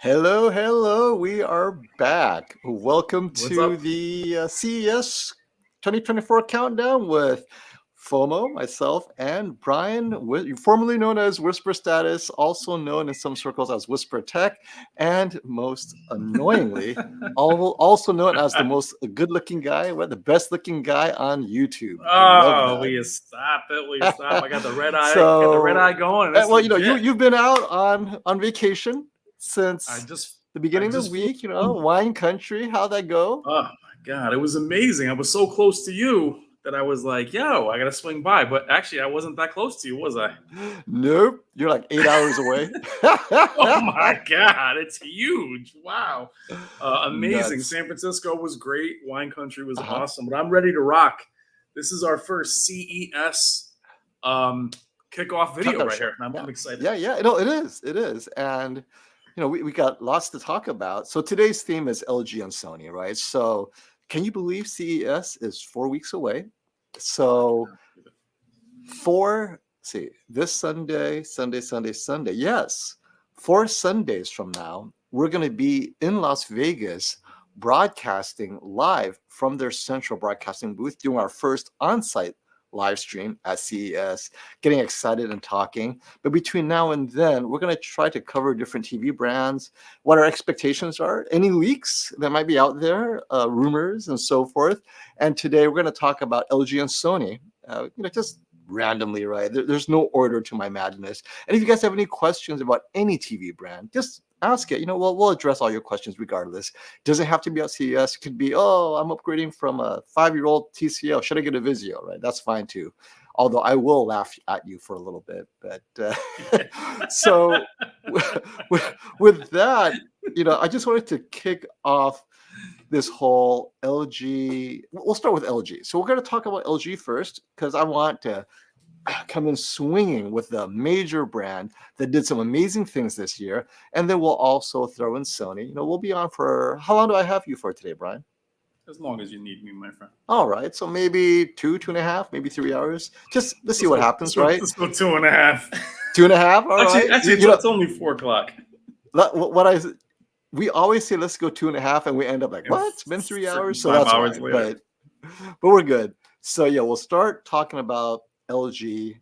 Hello, hello. We are back. Welcome What's to up? the CES 2024 countdown with FOMO, myself, and Brian, formerly known as Whisper Status, also known in some circles as Whisper Tech, and most annoyingly, also known as the most good-looking guy, the best-looking guy on YouTube. I love Oh, will that. you stop it? Will you stop? I got the red eye. Got the red So, eye going. That's well, legit. you've been out on vacation I since just, the I beginning of the just flew. week, wine country. How'd that go? Oh my God, it was amazing. I was so close to you that I was like, "Yo, I gotta swing by." But actually, I wasn't that close to you, was I? Nope. You're like 8 hours away. Oh my God, it's huge! Wow, amazing. Nuts. San Francisco was great. Wine country was Uh-huh. awesome. But I'm ready to rock. This is our first CES kickoff video Countdown right show. here, and Yeah. I'm excited. Yeah, yeah. No, it is. It is. And we got lots to talk about. So today's theme is LG and Sony, right? So can you believe CES is 4 weeks away? So this Sunday. Yes, 4 Sundays from now, we're going to be in Las Vegas broadcasting live from their central broadcasting booth, doing our first on-site live stream at CES, getting excited and talking. But between now and then, we're going to try to cover different TV brands, what our expectations are, any leaks that might be out there, rumors and so forth. And today we're going to talk about LG and Sony, just randomly, right? There's no order to my madness. And if you guys have any questions about any TV brand, just ask it. We'll address all your questions regardless. Doesn't have to be at CES. It could be, oh, I'm upgrading from a 5-year-old TCL. Should I get a Vizio? Right? That's fine too. Although I will laugh at you for a little bit. But so with that, I just wanted to kick off this whole LG. We'll start with LG. So we're going to talk about LG first because I want to come in swinging with the major brand that did some amazing things this year. And then we'll also throw in Sony. We'll be on for, how long do I have you for today, Brian? As long as you need me, my friend. All right. So maybe 2.5, maybe 3 hours. Just let's see what happens, right? Let's go 2.5. 2.5. All right. Actually, it's only 4 o'clock. We always say let's go 2.5, and we end up like, what? It's been 3 hours. So 5 that's hours why. later. But we're good. So yeah, we'll start talking about LG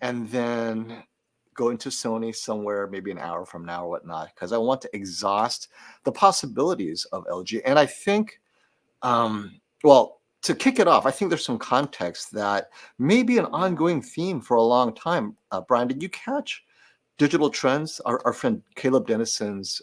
and then go into Sony somewhere maybe an hour from now or whatnot, because I want to exhaust the possibilities of LG. And I think, to kick it off, I think there's some context that may be an ongoing theme for a long time. Brian, did you catch Digital Trends, our friend Caleb Dennison's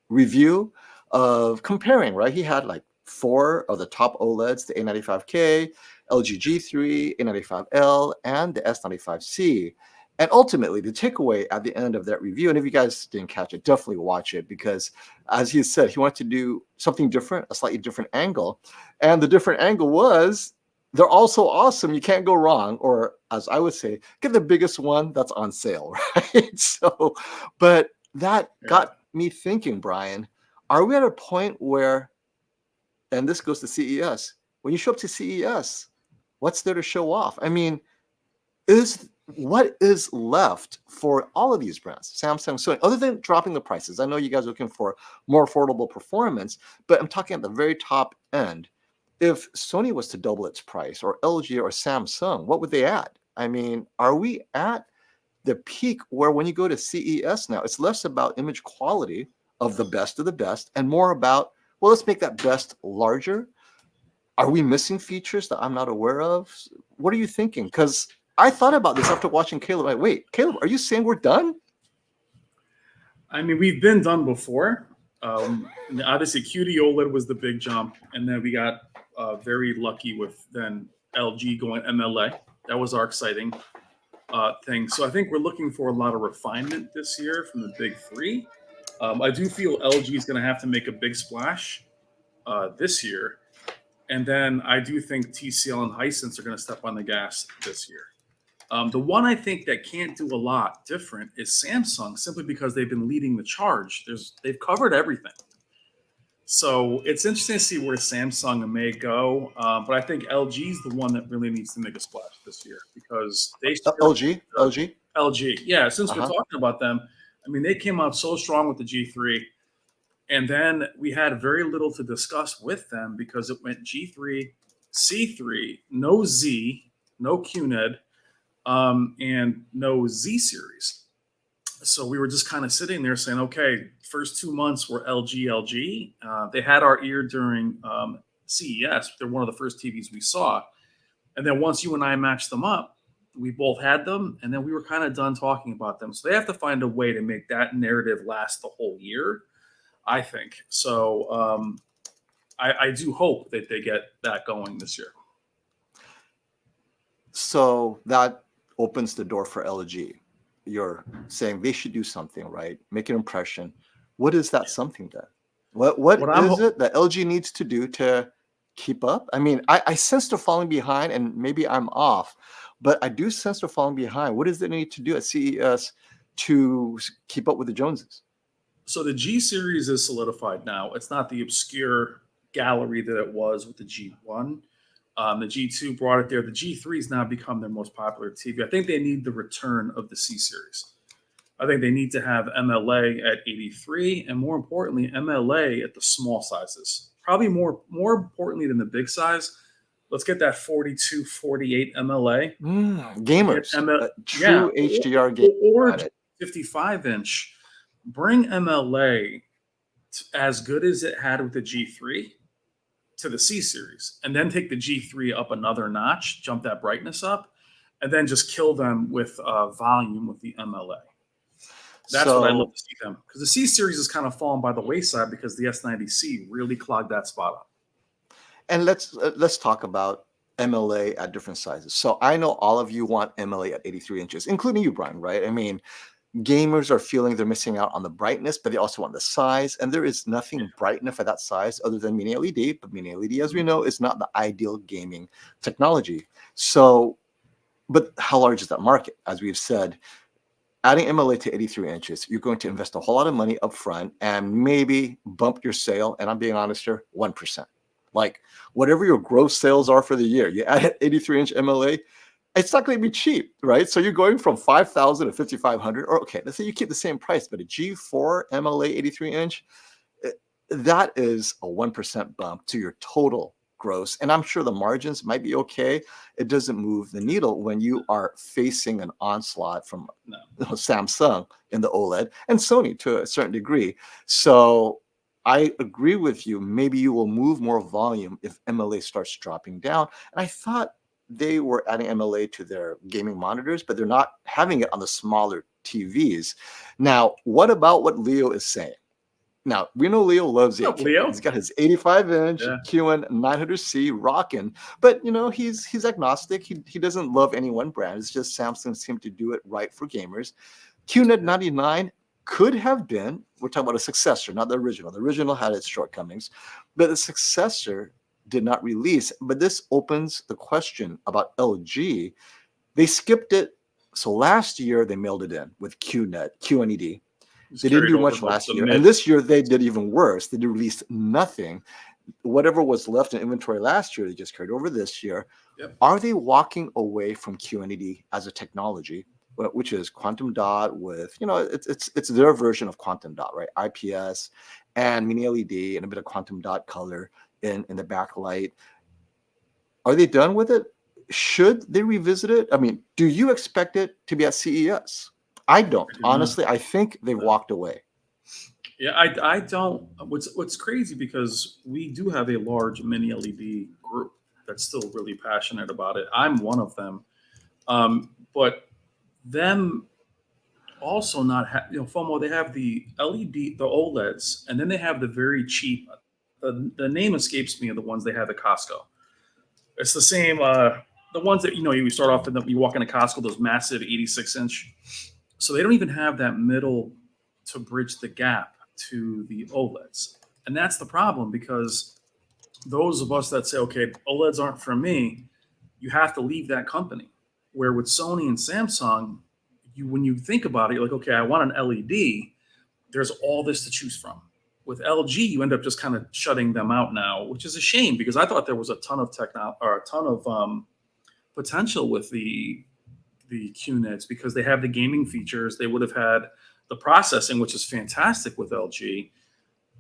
review of comparing, right? He had like 4 of the top OLEDs, the A95K, LG G3, A95L, and the S95C. And ultimately, the takeaway at the end of that review, and if you guys didn't catch it, definitely watch it, because as he said, he wanted to do something different, a slightly different angle. And the different angle was, they're all so awesome, you can't go wrong. Or as I would say, get the biggest one that's on sale, right? So, but that got me thinking, Brian, are we at a point where, and this goes to CES, when you show up to CES, what's there to show off? I mean, what is left for all of these brands, Samsung, Sony, other than dropping the prices? I know you guys are looking for more affordable performance, but I'm talking at the very top end. If Sony was to double its price, or LG or Samsung, what would they add? I mean, are we at the peak where when you go to CES now, it's less about image quality of the best and more about, well, let's make that best larger? Are we missing features that I'm not aware of? What are you thinking? Because I thought about this after watching Caleb. Like, wait, Caleb, are you saying we're done? I mean, we've been done before. Obviously, QD-OLED was the big jump, and then we got very lucky with then LG going MLA. That was our exciting thing. So I think we're looking for a lot of refinement this year from the big three. I do feel LG is going to have to make a big splash this year. And then I do think TCL and Hisense are going to step on the gas this year. The one I think that can't do a lot different is Samsung, simply because they've been leading the charge. They've covered everything. So it's interesting to see where Samsung may go. But I think LG is the one that really needs to make a splash this year, because they LG. Yeah, since we're talking about them, I mean, they came out so strong with the G3. And then we had very little to discuss with them because it went G3, C3, no Z, no QNED, and no Z series. So we were just kind of sitting there saying, okay, first 2 months were LG. They had our ear during CES. They're one of the first TVs we saw. And then once you and I matched them up, we both had them, and then we were kind of done talking about them. So they have to find a way to make that narrative last the whole year, I think. So I do hope that they get that going this year. So that opens the door for LG. You're saying they should do something, right? Make an impression. What is that something then? What is it that LG needs to do to keep up? I mean, I sense they're falling behind, and maybe I'm off, but I do sense they're falling behind. What does they need to do at CES to keep up with the Joneses? So the G series is solidified now. It's not the obscure gallery that it was with the G1. The G2 brought it there. The G3 has now become their most popular TV. I think they need the return of the C series. I think they need to have MLA at 83, and more importantly, MLA at the small sizes. Probably more importantly than the big size. Let's get that 42, 48 MLA. Gamers, true HDR game. Or 55-inch. Bring MLA as good as it had with the G3 to the C series, and then take the G3 up another notch, jump that brightness up, and then just kill them with volume with the MLA. That's what I love to see them, because the C series has kind of fallen by the wayside because the S90C really clogged that spot up. And let's talk about MLA at different sizes. So I know all of you want MLA at 83 inches, including you, Brian, right? I mean, gamers are feeling they're missing out on the brightness, but they also want the size. And there is nothing bright enough at that size other than mini LED. But mini LED, as we know, is not the ideal gaming technology. So, but how large is that market? As we've said, adding MLA to 83 inches, you're going to invest a whole lot of money up front and maybe bump your sale. And I'm being honest here, 1%. Like whatever your gross sales are for the year, you add an 83-inch MLA, it's not going to be cheap, right? So you're going from 5,000 to 5,500, or okay, let's say you keep the same price, but a G4 MLA 83-inch, that is a 1% bump to your total gross. And I'm sure the margins might be okay. It doesn't move the needle when you are facing an onslaught from Samsung in the OLED and Sony to a certain degree. So I agree with you. Maybe you will move more volume if MLA starts dropping down. And I thought they were adding MLA to their gaming monitors, but they're not having it on the smaller TVs. Now, what about what Leo is saying? Now, we know Leo loves it. He's got his 85-inch QN900C rocking, but you know, he's agnostic. He doesn't love any one brand. It's just Samsung seemed to do it right for gamers. QNED 99 could have been, we're talking about a successor, not the original. The original had its shortcomings, but the successor did not release. But this opens the question about LG. They skipped it. So last year they mailed it in with QNED. They didn't do much last year. And this year they did even worse. They released nothing. Whatever was left in inventory last year, they just carried over this year. Are they walking away from QNED as a technology, which is quantum dot with, you know, it's their version of quantum dot, right? IPS and mini LED and a bit of quantum dot color in the backlight. Are they done with it? Should they revisit it? I mean, do you expect it to be at CES? I don't. Honestly, I think they've walked away. Yeah, I don't. What's crazy, because we do have a large mini LED group that's still really passionate about it. I'm one of them. But them also not, FOMO, they have the LED, the OLEDs, and then they have the very cheap, the name escapes me, of the ones they have at Costco. It's the same, the ones that, you start off and you walk into Costco, those massive 86-inch. So they don't even have that middle to bridge the gap to the OLEDs. And that's the problem, because those of us that say, okay, OLEDs aren't for me, you have to leave that company. Where with Sony and Samsung, when you think about it, you're like, okay, I want an LED. There's all this to choose from. With LG, you end up just kind of shutting them out now, which is a shame, because I thought there was a ton of potential with the QNEDs, because they have the gaming features. They would have had the processing, which is fantastic with LG.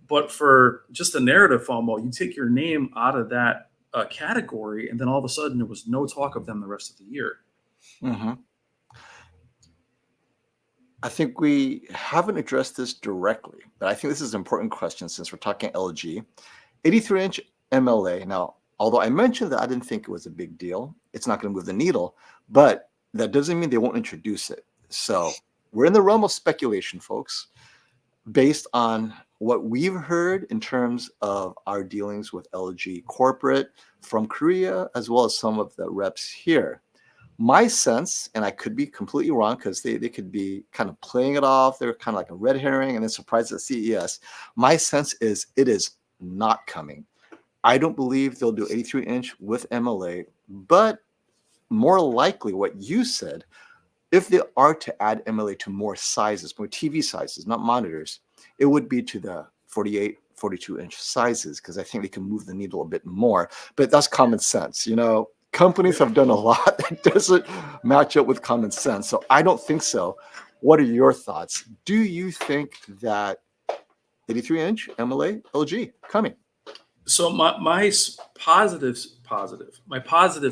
But for just the narrative FOMO, you take your name out of that category, and then all of a sudden there was no talk of them the rest of the year. Mm-hmm. I think we haven't addressed this directly, but I think this is an important question since we're talking LG. 83-inch MLA. Now, although I mentioned that I didn't think it was a big deal, it's not going to move the needle, but that doesn't mean they won't introduce it. So we're in the realm of speculation, folks, based on what we've heard in terms of our dealings with LG corporate from Korea, as well as some of the reps here. My sense, and I could be completely wrong because they could be kind of playing it off. They're kind of like a red herring and then surprised at CES. My sense is it is not coming. I don't believe they'll do 83-inch with MLA, but more likely what you said, if they are to add MLA to more sizes, more TV sizes, not monitors, it would be to the 48, 42-inch sizes because I think they can move the needle a bit more. But that's common sense. Companies have done a lot that doesn't match up with common sense. So I don't think so. What are your thoughts? Do you think that 83-inch MLA LG coming? So my positive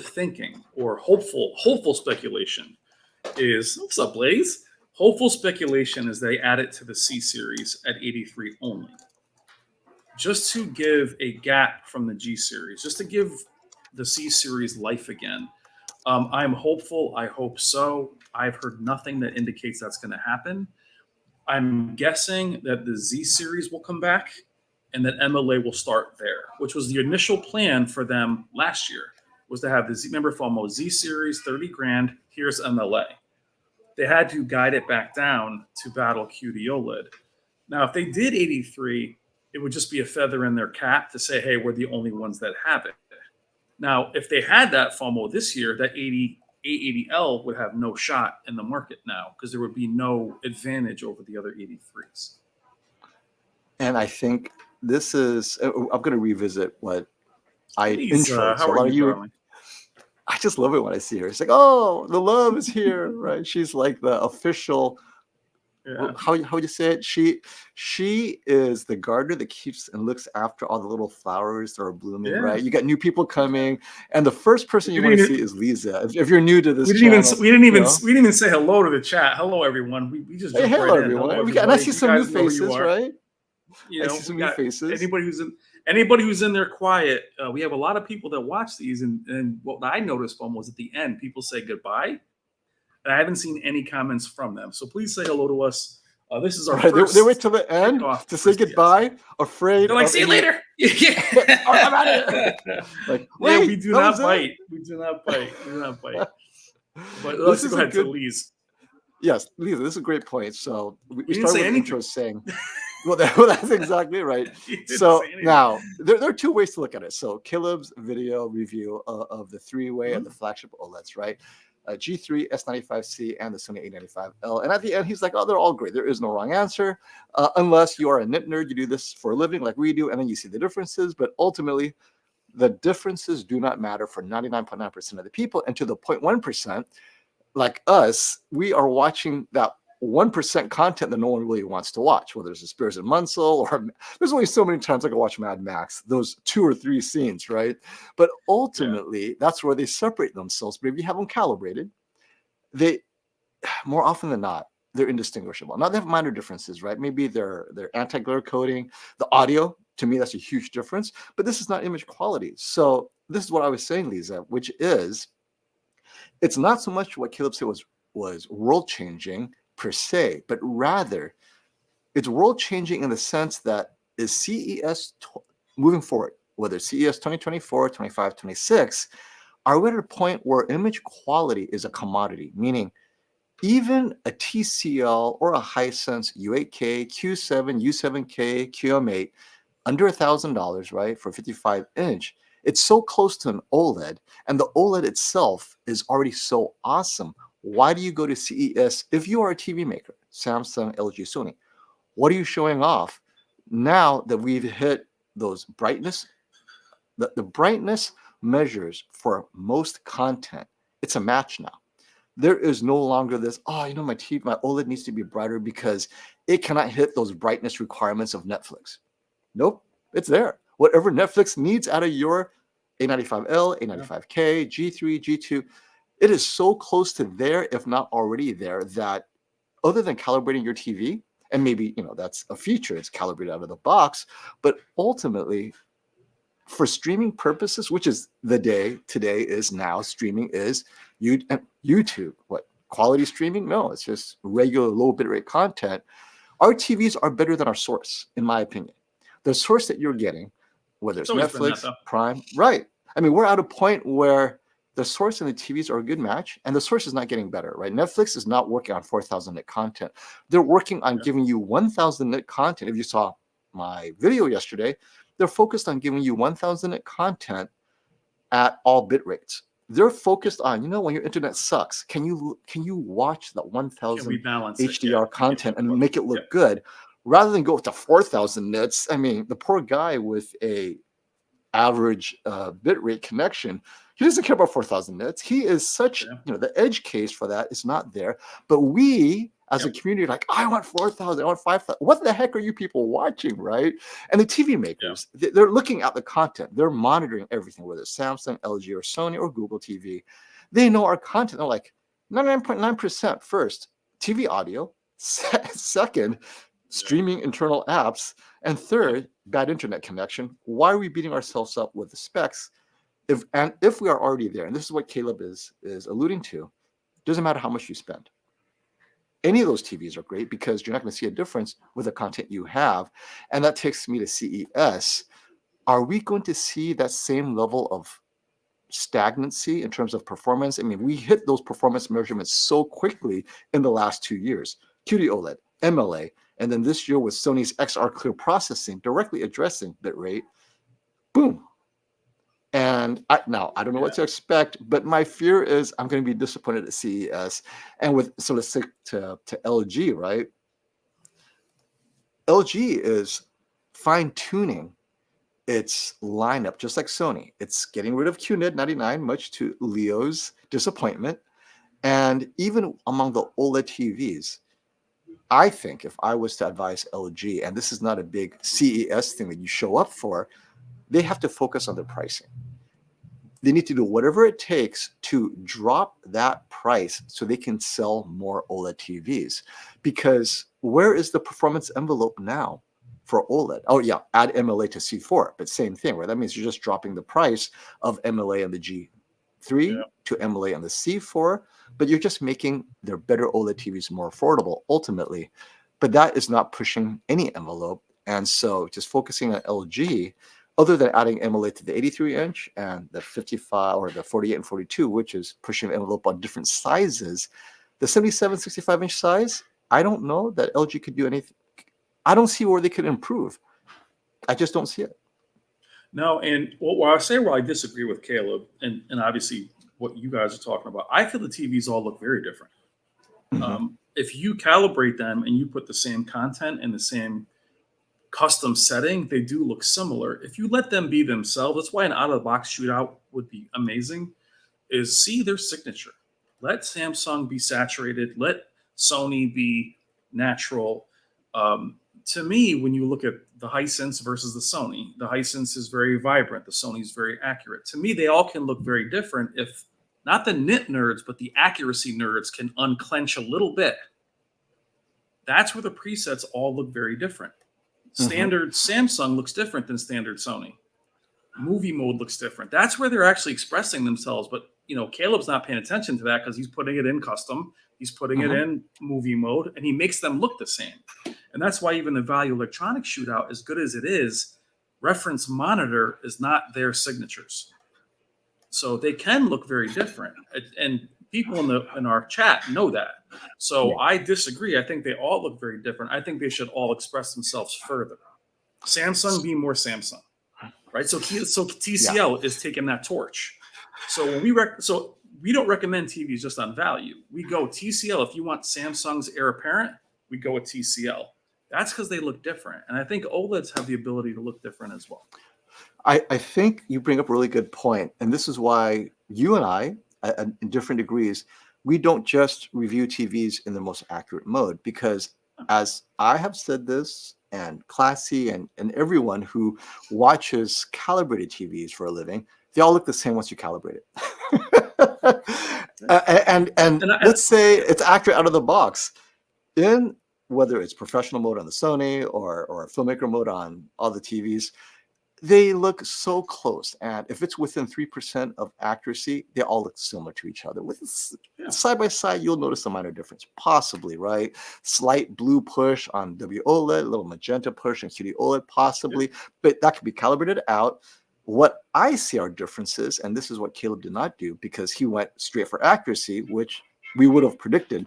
thinking or hopeful speculation is, what's up, Blaze? Hopeful speculation is they add it to the C series at 83 only, just to give a gap from the G series, just to give the C series life again. I'm hopeful. I hope so. I've heard nothing that indicates that's going to happen. I'm guessing that the Z series will come back and that MLA will start there, which was the initial plan for them last year, was to have the Z, remember FOMO, Z series, 30 grand, here's MLA. They had to guide it back down to battle QD-OLED. Now, if they did 83, it would just be a feather in their cap to say, hey, we're the only ones that have it. Now, if they had that FOMO this year, that 80L would have no shot in the market now because there would be no advantage over the other 83s. And I think this is, I'm going to revisit what I introed. How are you, darling? I just love it when I see her. It's like, oh, the love is here, right? She's like the official. Yeah. How would you say it? She is the gardener that keeps and looks after all the little flowers that are blooming, right? You got new people coming, and the first person you want to see is Lisa. If you're new to this channel, we didn't even say hello to the chat. Hello, everyone. We just jumped hello, right everyone. In. And I see some new faces, right? I see some new faces. Anybody who's in there quiet. We have a lot of people that watch these, and what I noticed was at the end, people say goodbye. I haven't seen any comments from them. So please say hello to us. This is our first. They wait till the end to say goodbye, afraid. They're like, see you later. I'm out of here. Like, wait, we do not bite. We do not bite. We do not bite. But let's go ahead to Lise. Yes, Lisa, this is a great point. So we started with the intro saying, well, that's exactly right. So now there are two ways to look at it. So Caleb's video review of the three-way and the flagship OLEDs, right? G3, S95C, and the Sony A95L. And at the end, he's like, oh, they're all great. There is no wrong answer. Unless you are a nit nerd, you do this for a living like we do, and then you see the differences. But ultimately, the differences do not matter for 99.9% of the people. And to the 0.1%, like us, we are watching that 1% content that no one really wants to watch, whether it's a Spears and Munsell, or there's only so many times I can watch Mad Max, those 2 or 3 scenes, right? But ultimately, that's where they separate themselves. But if you have them calibrated, they, more often than not, they're indistinguishable. Now, they have minor differences, right? Maybe they're anti-glare coating, the audio, to me, that's a huge difference. But this is not image quality. So this is what I was saying, Lisa, which is, it's not so much what Caleb said was world-changing, per se, but rather it's world changing in the sense that is CES moving forward, whether it's CES 2024, 25, 26, are we at a point where image quality is a commodity, meaning even a TCL or a Hisense U8K, Q7, U7K, QM8 under $1,000, right, for 55-inch, it's so close to an OLED, and the OLED itself is already so awesome. Why do you go to CES if you are a TV maker, Samsung, LG, Sony? What are you showing off now that we've hit those brightness? The brightness measures for most content. It's a match now. There is no longer this, oh, my OLED needs to be brighter because it cannot hit those brightness requirements of Netflix. Nope, it's there. Whatever Netflix needs out of your A95L, A95K, G3, G2, it is so close to there, if not already there, that other than calibrating your TV, and maybe, that's a feature, it's calibrated out of the box, but ultimately, for streaming purposes, which is the day today is now, streaming is YouTube. What, quality streaming? No, it's just regular low bitrate content. Our TVs are better than our source, in my opinion. The source that you're getting, whether it's Netflix, Prime, right? I mean, we're at a point where the source and the TVs are a good match, and the source is not getting better, right? Netflix is not working on 4,000 nit content. They're working on giving you 1,000 nit content. If you saw my video yesterday, they're focused on giving you 1,000 nit content at all bit rates. They're focused on, when your internet sucks, can you watch that 1,000 HDR content and make it look good, rather than go to 4,000 nits? I mean, the poor guy with a average bit rate connection, he doesn't care about 4,000 nits. He is such, the edge case for that is not there. But we, as a community, like, I want 4,000, I want 5,000. What the heck are you people watching, right? And the TV makers, they're looking at the content. They're monitoring everything, whether it's Samsung, LG, or Sony, or Google TV. They know our content. They're like, 99.9% first, TV audio. Second, streaming internal apps. And third, bad internet connection. Why are we beating ourselves up with the specs? If we are already there, and this is what Caleb is alluding to, doesn't matter how much you spend. Any of those TVs are great because you're not going to see a difference with the content you have. And that takes me to CES. Are we going to see that same level of stagnancy in terms of performance? I mean, we hit those performance measurements so quickly in the last 2 years. QD-OLED, MLA, and then this year with Sony's XR Clear processing directly addressing bitrate. Boom. And I don't know what to expect, but my fear is I'm going to be disappointed at CES. And so let's stick to LG, right? LG is fine-tuning its lineup, just like Sony. It's getting rid of QNED 99, much to Leo's disappointment. And even among the OLED TVs, I think if I was to advise LG, and this is not a big CES thing that you show up for, they have to focus on their pricing. They need to do whatever it takes to drop that price so they can sell more OLED TVs. Because where is the performance envelope now for OLED? Oh yeah, add MLA to C4, but same thing, right? That means you're just dropping the price of MLA and the G3 to MLA and the C4, but you're just making their better OLED TVs more affordable ultimately. But that is not pushing any envelope. And so just focusing on LG, other than adding MLA to the 83-inch and the 55 or the 48 and 42, which is pushing the envelope on different sizes, the 77, 65-inch size, I don't know that LG could do anything. I don't see where they could improve. I just don't see it. No, and what I say where I disagree with Caleb, and obviously what you guys are talking about, I feel the TVs all look very different. If you calibrate them and you put the same content in the same custom setting, they do look similar. If you let them be themselves, that's why an out-of-the-box shootout would be amazing, is see their signature. Let Samsung be saturated. Let Sony be natural. To me, when you look at the Hisense versus the Hisense is very vibrant. The Sony is very accurate. To me, they all can look very different if not the nit nerds, but the accuracy nerds can unclench a little bit. That's where the presets all look very different. Standard Samsung looks different than standard Sony. Movie mode looks different. That's where they're actually expressing themselves. But, Caleb's not paying attention to that because he's putting it in custom. He's putting it in movie mode, and he makes them look the same. And that's why even the Value Electronics shootout, as good as it is, reference monitor is not their signatures. So they can look very different. And people in our chat know that. So I disagree. I think they all look very different. I think they should all express themselves further. Samsung be more Samsung, right? So TCL is taking that torch. So when we don't recommend TVs just on value. We go TCL. If you want Samsung's heir apparent, we go with TCL. That's because they look different. And I think OLEDs have the ability to look different as well. I think you bring up a really good point. And this is why you and I, in different degrees, we don't just review TVs in the most accurate mode, because as I have said this, and Classy and everyone who watches calibrated TVs for a living, they all look the same once you calibrate it. And And I, let's say it's accurate out of the box. In whether it's professional mode on the Sony or filmmaker mode on all the TVs, they look so close. And if it's within 3% of accuracy, they all look similar to each other. With yeah, side by side, you'll notice a minor difference, possibly, right? Slight blue push on WOLED, a little magenta push on QD-OLED, possibly, but that can be calibrated out. What I see are differences, and this is what Caleb did not do because he went straight for accuracy, which we would have predicted.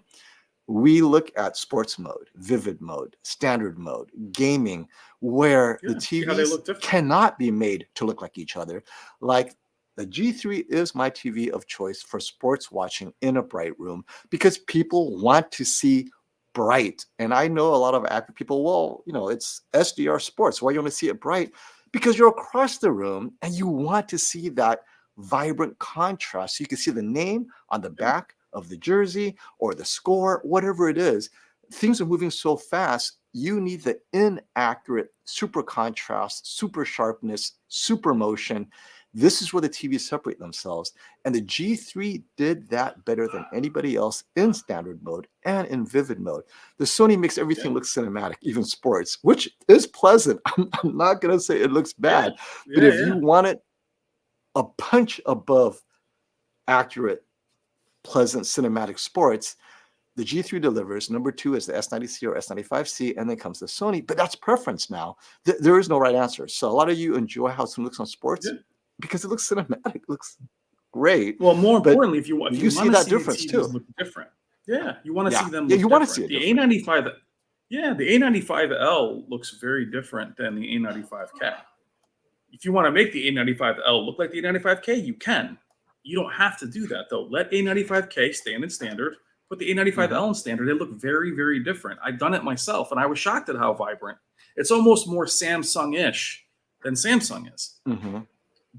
We look at sports mode, vivid mode, standard mode, gaming, where the see how they TVs look different. cannot be made to look like each other. Like the G3 is my TV of choice for sports watching in a bright room because people want to see bright. And I know a lot of active people, well, it's SDR sports. Why you want to see it bright? Because you're across the room and you want to see that vibrant contrast. So you can see the name on the back of the jersey or the score, whatever it is. Things are moving so fast, you need the inaccurate super contrast, super sharpness, super motion. This is where the TVs separate themselves. And the G3 did that better than anybody else in standard mode and in vivid mode. The Sony makes everything look cinematic, even sports, which is pleasant. I'm not going to say it looks bad, but if you want it a punch above accurate, pleasant cinematic sports, the G3 delivers. Number 2 is the S90C or S95C, and then comes the Sony. But that's preference now. There is no right answer. So a lot of you enjoy how something looks on sports because it looks cinematic, it looks great. Well, more importantly, if you you want see to that see difference the TVs too. look different, you want to see them. Look you want to different. see it. The A95, the A95L looks very different than the A95K. If you want to make the A95L look like the A95K, you can. You don't have to do that though. Let A95K stand in standard. Put the A95L in standard. They look very, very different. I've done it myself, and I was shocked at how vibrant. It's almost more Samsung-ish than Samsung is.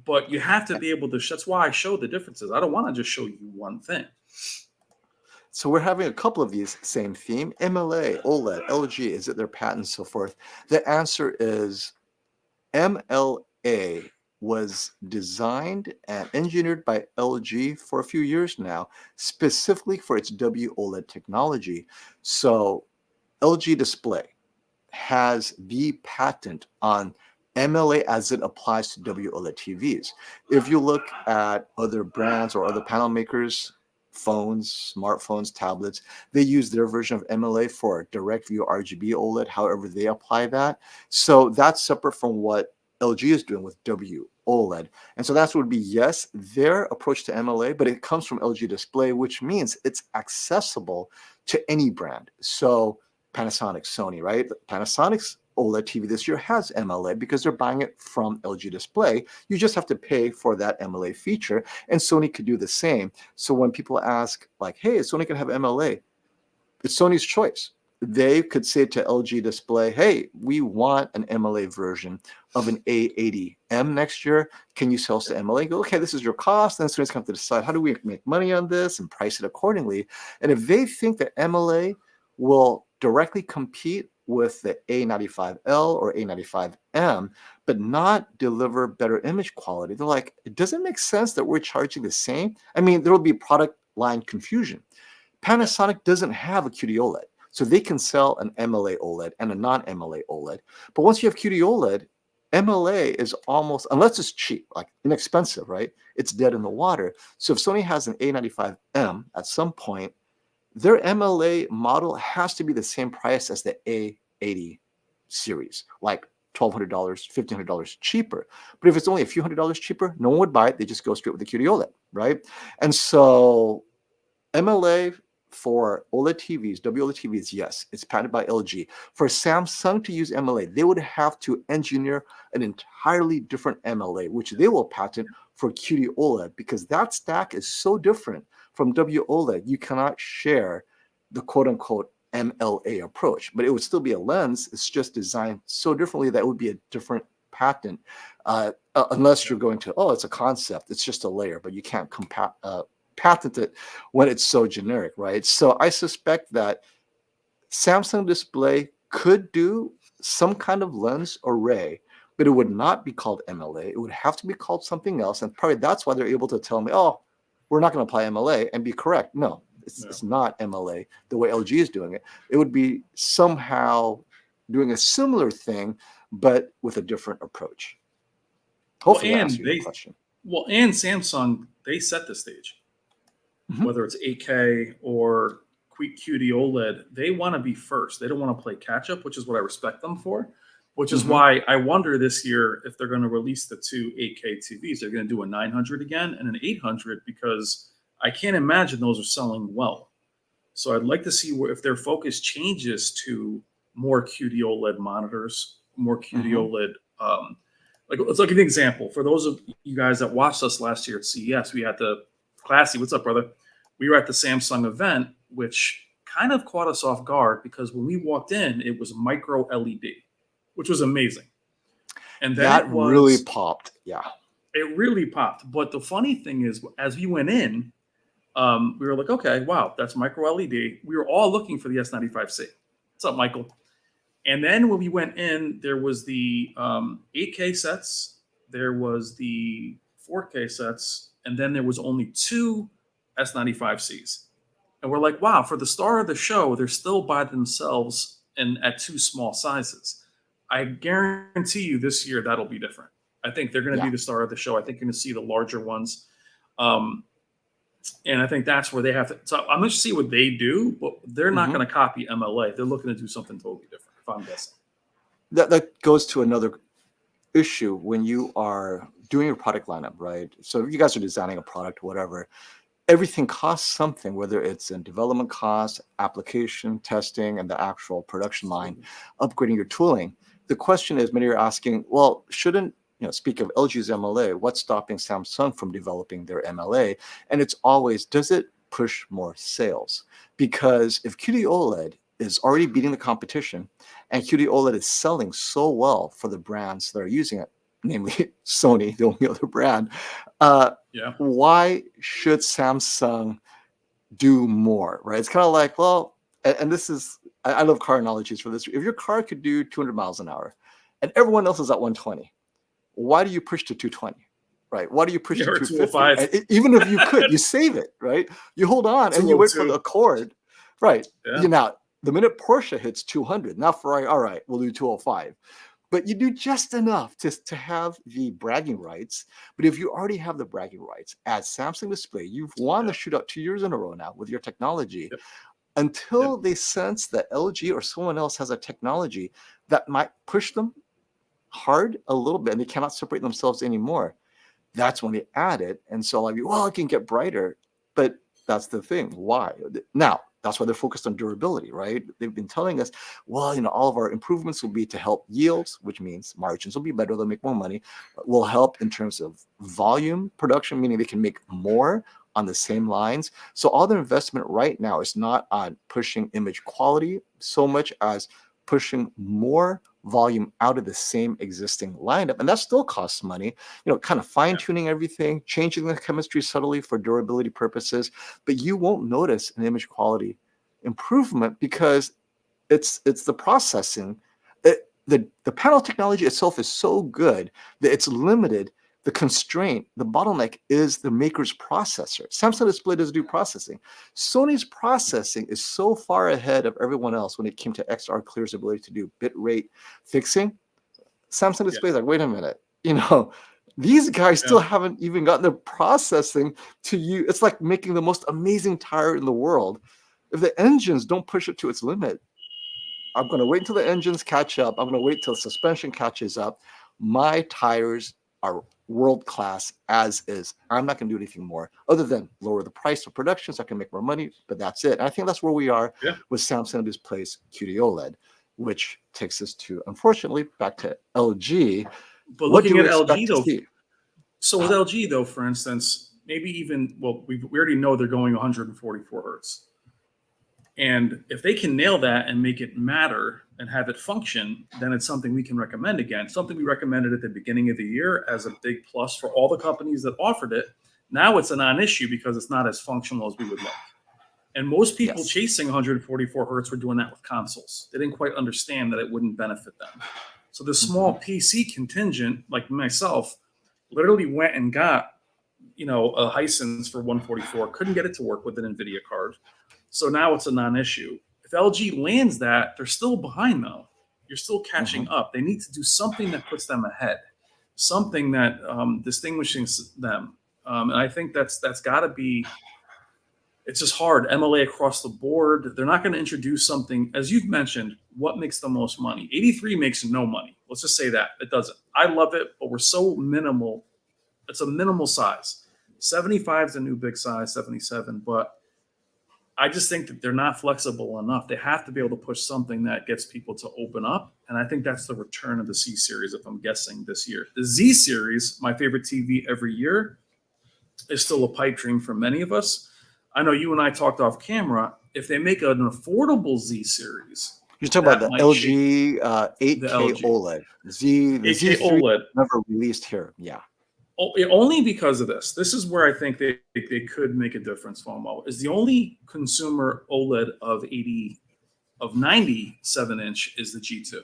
But you have to be able to. That's why I show the differences. I don't want to just show you one thing. So we're having a couple of these same theme. MLA, OLED, LG, is it their patent and so forth? The answer is MLA was designed and engineered by LG for a few years now, specifically for its WOLED technology. So LG Display has the patent on MLA as it applies to WOLED TVs. If you look at other brands or other panel makers, phones, smartphones, tablets, they use their version of MLA for direct view RGB OLED, however they apply that. So that's separate from what LG is doing with WOLED. And so that's what would be, yes, their approach to MLA, but it comes from LG Display, which means it's accessible to any brand. So Panasonic, Sony, right? Panasonic's OLED TV this year has MLA because they're buying it from LG Display. You just have to pay for that MLA feature, and Sony could do the same. So when people ask, like, hey, is Sony going to have MLA? It's Sony's choice. They could say to LG Display, hey, we want an MLA version of an A80M next year. Can you sell us the MLA? Go, okay, this is your cost. Then Sony's going to have to decide, how do we make money on this and price it accordingly? And if they think that MLA will directly compete with the A95L or A95M, but not deliver better image quality, they're like, it doesn't make sense that we're charging the same. I mean, there will be product line confusion. Panasonic doesn't have a QD-OLED, so they can sell an MLA OLED and a non-MLA OLED. But once you have QD-OLED, MLA is almost, unless it's cheap, like inexpensive, right? It's dead in the water. So if Sony has an A95M at some point, their MLA model has to be the same price as the A80 series, like $1,200, $1,500 cheaper. But if it's only a few $100s cheaper, no one would buy it. They just go straight with the QD-OLED, right? And so MLA for OLED TVs, WOLED TVs, yes, it's patented by LG. For Samsung to use MLA, they would have to engineer an entirely different MLA, which they will patent for QD-OLED, because that stack is so different from WOLED. You cannot share the quote-unquote MLA approach, but it would still be a lens. It's just designed so differently that it would be a different patent, unless you're going to, oh, it's a concept. It's just a layer, but you can't patent it when it's so generic, right? So I suspect that Samsung Display could do some kind of lens array, but it would not be called MLA. It would have to be called something else. And probably that's why they're able to tell me, oh, we're not going to apply MLA and be correct. No, it's not MLA the way LG is doing it. It would be somehow doing a similar thing, but with a different approach. Hopefully, that answers your question. Well, and Samsung, they set the stage. Whether it's 8K or QD-OLED, they want to be first. They don't want to play catch up, which is what I respect them for. Which is why I wonder this year if they're going to release the two 8K TVs. They're going to do a 900 again and an 800 because I can't imagine those are selling well. So I'd like to see if their focus changes to more QD-OLED monitors, more QD-OLED. Let's give you an example. For those of you guys that watched us last year at CES, we had the Classy. What's up, brother? We were at the Samsung event, which kind of caught us off guard because when we walked in, it was micro LED, which was amazing. And then that really popped. Yeah, it really popped. But the funny thing is, as we went in, we were like, okay, wow, that's micro LED. We were all looking for the S95C. What's up, Michael? And then when we went in, there was the 8K sets, there was the 4K sets, and then there was only two S95Cs. And we're like, wow, for the star of the show, they're still by themselves and at two small sizes. I guarantee you this year that'll be different. I think they're going to be the star of the show. I think you're going to see the larger ones. And I think that's where they have to. So I'm going to see what they do, but they're not going to copy MLA. They're looking to do something totally different, if I'm guessing. That goes to another issue when you are doing your product lineup, right? So if you guys are designing a product, whatever, everything costs something, whether it's in development costs, application, testing, and the actual production line, upgrading your tooling. The question is, many are asking, well, shouldn't, speak of LG's MLA, what's stopping Samsung from developing their MLA? And it's always, does it push more sales? Because if QD-OLED is already beating the competition and QD-OLED is selling so well for the brands that are using it, namely Sony, the only other brand, why should Samsung do more, right? It's kind of like, well, and this is, I love car analogies for this. If your car could do 200 miles an hour and everyone else is at 120, why do you push to 220, right? Why do you push to 250? Even if you could, you save it, right? You hold on and you wait for the Accord, right? Now, the minute Porsche hits 200, now Ferrari, all right, we'll do 205. But you do just enough to have the bragging rights. But if you already have the bragging rights as Samsung Display, you've won the shootout 2 years in a row now with your technology. Until they sense that LG or someone else has a technology that might push them hard a little bit and they cannot separate themselves anymore, that's when they add it. And so like, well, it can get brighter. But that's the thing. Why? Now, that's why they're focused on durability, right? They've been telling us, well, all of our improvements will be to help yields, which means margins will be better, they'll make more money, will help in terms of volume production, meaning they can make more on the same lines. So all their investment right now is not on pushing image quality so much as pushing more volume out of the same existing lineup. And that still costs money, kind of fine-tuning everything, changing the chemistry subtly for durability purposes. But you won't notice an image quality improvement because it's the processing. The panel technology itself is so good that it's limited. The constraint, the bottleneck is the maker's processor. Samsung Display doesn't do processing. Sony's processing is so far ahead of everyone else when it came to XR Clear's ability to do bit rate fixing. Samsung Display is like, wait a minute, these guys still haven't even gotten the processing to you. It's like making the most amazing tire in the world. If the engines don't push it to its limit, I'm going to wait until the engines catch up. I'm going to wait till suspension catches up. My tires are world-class as is. I'm not going to do anything more other than lower the price of production so I can make more money, but that's it. And I think that's where we are with Samsung Display's QD-OLED, which takes us to, unfortunately, back to LG. But looking at LG, though, so with LG, though, for instance, maybe even, well, we already know they're going 144 hertz. And if they can nail that and make it matter and have it function, then it's something we can recommend again. Something we recommended at the beginning of the year as a big plus for all the companies that offered it. Now it's a non-issue because it's not as functional as we would like. And most people Yes. chasing 144 hertz were doing that with consoles. They didn't quite understand that it wouldn't benefit them. So the small PC contingent, like myself, literally went and got, a hisense for 144, couldn't get it to work with an NVIDIA card. So now it's a non-issue. If LG lands that, they're still behind though. You're still catching up. They need to do something that puts them ahead, something that distinguishes them. And I think that's got to be. It's just hard. MLA across the board. They're not going to introduce something, as you've mentioned. What makes the most money? 83 makes no money. Let's just say that it doesn't. I love it, but we're so minimal. It's a minimal size. 75 is a new big size. 77, but I just think that they're not flexible enough. They have to be able to push something that gets people to open up. And I think that's the return of the C series, if I'm guessing this year. The Z series, my favorite TV every year, is still a pipe dream for many of us. I know you and I talked off camera. If they make an affordable Z series, you're talking about the LG 8K LG. OLED. The 8K Z OLED. Never released here. Yeah. Only because of this. This is where I think they could make a difference. FOMO is the only consumer OLED of 97 inch is the G2.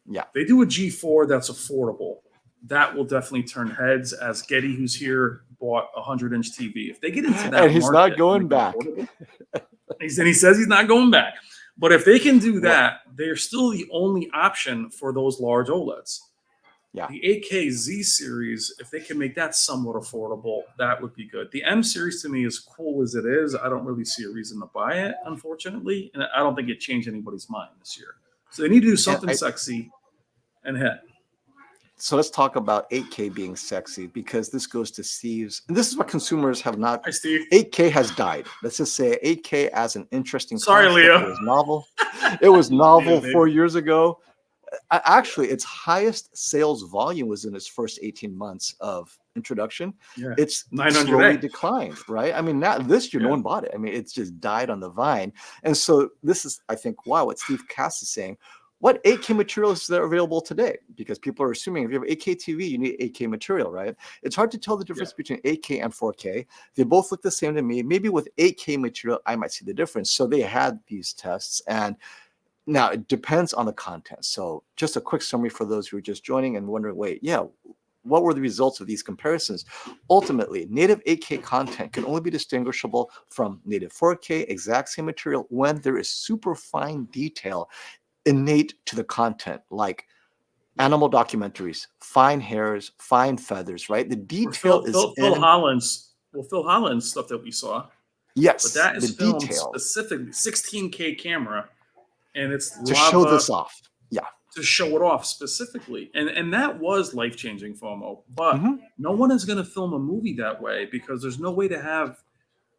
Yeah. They do a G4 that's affordable. That will definitely turn heads, as Getty, who's here, bought a 100-inch TV. If they get into that, and he's not going back. He says he's not going back. But if they can do that, they're still the only option for those large OLEDs. Yeah. The 8K Z series, if they can make that somewhat affordable, that would be good. The M series, to me, as cool as it is, I don't really see a reason to buy it, unfortunately. And I don't think it changed anybody's mind this year. So they need to do something sexy and hit. So let's talk about 8K being sexy, because this goes to Steve's. And this is what consumers have not. Hi, Steve. 8K has died. Let's just say 8K as an interesting Sorry, concept. Leo. It was novel. It was novel 4 years ago. Actually, its highest sales volume was in its first 18 months of introduction. Yeah. It's 900 slowly declined, right? I mean, this year, no one bought it. I mean, it's just died on the vine. And so this is, I think, what Steve Cass is saying. What 8K materials is there available today? Because people are assuming if you have 8K TV, you need 8K material, right? It's hard to tell the difference between 8K and 4K. They both look the same to me. Maybe with 8K material, I might see the difference. So they had these tests, and now it depends on the content. So just a quick summary for those who are just joining and wondering, what were the results of these comparisons? Ultimately, native 8K content can only be distinguishable from native 4K, exact same material, when there is super fine detail innate to the content, like animal documentaries, fine hairs, fine feathers, right? The detail is Phil Holland's stuff that we saw. Yes, but that is filmed detail. Specifically 16K camera, and it's to show this off. Yeah. To show it off specifically. And that was life-changing, FOMO. But no one is going to film a movie that way, because there's no way to have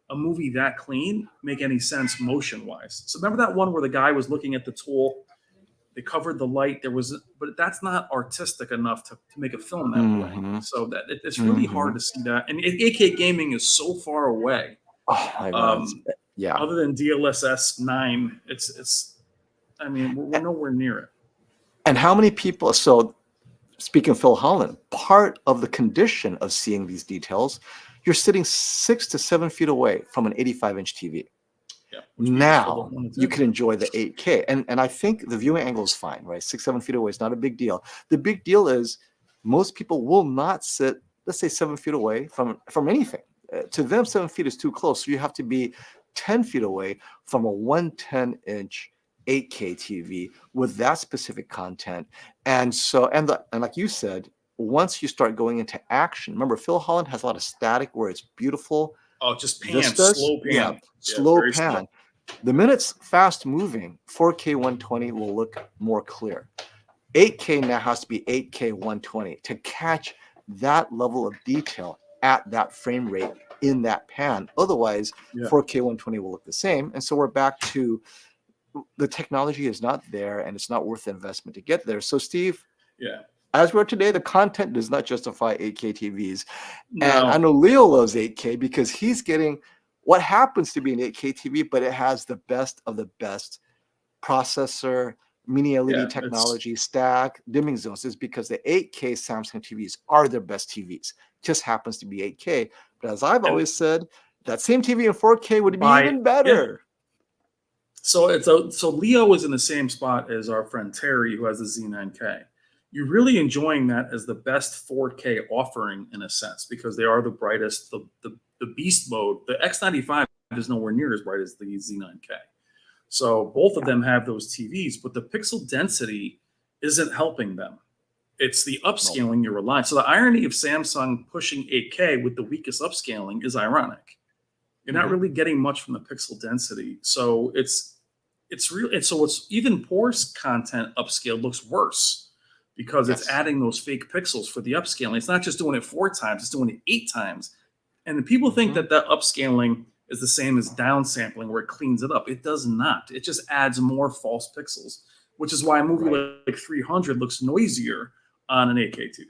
a movie that clean make any sense motion-wise. So remember that one where the guy was looking at the tool, they covered the light, but that's not artistic enough to make a film that way. So that it's really hard to see that. And 8K gaming is so far away. Oh my God. Yeah. Other than DLSS 9, we're nowhere near it. And how many people, so speaking of Phil Holland, part of the condition of seeing these details, you're sitting 6 to 7 feet away from an 85-inch TV. Yeah, now you can enjoy the 8K. And I think the viewing angle is fine, right? 6, 7 feet away is not a big deal. The big deal is most people will not sit, let's say 7 feet away from anything. To them, 7 feet is too close. So you have to be 10 feet away from a 110-inch 8K TV with that specific content. And so, and like you said, once you start going into action, remember Phil Holland has a lot of static where it's beautiful. Oh, just pan, slow pan. Yeah, slow pan. Slow. The minute it's fast moving, 4K 120 will look more clear. 8K now has to be 8K 120 to catch that level of detail at that frame rate in that pan. Otherwise, 4K 120 will look the same. And so we're back to the technology is not there, and it's not worth the investment to get there. So Steve, as we're today, the content does not justify 8K TVs. No. And I know Leo loves 8K because he's getting what happens to be an 8K TV, but it has the best of the best processor, mini LED technology, stack, dimming zones. Is because the 8K Samsung TVs are their best TVs. Just happens to be 8K. But as I've always said, that same TV in 4K would be Buy even it. better. So Leo is in the same spot as our friend Terry, who has the Z9K. You're really enjoying that as the best 4K offering in a sense, because they are the brightest. The beast mode, the X95 is nowhere near as bright as the Z9K. So both of them have those TVs, but the pixel density isn't helping them. It's the upscaling you're relying. So the irony of Samsung pushing 8K with the weakest upscaling is ironic. You're not really getting much from the pixel density. So it's real. And so it's even poor content upscale looks worse because it's adding those fake pixels for the upscaling. It's not just doing it 4 times, it's doing it 8 times. And people think that upscaling is the same as downsampling where it cleans it up. It does not. It just adds more false pixels, which is why a movie like 300 looks noisier on an 8K TV.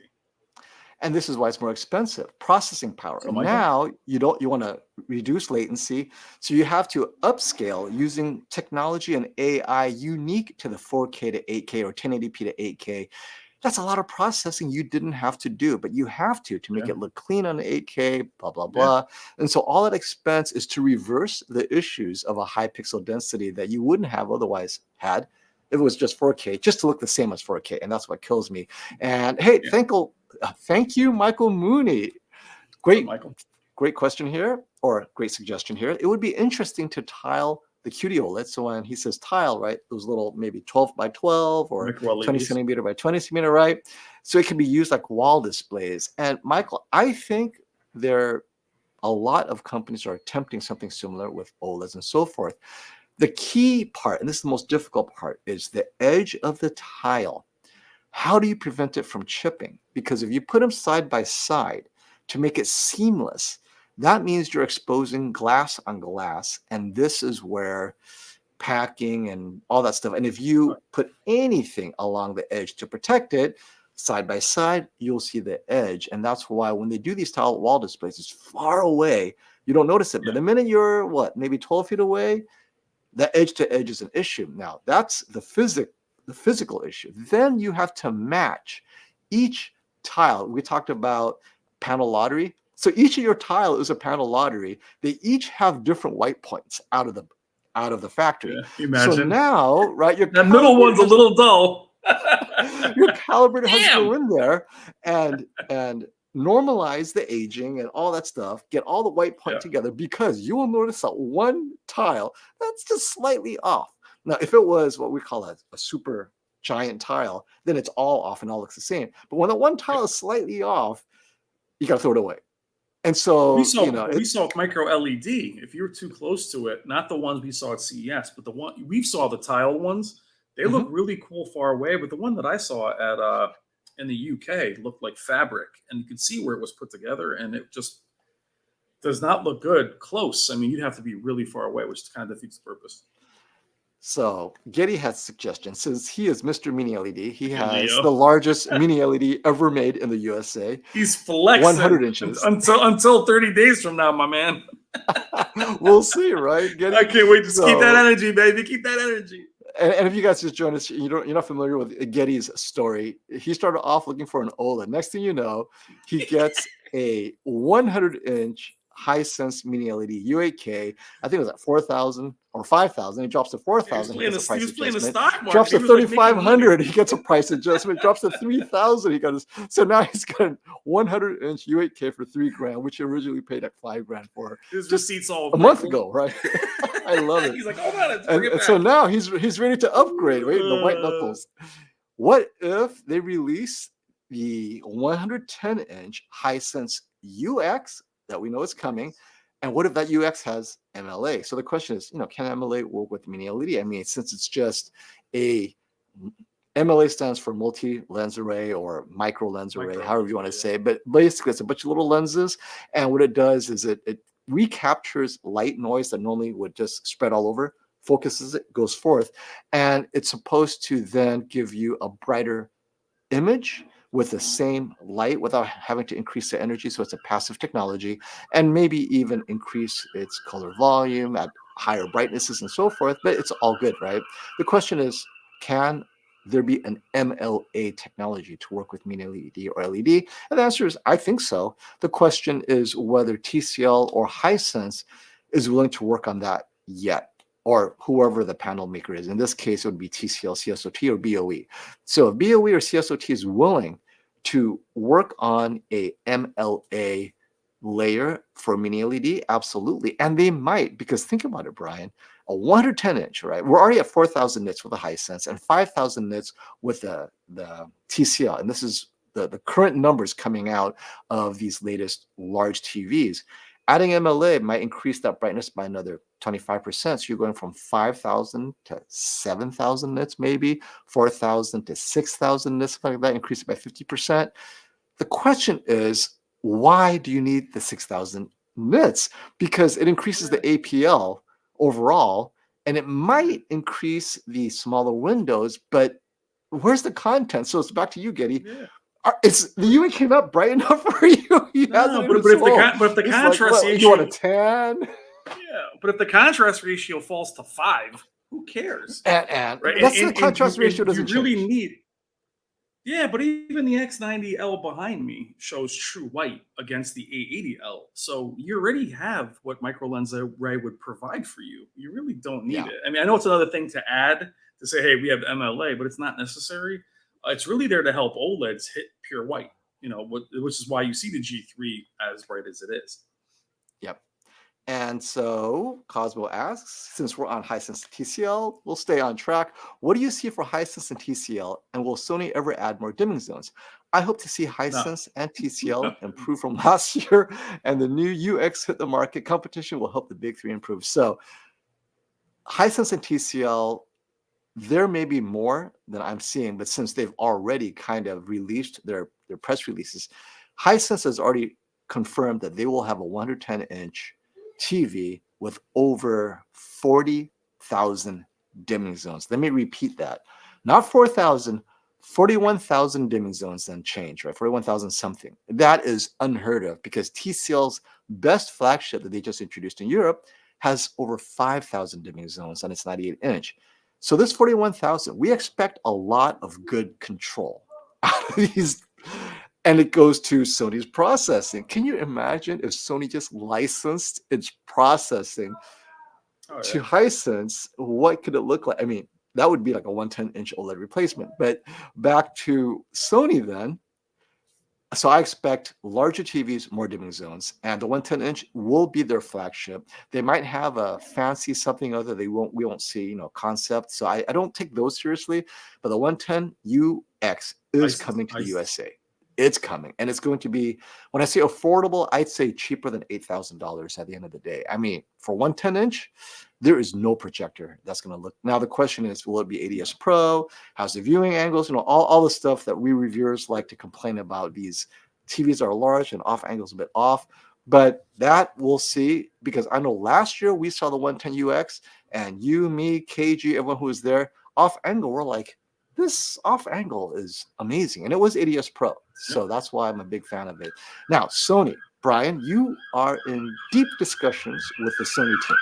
And this is why it's more expensive. Processing power. So now you want to reduce latency, so you have to upscale using technology and AI unique to the 4K to 8K or 1080p to 8K. That's a lot of processing you didn't have to do, but you have to make it look clean on 8K, blah, blah, blah. And so all that expense is to reverse the issues of a high pixel density that you wouldn't have otherwise had if it was just 4K, just to look the same as 4K. And that's what kills me. And hey, thank you, Michael Mooney. Great question here, or great suggestion here. It would be interesting to tile the QD-OLED. So when he says tile, right, those little maybe 12 by 12 or 20 centimeter by 20 centimeter, right? So it can be used like wall displays. And Michael, I think a lot of companies are attempting something similar with OLEDs and so forth. The key part, and this is the most difficult part, is the edge of the tile. How do you prevent it from chipping? Because if you put them side by side to make it seamless, that means you're exposing glass on glass. And this is where packing and all that stuff. And if you put anything along the edge to protect it, side by side, you'll see the edge. And that's why when they do these tile wall displays, it's far away. You don't notice it. But the minute you're, maybe 12 feet away, that edge to edge is an issue. Now, that's the physical issue. Then you have to match each tile. We talked about panel lottery. So each of your tile is a panel lottery. They each have different white points out of the factory. Imagine. So now, right, that middle one's a little dull. Your calibrator has to go in there and normalize the aging and all that stuff, get all the white point together, because you will notice that one tile that's just slightly off. Now, if it was what we call a super giant tile, then it's all off and all looks the same. But when the one tile is slightly off, you got to throw it away. And so we saw micro LED. If you were too close to it, not the ones we saw at CES, but the one we saw, the tile ones, they look really cool far away. But the one that I saw at in the UK looked like fabric, and you could see where it was put together, and it just does not look good close. I mean, you'd have to be really far away, which kind of defeats the purpose. So Getty has suggestions. Since he is Mr. Mini LED, he has the largest Mini LED ever made in the USA. He's flexing 100 inches until 30 days from now, my man. We'll see, right? Getty? I can't wait to keep that energy, baby. Keep that energy. And if you guys just joined us, you're not familiar with Getty's story. He started off looking for an OLED. Next thing you know, he gets a 100-inch Hisense Mini LED U8K. I think it was at 4,000 or 5,000. He drops to 4,000. He gets a price adjustment. Drops to 3,500. He gets a price adjustment. Drops to 3,000. He got so now he's got a 100-inch U8K for $3,000, which he originally paid at $5,000 for. His receipts all a month ago, right? I love it. He's like, oh god, and so now he's ready to upgrade, right? The white knuckles. What if they release the 110-inch Hisense UX that we know is coming? And what if that UX has MLA? So the question is, can MLA work with Mini LED? I mean, since it's just MLA stands for multi-lens array or micro lens array, however you want to say. But basically, it's a bunch of little lenses. And what it does is it recaptures light noise that normally would just spread all over, focuses it, goes forth. And it's supposed to then give you a brighter image with the same light without having to increase the energy. So it's a passive technology, and maybe even increase its color volume at higher brightnesses and so forth. But it's all good, right? The question is, can there be an MLA technology to work with mini LED or LED? And the answer is, I think so. The question is whether TCL or Hisense is willing to work on that yet, or whoever the panel maker is. In this case, it would be TCL, CSOT, or BOE. So if BOE or CSOT is willing to work on a MLA layer for mini LED, absolutely. And they might, because think about it, Brian, a 110 inch, right? We're already at 4,000 nits with the Hisense and 5,000 nits with the TCL. And this is the current numbers coming out of these latest large TVs. Adding MLA might increase that brightness by another 25%. So you're going from 5,000 to 7,000 nits, maybe 4,000 to 6,000 nits, something like that, increase it by 50%. The question is, why do you need the 6,000 nits? Because it increases the APL overall, and it might increase the smaller windows, but where's the content? So it's back to you, Getty. Yeah. Is the UN came out bright enough for you? No, but if the contrast ratio, you want a 10? Yeah, but if the contrast ratio falls to 5, who cares? And right? that's the contrast ratio doesn't you really change. need. Yeah, but even the X90L behind me shows true white against the A80L. So you already have what micro lens array would provide for you. You really don't need it. I mean, I know it's another thing to add to say, hey, we have MLA, but it's not necessary. It's really there to help OLEDs hit pure white, which is why you see the G3 as bright as it is. Yep. And so Cosmo asks, since we're on Hisense and TCL, we'll stay on track. What do you see for Hisense and TCL? And will Sony ever add more dimming zones? I hope to see Hisense and TCL improve from last year, and the new UX hit the market. Competition will help the big three improve. So Hisense and TCL, there may be more than I'm seeing, but since they've already kind of released their press releases, Hisense has already confirmed that they will have a 110-inch TV with over 40,000 dimming zones. Let me repeat that. Not 4,000, 41,000 dimming zones and change, right? 41,000 something. That is unheard of because TCL's best flagship that they just introduced in Europe has over 5,000 dimming zones on its 98-inch. So this 41,000, we expect a lot of good control out of these. And it goes to Sony's processing. Can you imagine if Sony just licensed its processing to Hisense? What could it look like? I mean, that would be like a 110-inch OLED replacement. But back to Sony then. So I expect larger TVs, more dimming zones, and the 110-inch will be their flagship. They might have a fancy something other we won't see, concept. So I don't take those seriously. But the 110 UX is coming to the USA. It's coming, and it's going to be, when I say affordable, I'd say cheaper than $8,000 at the end of the day. I mean, for 110-inch, there is no projector that's going to look. Now, the question is, will it be ADS Pro? How's the viewing angles? All the stuff that we reviewers like to complain about. These TVs are large and off angles a bit off, but that we'll see, because I know last year we saw the 110 UX, and you, me, KG, everyone who was there, off angle, we're like, this off angle is amazing. And it was ADS Pro. So that's why I'm a big fan of it. Now, Sony, Brian, you are in deep discussions with the Sony team.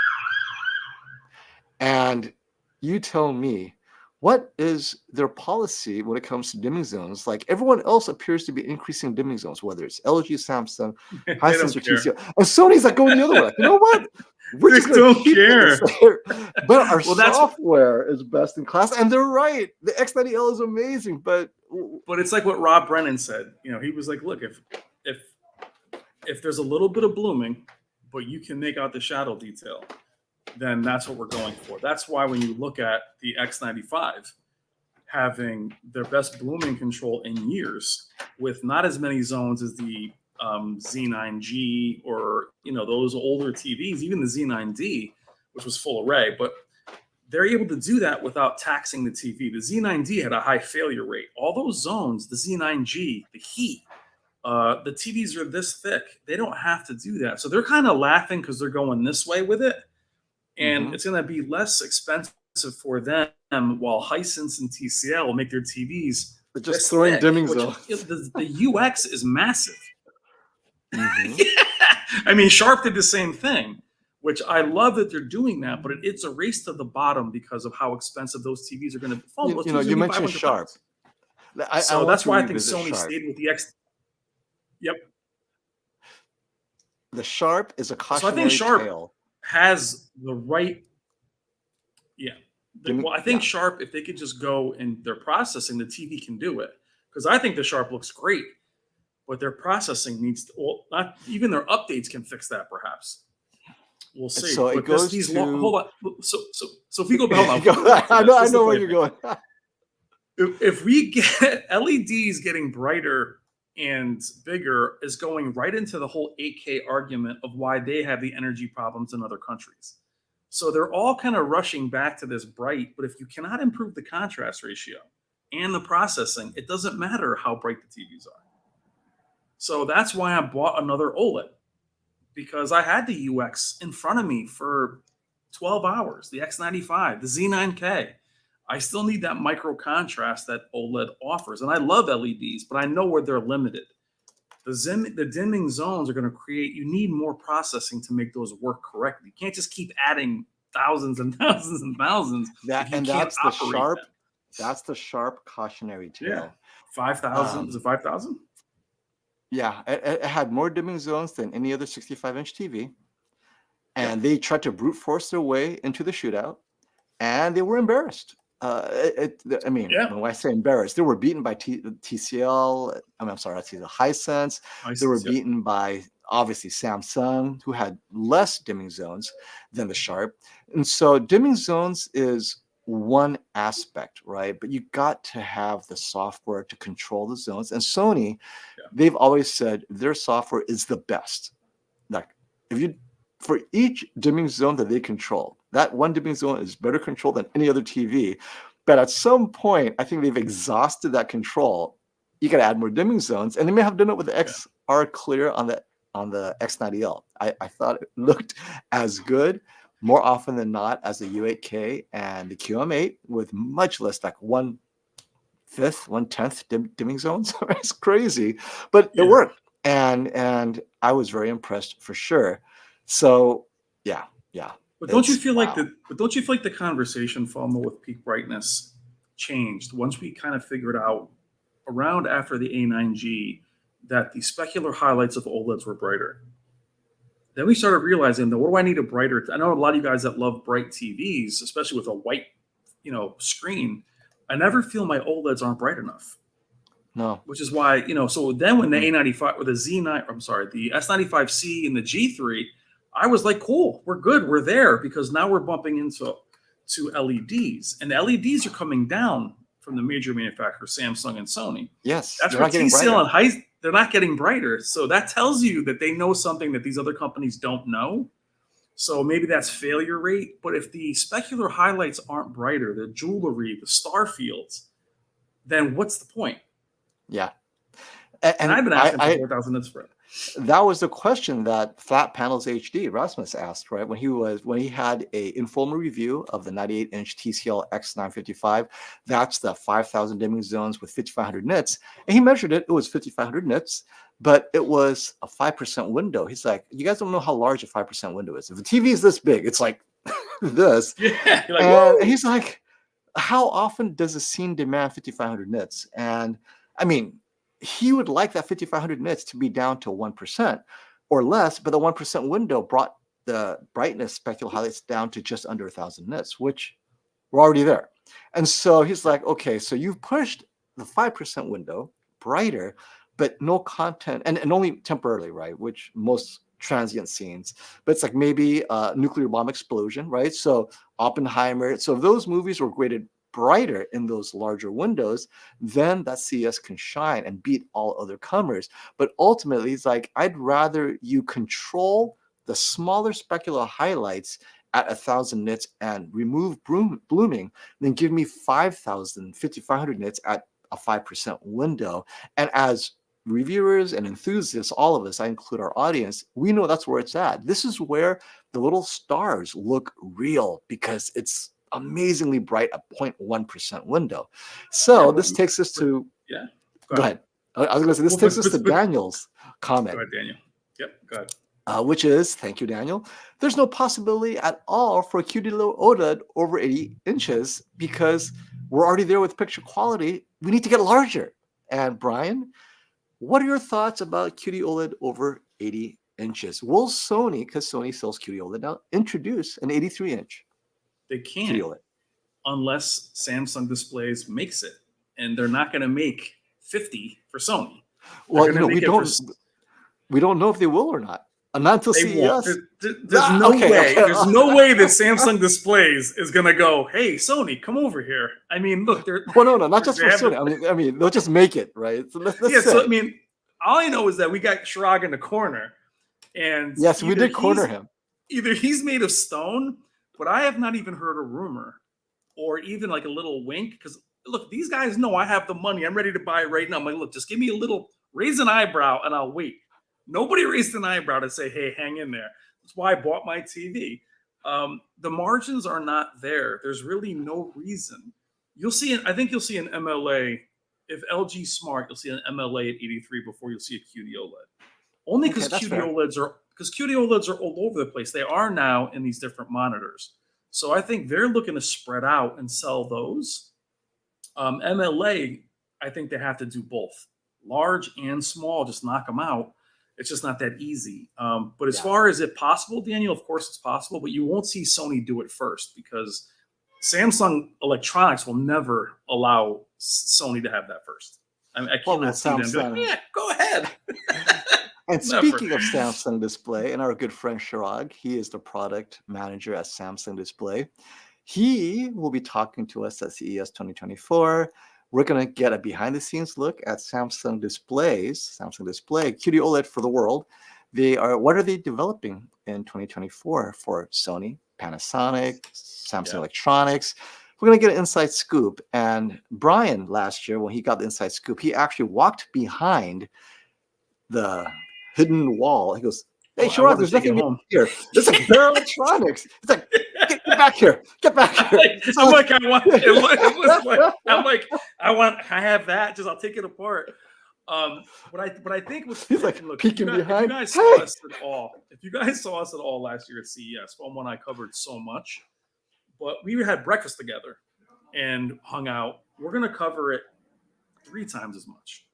And you tell me, what is their policy when it comes to dimming zones? Like, everyone else appears to be increasing dimming zones, whether it's LG, Samsung, Hisense, or TCL. And Sony's like going the other way. Like, you know what? We're just going to keep care. But our software is best in class. And they're right. The X90L is amazing. But it's like what Rob Brennan said. He was like, look, if there's a little bit of blooming, but you can make out the shadow detail, then that's what we're going for. That's why when you look at the X95 having their best blooming control in years, with not as many zones as the Z9G or those older TVs, even the Z9D, which was full array, but they're able to do that without taxing the TV. The Z9D had a high failure rate. All those zones, the Z9G, the heat, the TVs are this thick. They don't have to do that. So they're kind of laughing because they're going this way with it. And it's going to be less expensive for them, while Hisense and TCL will make their TVs just throwing dimming zones. The UX is massive. Yeah. I mean, Sharp did the same thing which I love that they're doing that, but it's a race to the bottom because of how expensive those TVs are going to be. You mentioned Sharp. I So want that's to why I think revisit Sony Sharp. stayed with the X. Yep. The Sharp is a So I cautionary think Sharp tale. has the right. Yeah. Well, I think Yeah. Sharp, if they could just go in their processing, the TV can do it. Because I think the Sharp looks great, but their processing needs to, well, not even their updates can fix that. Perhaps we'll see. So it But goes these to. hold on. So if we go, hold on. I know where you're going. If we get LEDs getting brighter and bigger, is going right into the whole 8K argument of why they have the energy problems in other countries. So they're all kind of rushing back to this bright, but if you cannot improve the contrast ratio and the processing, it doesn't matter how bright the TVs are. So that's why I bought another OLED, because I had the UX in front of me for 12 hours, the X95, the Z9K. I still need that micro contrast that OLED offers. And I love LEDs, but I know where they're limited. The dimming zones are going to create, you need more processing to make those work correctly. You can't just keep adding thousands and thousands and thousands. That's the Sharp. Them. That's the Sharp cautionary tale. Yeah. 5,000. Is it 5,000? Yeah. It had more dimming zones than any other 65-inch TV. And they tried to brute force their way into the shootout. And they were embarrassed. When I say embarrassed, they were beaten by TCL. I'm sorry, that's hisense. They were beaten by obviously Samsung, who had less dimming zones than the Sharp. And so dimming zones is one aspect, right? But you got to have the software to control the zones. And Sony, they've always said their software is the best. Like for each dimming zone that they control, that one dimming zone is better controlled than any other TV. But at some point, I think they've exhausted that control. You got to add more dimming zones, and they may have done it with the XR Clear on the X90L. I thought it looked as good more often than not as the U8K and the QM8 with much less, like 1/5, 1/10 dimming zones. It's crazy, but it worked, and I was very impressed for sure. So yeah. But don't you feel like the conversation, FOMO, with peak brightness changed once we kind of figured out around after the A9G that the specular highlights of OLEDs were brighter? Then we started realizing that, what do I need a brighter? I know a lot of you guys that love bright TVs, especially with a white, screen. I never feel my OLEDs aren't bright enough. No. Which is why, so then when the A95 or the the S95C and the G3, I was like, cool, we're good, we're there, because now we're bumping into LEDs, and the LEDs are coming down from the major manufacturers, Samsung and Sony. Yes, that's where TCL and they're not getting brighter. So that tells you that they know something that these other companies don't know. So maybe that's failure rate. But if the specular highlights aren't brighter, the jewelry, the star fields, then what's the point? Yeah. And I've been asking for 4,000 nits for it. That was the question that Flat Panels HD Rasmus asked, right? When he had a informal review of the 98-inch TCL X955, that's the 5,000 dimming zones with 5,500 nits, and he measured it. It was 5,500 nits, but it was a 5% window. He's like, you guys don't know how large a 5% window is. If the TV is this big, it's like this. Yeah, you're like, and he's like, how often does a scene demand 5,500 nits? And I mean, he would like that 5,500 nits to be down to 1% or less, but the 1% window brought the brightness specular highlights down to just under 1,000 nits, which we're already there. And so he's like, okay, so you've pushed the 5% window brighter, but no content, and only temporarily, right? Which most transient scenes, but it's like maybe a nuclear bomb explosion, right? So Oppenheimer, so if those movies were graded brighter in those larger windows, then that CES can shine and beat all other comers. But ultimately, it's like, I'd rather you control the smaller specular highlights at 1,000 nits and remove blooming than give me 5,500 nits at a 5% window. And as reviewers and enthusiasts, all of us, I include our audience, we know that's where it's at. This is where the little stars look real, because it's amazingly bright at 0.1% window. So this takes us to Go ahead. I was going to say this takes us to Daniel's comment. Go ahead, Daniel. Yep, go ahead. which is, thank you, Daniel, there's no possibility at all for QD-OLED over 80 inches because we're already there with picture quality. We need to get larger. And Brian, what are your thoughts about QD-OLED over 80 inches? Will Sony, because Sony sells QD-OLED now, introduce an 83-inch They can't QD-OLED? unless Samsung Displays makes it, and they're not going to make 50 for Sony. Well, we don't know if they will or not. Not until They won't. CES. There's no way. There's no way that Samsung Displays is gonna go, hey, Sony, come over here. I mean, look, they're well, no, not just for Sony. I mean, they'll just make it, right? So let's so I mean, all I know is that we got Chirag in the corner, and yes, we did corner him. Either he's made of stone, but I have not even heard a rumor, or even like a little wink. Because look, these guys know I have the money. I'm ready to buy it right now. I'm like, look, just give me a little, raise an eyebrow, and I'll wait. Nobody raised an eyebrow to say, hey, hang in there. That's why I bought my TV. The margins are not there. There's really no reason. You'll see, I think you'll see an MLA. If LG's smart, you'll see an MLA at 83 before you'll see a QD-OLED. Only because QD-OLEDs are all over the place. They are now in these different monitors. So I think they're looking to spread out and sell those. MLA, I think they have to do both. Large and small, just knock them out. It's just not that easy. But as far as it possible, Daniel, of course it's possible, but you won't see Sony do it first because Samsung Electronics will never allow Sony to have that first. I mean, I can't see them be like, yeah, go ahead. And speaking of Samsung Display, and our good friend Chirag, he is the product manager at Samsung Display. He will be talking to us at CES 2024. We're going to get a behind-the-scenes look at Samsung Display, QD-OLED for the world. What are they developing in 2024 for Sony, Panasonic, Samsung Electronics? We're going to get an inside scoop. And Brian, last year, when he got the inside scoop, he actually walked behind the hidden wall. He goes, hey, Chirag, there's nothing here. This is Bear Electronics. It's like, get back here. Get back here. I'm like, I have that. Just I'll take it apart. But I think what's he's like look, peeking behind. If you guys saw us at all last year at CES, from when I covered so much, but we had breakfast together and hung out. We're gonna cover it 3 times as much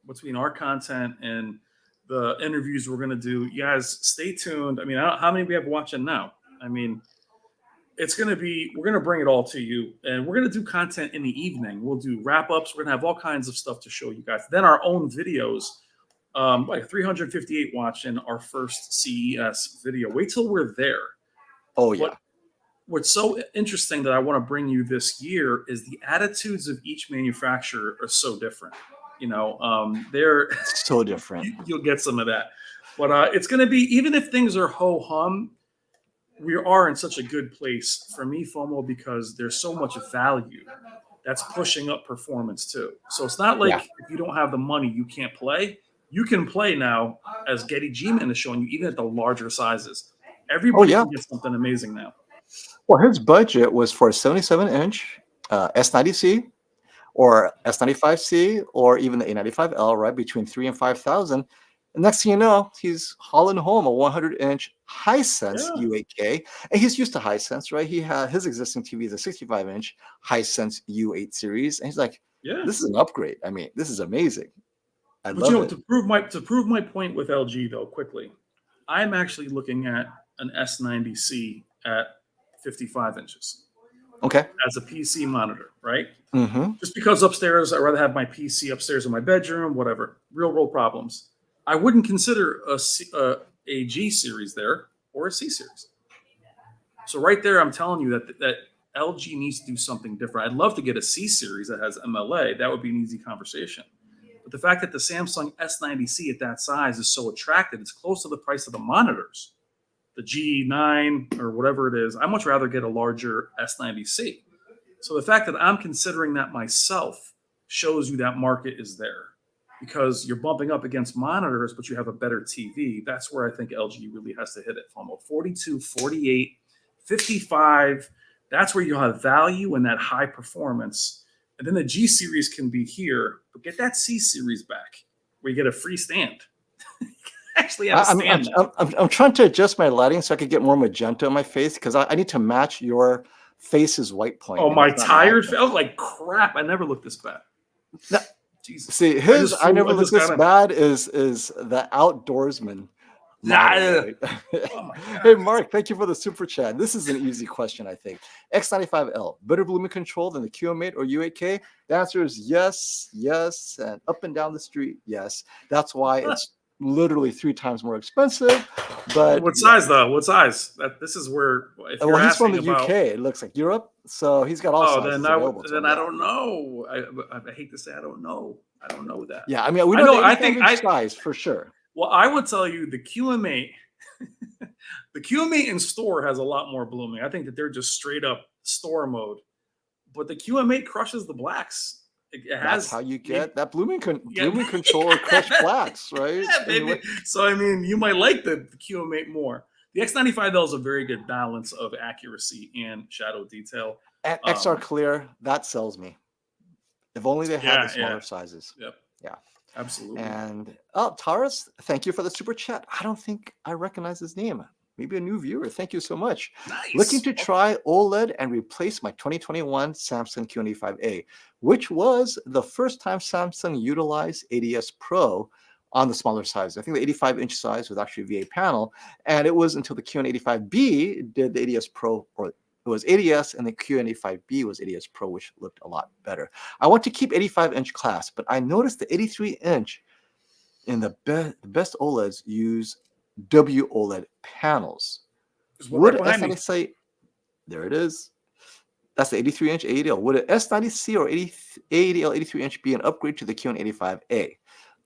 between our content and the interviews we're going to do. You guys stay tuned. I mean, how many we have watching now? I mean, we're going to bring it all to you, and we're going to do content in the evening. We'll do wrap-ups. We're going to have all kinds of stuff to show you guys. Then our own videos, like 358 watching our first CES video. Wait till we're there. Oh, yeah. What's so interesting that I want to bring you this year is the attitudes of each manufacturer are so different. You know, they're so different. You'll get some of that, but it's going to be, even if things are ho hum, we are in such a good place for me, FOMO, because there's so much value that's pushing up performance too. So it's not like if you don't have the money, you can't play. You can play now, as Getty G-Man is showing you, even at the larger sizes. Everybody can get something amazing now. Well, his budget was for a 77-inch S90C. Or S95C, or even the A95L, right, between $3,000 and $5,000. And next thing you know, he's hauling home a 100-inch Hisense U8K, and he's used to Hisense, right? He had his existing TV is a 65-inch Hisense U8 series, and he's like, this is an upgrade. I mean, this is amazing. I love it. To prove my point with LG, though, quickly, I'm actually looking at an S90C at 55 inches. Okay. As a PC monitor, right? Mm-hmm. Just because upstairs, I'd rather have my PC upstairs in my bedroom, whatever. Real world problems. I wouldn't consider a G series there or a C series. So right there, I'm telling you that LG needs to do something different. I'd love to get a C series that has MLA. That would be an easy conversation. But the fact that the Samsung S90C at that size is so attractive, it's close to the price of the monitors. The G9 or whatever it is, I'd much rather get a larger S90C. So the fact that I'm considering that myself shows you that market is there, because you're bumping up against monitors, but you have a better TV. That's where I think LG really has to hit it. From 42, 48, 55, that's where you have value and that high performance. And then the G series can be here, but get that C series back where you get a free stand. actually have a stand now. I'm trying to adjust my lighting so I could get more magenta on my face because I need to match your face's white point. Oh, and my it's not tired matching. face. Like crap. I never looked this bad. No, Jesus. see, I never look this bad is the outdoorsman model. Right? Oh my God. Hey, Mark, thank you for the super chat. This is an easy question, I think. X95L, better blooming control than the QM8 or U8K? The answer is yes, yes, and up and down the street, yes. That's why it's literally 3 times more expensive. But what size though? What size? This is where. If well, you're he's from the asking about, UK. It looks like Europe, so he's got all sizes available to him. Then I don't know. I hate to say I don't know. I don't know that. Yeah, I mean, we know the 85-inch size for sure. Well, I would tell you the QM8, the QM8 in store has a lot more blooming. I think that they're just straight up store mode, but the QM8 crushes the blacks. That's how you get that blooming control or crush blacks, right? Yeah, baby. So I mean, you might like the QM8 more. The X95L is a very good balance of accuracy and shadow detail. And XR Clear, that sells me. If only they had the smaller sizes. Yep. Yeah. Absolutely. And Taurus, thank you for the super chat. I don't think I recognize his name. Maybe a new viewer. Thank you so much. Nice. Looking to try OLED and replace my 2021 Samsung QNED5A, which was the first time Samsung utilized ADS Pro on the smaller size. I think the 85-inch size was actually VA panel, and it was until the QN85B did the ADS Pro, or it was ADS, and the QN85B was ADS Pro, which looked a lot better. I want to keep 85-inch class, but I noticed the 83-inch in the best OLEDs use WOLED panels. Would S90C, there it is. That's the 83-inch AADL. Would an S90C or AADL 83-inch be an upgrade to the QN85A?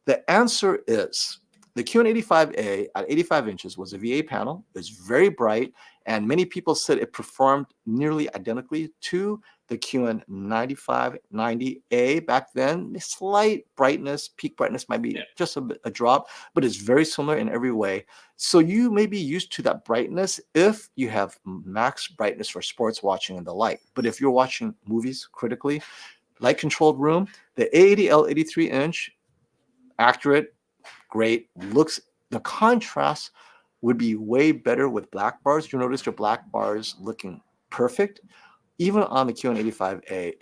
The answer is the QN85A at 85 inches was a VA panel. It's very bright, and many people said it performed nearly identically to the QN9590A back then. A slight brightness, peak brightness might be just a drop, but it's very similar in every way. So you may be used to that brightness if you have max brightness for sports watching and the like. But if you're watching movies critically, light controlled room, the AADL 83-inch, accurate, great, looks, the contrast would be way better with black bars. You'll notice your black bars looking perfect. Even on the QN85A,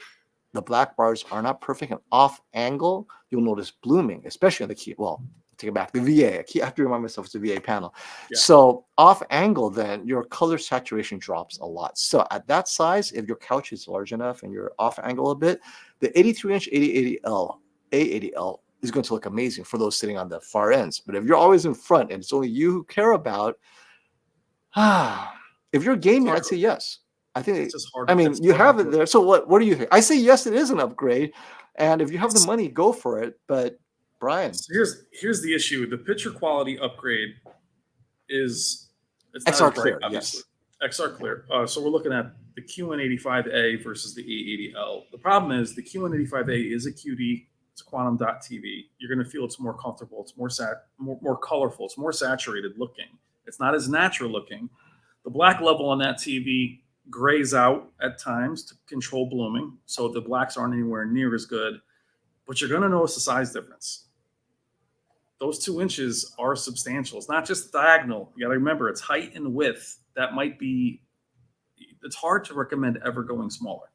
the black bars are not perfect, and off angle, you'll notice blooming, especially on the key. Well, take it back, the VA. I have to remind myself it's a VA panel. Yeah. So off angle, then your color saturation drops a lot. So at that size, if your couch is large enough and you're off angle a bit, the 83-inch 8080L, A80L is going to look amazing for those sitting on the far ends. But if you're always in front and it's only you who care about, if you're gaming, I'd say yes. I think it's just hard. I mean, you have it there. So what do you think? I say yes, it is an upgrade. And if you have the money, go for it. But Brian. So here's the issue. The picture quality upgrade is it's not XR bright, Clear, obviously. Yes. XR Clear. So we're looking at the QN85A versus the A80L. The problem is the QN85A is a QD. It's quantum dot TV. You're going to feel it's more comfortable. It's more colorful. It's more saturated looking. It's not as natural looking. The black level on that TV grays out at times to control blooming, so the blacks aren't anywhere near as good. But you're going to notice a size difference. Those 2 inches are substantial. It's not just diagonal. You got to remember it's height and width. That might be. It's hard to recommend ever going smaller.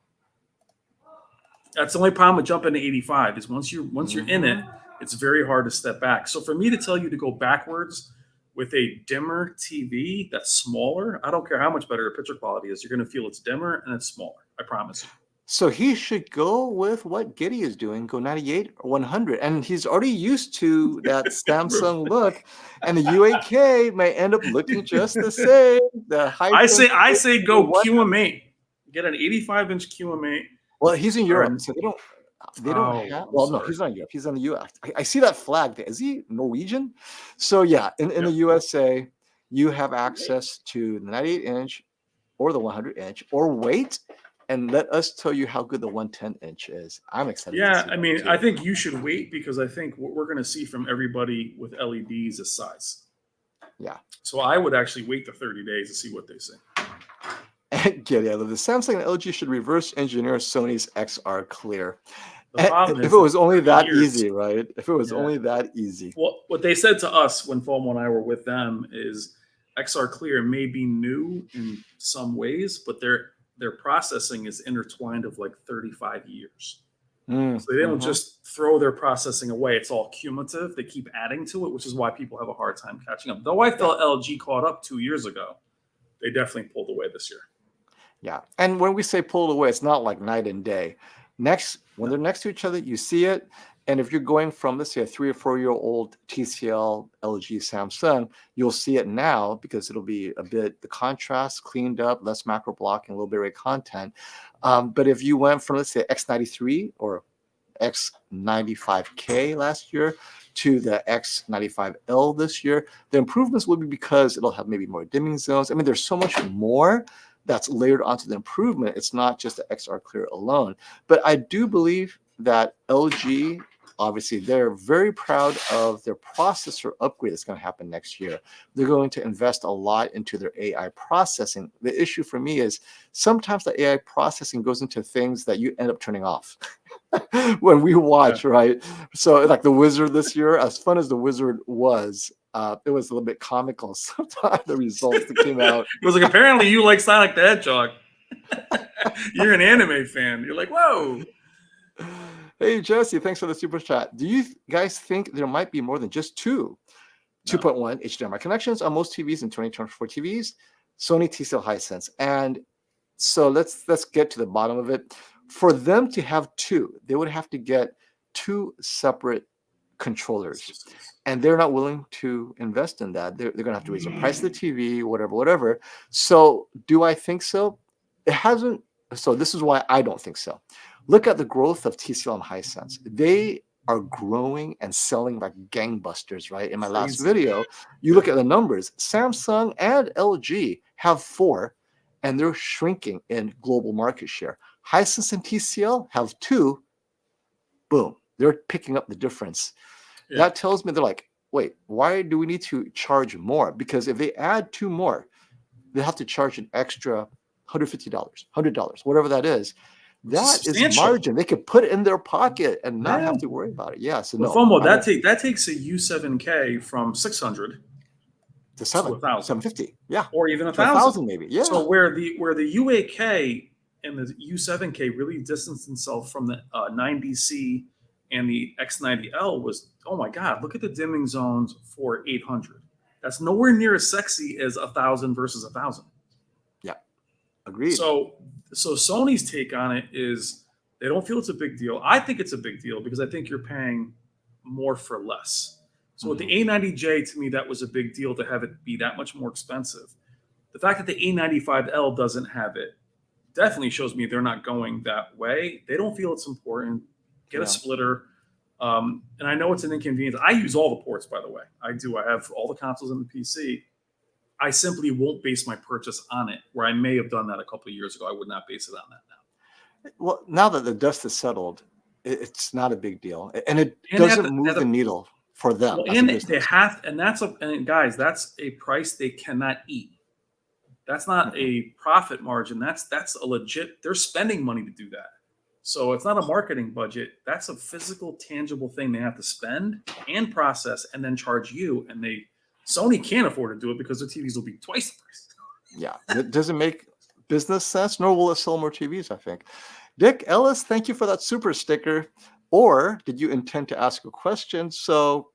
That's the only problem with jumping to 85 is once you're in it, it's very hard to step back. So for me to tell you to go backwards with a dimmer TV that's smaller, I don't care how much better your picture quality is. You're going to feel it's dimmer and it's smaller. I promise you. So he should go with what Giddy is doing, go 98 or 100. And he's already used to that Samsung look. And the U8K may end up looking just the same. I say go QM8. Get an 85-inch QM8. Well, he's in Europe, so they don't have. Well, no, he's not in Europe. He's in the U.S. I see that flag there. Is he Norwegian? So yeah, in the USA, you have access to the 98-inch or the 100-inch, or wait and let us tell you how good the 110-inch is. I'm excited. Yeah, I mean, I think you should wait because I think what we're going to see from everybody with LEDs is size. Yeah. So I would actually wait the 30 days to see what they say. Get out of the Samsung and LG should reverse engineer Sony's XR Clear. The problem If is it was only that years. easy, right? If it was Yeah. only that easy. Well, what they said to us when FOMO and I were with them is XR Clear may be new in some ways, but their processing is intertwined of like 35 years. So they don't just throw their processing away. It's all cumulative. They keep adding to it, which is why people have a hard time catching up. Though I felt LG caught up 2 years ago, they definitely pulled away this year. Yeah. And when we say pulled away, it's not like night and day. When they're next to each other, you see it. And if you're going from, let's say, a 3 or 4 year old TCL, LG, Samsung, you'll see it now because it'll be the contrast cleaned up, less macro blocking, a little bit of content. But if you went from, let's say, X93 or X95K last year to the X95L this year, the improvements will be because it'll have maybe more dimming zones. I mean, there's so much more that's layered onto the improvement. It's not just the XR Clear alone. But I do believe that LG, obviously, they're very proud of their processor upgrade that's going to happen next year. They're going to invest a lot into their AI processing. The issue for me is sometimes the AI processing goes into things that you end up turning off when we watch, right? So like the Wizard this year, as fun as the Wizard was, it was a little bit comical sometimes, the results that came out. It was like, apparently you like Sonic the Hedgehog. You're an anime fan. You're like, whoa. Hey, Jesse, thanks for the super chat. Do you guys think there might be more than just 2.1 HDMI connections on most TVs in 2024 TVs? Sony TCL Hisense. And so let's get to the bottom of it. For them to have 2, they would have to get 2 separate controllers. And they're not willing to invest in that. They're going to have to raise the price of the TV, whatever. So do I think so? It hasn't. So this is why I don't think so. Look at the growth of TCL and Hisense. They are growing and selling like gangbusters, right? In my last video, you look at the numbers. Samsung and LG have 4, and they're shrinking in global market share. Hisense and TCL have 2. Boom. They're picking up the difference. Yeah. That tells me they're like, wait, why do we need to charge more? Because if they add 2 more, they have to charge an extra $150, $100, whatever that is. That is margin. They could put it in their pocket and not have to worry about it. Yeah. So no. FOMO, that takes a U7K from 600 to 750. Yeah. Or even 1,000 maybe. Yeah. So where the UAK and the U7K really distanced themselves from the 90C and the X90L was, oh my God, look at the dimming zones for 800. That's nowhere near as sexy as 1,000 versus 1,000. Yeah. Agreed. So Sony's take on it is they don't feel it's a big deal. I think it's a big deal because I think you're paying more for less. So with the A90J, to me, that was a big deal to have it be that much more expensive. The fact that the A95L doesn't have it definitely shows me they're not going that way. They don't feel it's important. Get a splitter. And I know it's an inconvenience. I use all the ports, by the way. I do. I have all the consoles in the PC. I simply won't base my purchase on it, where I may have done that a couple of years ago. I would not base it on that now. Well, now that the dust is settled, it's not a big deal. And it doesn't move the needle for them. Well, and they have, and guys, that's a price they cannot eat. That's not a profit margin. That's a legit, they're spending money to do that. So it's not a marketing budget. That's a physical, tangible thing they have to spend and process and then charge you. And Sony can't afford to do it because their TVs will be twice the price. Yeah, it doesn't make business sense, nor will it sell more TVs, I think. Dick Ellis, thank you for that super sticker. Or did you intend to ask a question? So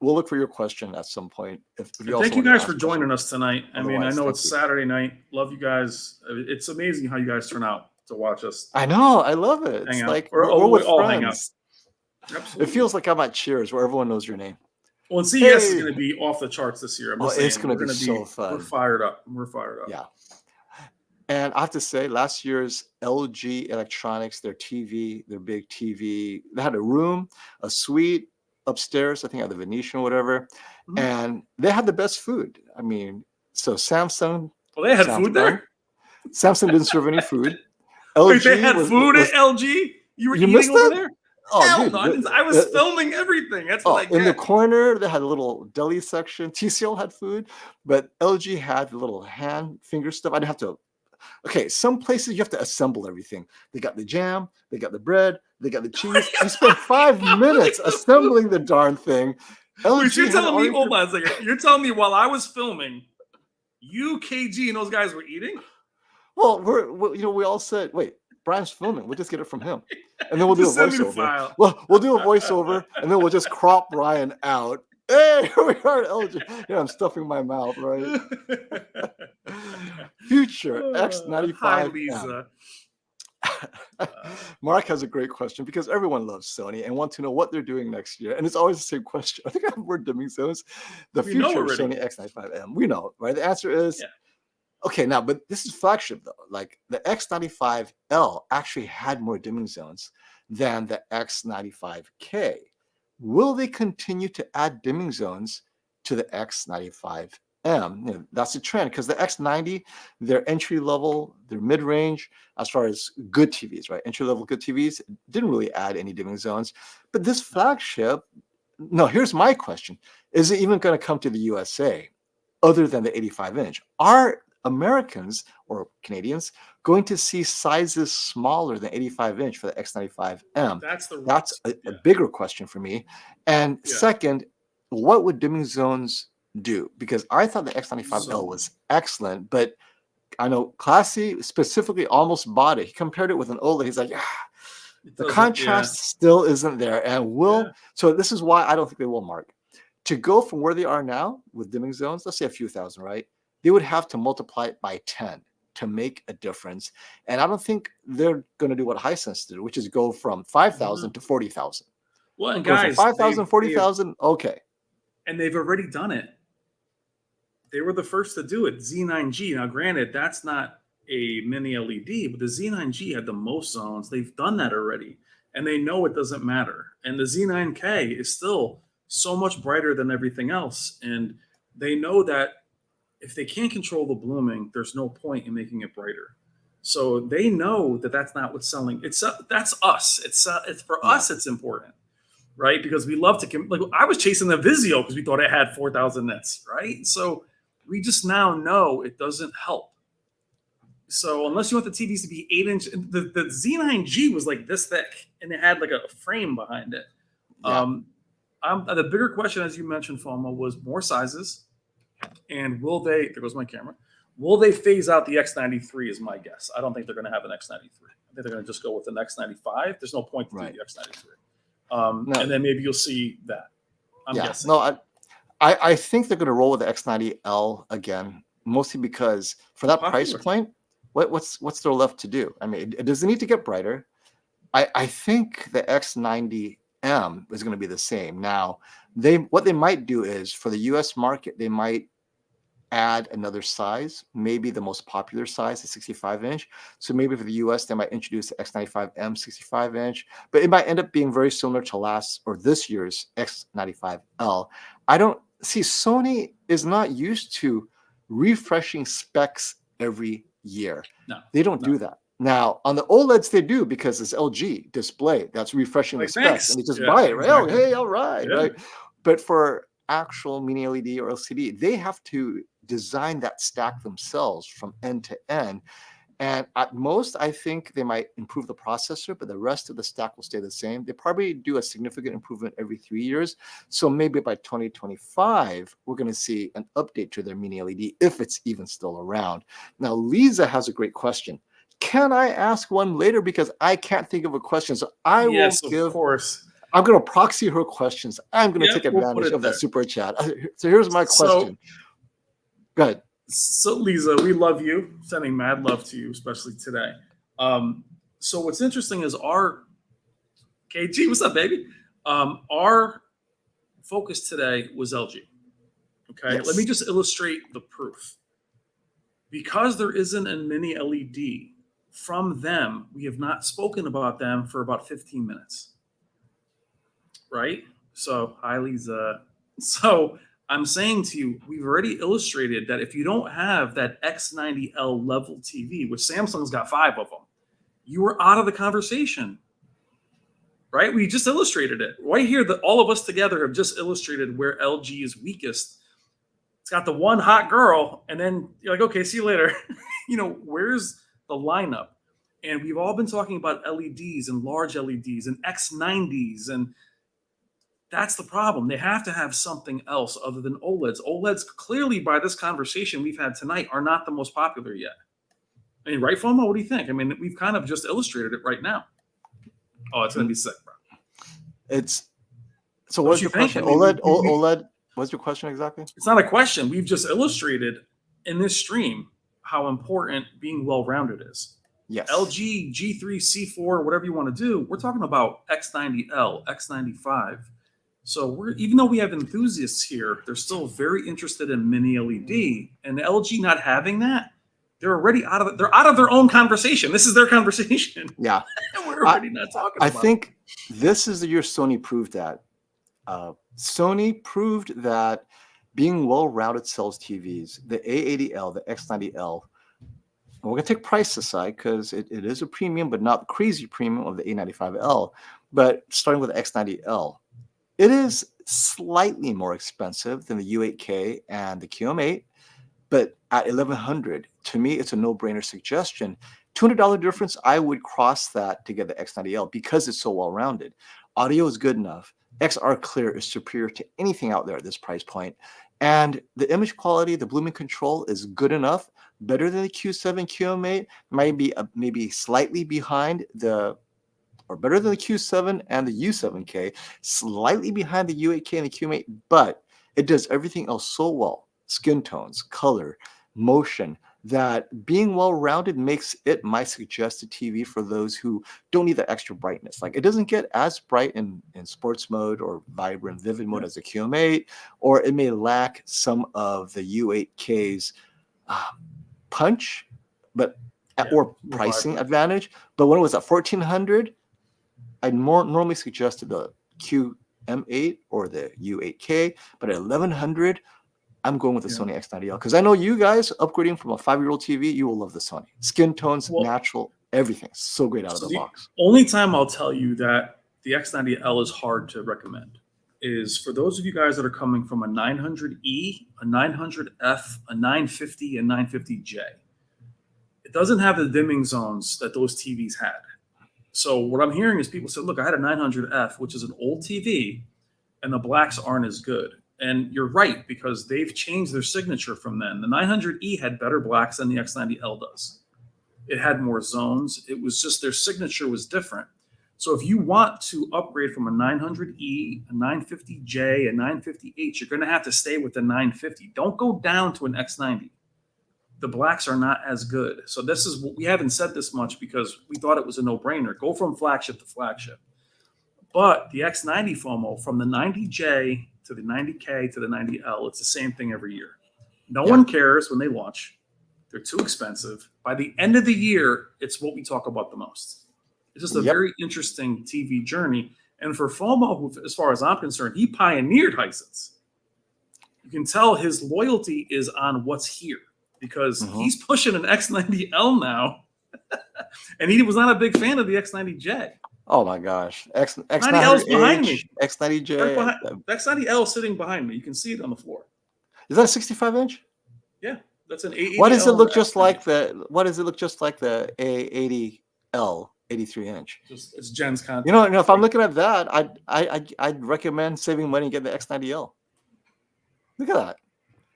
we'll look for your question at some point. Thank you guys for joining us tonight. I mean, I know it's Saturday night. Love you guys. It's amazing how you guys turn out to watch us. I know. I love it. It's like we're with friends. Hang out. Absolutely. It feels like I'm at Cheers where everyone knows your name. Well, and CES is going to be off the charts this year. It's going to be so fun. We're fired up. Yeah. And I have to say, last year's LG Electronics, their TV, their big TV, they had a room, a suite upstairs, I think at the Venetian or whatever, and they had the best food. I mean, so Samsung. Well, they had food there? Samsung didn't serve any food. LG Wait, they had food at LG? You were eating over there? Oh, dude, I was filming everything. That's what I get. In the corner, they had a little deli section. TCL had food, but LG had the little hand finger stuff. I'd have to Okay, some places you have to assemble everything. They got the jam, they got the bread, they got the cheese. You spent 5 minutes assembling the darn thing. Wait, LG you're had telling me, already hold on a second. You're telling me while I was filming, you, KG, and those guys were eating? Well, we all said, wait, Brian's filming. We'll just get it from him. And then we'll do a Just send me the voiceover. file. Well, we'll do a voiceover, and then we'll just crop Brian out. Hey, here we are at LG. Yeah, I'm stuffing my mouth, right? Future X95M. Hi, Lisa. Mark has a great question because everyone loves Sony and wants to know what they're doing next year. And it's always the same question. I think I have more dimming zones. The We know future of already. Sony X95M. We know, right? The answer is, Yeah. okay, now, but this is flagship though. Like the X95L actually had more dimming zones than the X95K. Will they continue to add dimming zones to the X95M? That's a trend because the X90, their entry level, their mid range, as far as good TVs, right? Entry level good TVs didn't really add any dimming zones. But this flagship, no, here's my question. Is it even going to come to the USA other than the 85-inch? Are Americans or Canadians going to see sizes smaller than 85-inch for the X95M? That's a bigger question for me. And second, what would dimming zones do? Because I thought the X95L was excellent, but I know Classy specifically almost bought it. He compared it with an OLED. He's like, the contrast still isn't there. And so this is why I don't think they will, Mark. To go from where they are now with dimming zones, let's say a few thousand, right? They would have to multiply it by 10 to make a difference. And I don't think they're going to do what Hisense did, which is go from 5,000 to 40,000. Well, and go guys, from 5,000, 40,000, okay. And they've already done it. They were the first to do it. Z9G. Now, granted, that's not a mini LED, but the Z9G had the most zones. They've done that already, and they know it doesn't matter. And the Z9K is still so much brighter than everything else, and they know that if they can't control the blooming, there's no point in making it brighter. So they know that that's not what's selling. That's us. It's for us. It's important, right? Because we love to like. I was chasing the Vizio because we thought it had 4,000 nits, right? So we just now know it doesn't help. So unless you want the TVs to be 8-inch, the Z9G was like this thick, and it had like a frame behind it. Yeah. The bigger question, as you mentioned, Foma, was more sizes. And will they, there goes my camera, will they phase out the X93 is my guess. I don't think they're going to have an X93. I think they're going to just go with an X95. There's no point to do the X93. No. And then maybe you'll see that. I'm guessing. No, I think they're going to roll with the X90L again, mostly because for that price point, what's there left to do? I mean, it doesn't need to get brighter. I think the X90M is going to be the same. Now, what they might do is for the US market, they might add another size, maybe the most popular size, the 65-inch. So maybe for the US, they might introduce the X95M 65-inch, but it might end up being very similar to this year's X95L. I don't see, Sony is not used to refreshing specs every year. No, they don't do that. Now, on the OLEDs, they do because it's LG display that's refreshing the specs, and they just buy it, right? Oh, hey, all right, right. But for actual mini LED or LCD, they have to design that stack themselves from end to end. And at most, I think they might improve the processor, but the rest of the stack will stay the same. They probably do a significant improvement every 3 years. So maybe by 2025, we're going to see an update to their mini LED, if it's even still around. Now, Lisa has a great question. Can I ask one later? Because I can't think of a question. So I will give. Of course. I'm going to proxy her questions. I'm going to take advantage of that super chat. So here's my question. Go ahead. So Lisa, we love you. Sending mad love to you, especially today. So what's interesting is our KG, what's up, baby? Our focus today was LG. Okay, let me just illustrate the proof. Because there isn't a mini LED from them, we have not spoken about them for about 15 minutes. Right? So, hi, Lisa. So, I'm saying to you, we've already illustrated that if you don't have that X90L level TV, which Samsung's got 5 of them, you are out of the conversation. Right? We just illustrated it. Right here, all of us together have just illustrated where LG is weakest It's got the one hot girl, and then you're like, okay, see you later. Where's the lineup? And we've all been talking about LEDs and large LEDs and X90s, and that's the problem. They have to have something else other than OLEDs. OLEDs, clearly, by this conversation we've had tonight, are not the most popular yet. I mean, right, FOMO? What do you think? I mean, we've kind of just illustrated it right now. Oh, it's going to be sick, bro. So what's your question? OLED? What's your question exactly? It's not a question. We've just illustrated in this stream how important being well-rounded is. Yes. LG, G3, C4, whatever you want to do, we're talking about X90L, X95. So even though we have enthusiasts here, they're still very interested in mini LED. And LG not having that, they're already out of their own conversation. This is their conversation. Yeah. We're already not talking about it. I think this is the year Sony proved that. Sony proved that being well-rounded sells TVs. The A80L, the X90L, and we're going to take price aside because it is a premium, but not the crazy premium of the A95L. But starting with the X90L, it is slightly more expensive than the U8K and the QM8, but at $1,100, to me, it's a no-brainer suggestion. $200 difference, I would cross that to get the X90L because it's so well-rounded. Audio is good enough. XR Clear is superior to anything out there at this price point. And the image quality, the blooming control is good enough, better than the Q7, QM8, maybe slightly behind or better than the Q7 and the U7K, slightly behind the U8K and the QM8, but it does everything else so well. Skin tones, color, motion, that being well-rounded makes it my suggested TV for those who don't need that extra brightness. Like, it doesn't get as bright in sports mode or vibrant, vivid mode as the QM8, or it may lack some of the U8K's punch, or pricing advantage. But when it was at $1,400, I normally suggested the QM8 or the U8K, but at $1,100, I'm going with the Sony X90L because I know you guys upgrading from a 5-year-old TV, you will love the Sony. Skin tones, natural, everything. So great out of the box. Only time I'll tell you that the X90L is hard to recommend is for those of you guys that are coming from a 900E, a 900F, a 950, and 950J. It doesn't have the dimming zones that those TVs had. So what I'm hearing is people say, look, I had a 900F, which is an old TV, and the blacks aren't as good. And you're right, because they've changed their signature from then. The 900E had better blacks than the X90L does. It had more zones. It was just their signature was different. So if you want to upgrade from a 900E, a 950J, a 950H, you're going to have to stay with the 950. Don't go down to an X90. The blacks are not as good. So this is what we haven't said this much because we thought it was a no-brainer. Go from flagship to flagship. But the X90 FOMO, from the 90J to the 90K to the 90L, it's the same thing every year. No one cares when they launch. They're too expensive. By the end of the year, it's what we talk about the most. It's just a very interesting TV journey. And for FOMO, as far as I'm concerned, he pioneered hisense. You can tell his loyalty is on what's here because he's pushing an X90L now. And he was not a big fan of the X90J. Oh my gosh. X90L is behind me. X90J. X90L sitting behind me. You can see it on the floor. Is that a 65-inch? Yeah. That's an A80L. Why does it look just like the A80L 83-inch? It's Jen's content. You know, if I'm looking at that, I'd recommend saving money and getting the X90L. Look at that.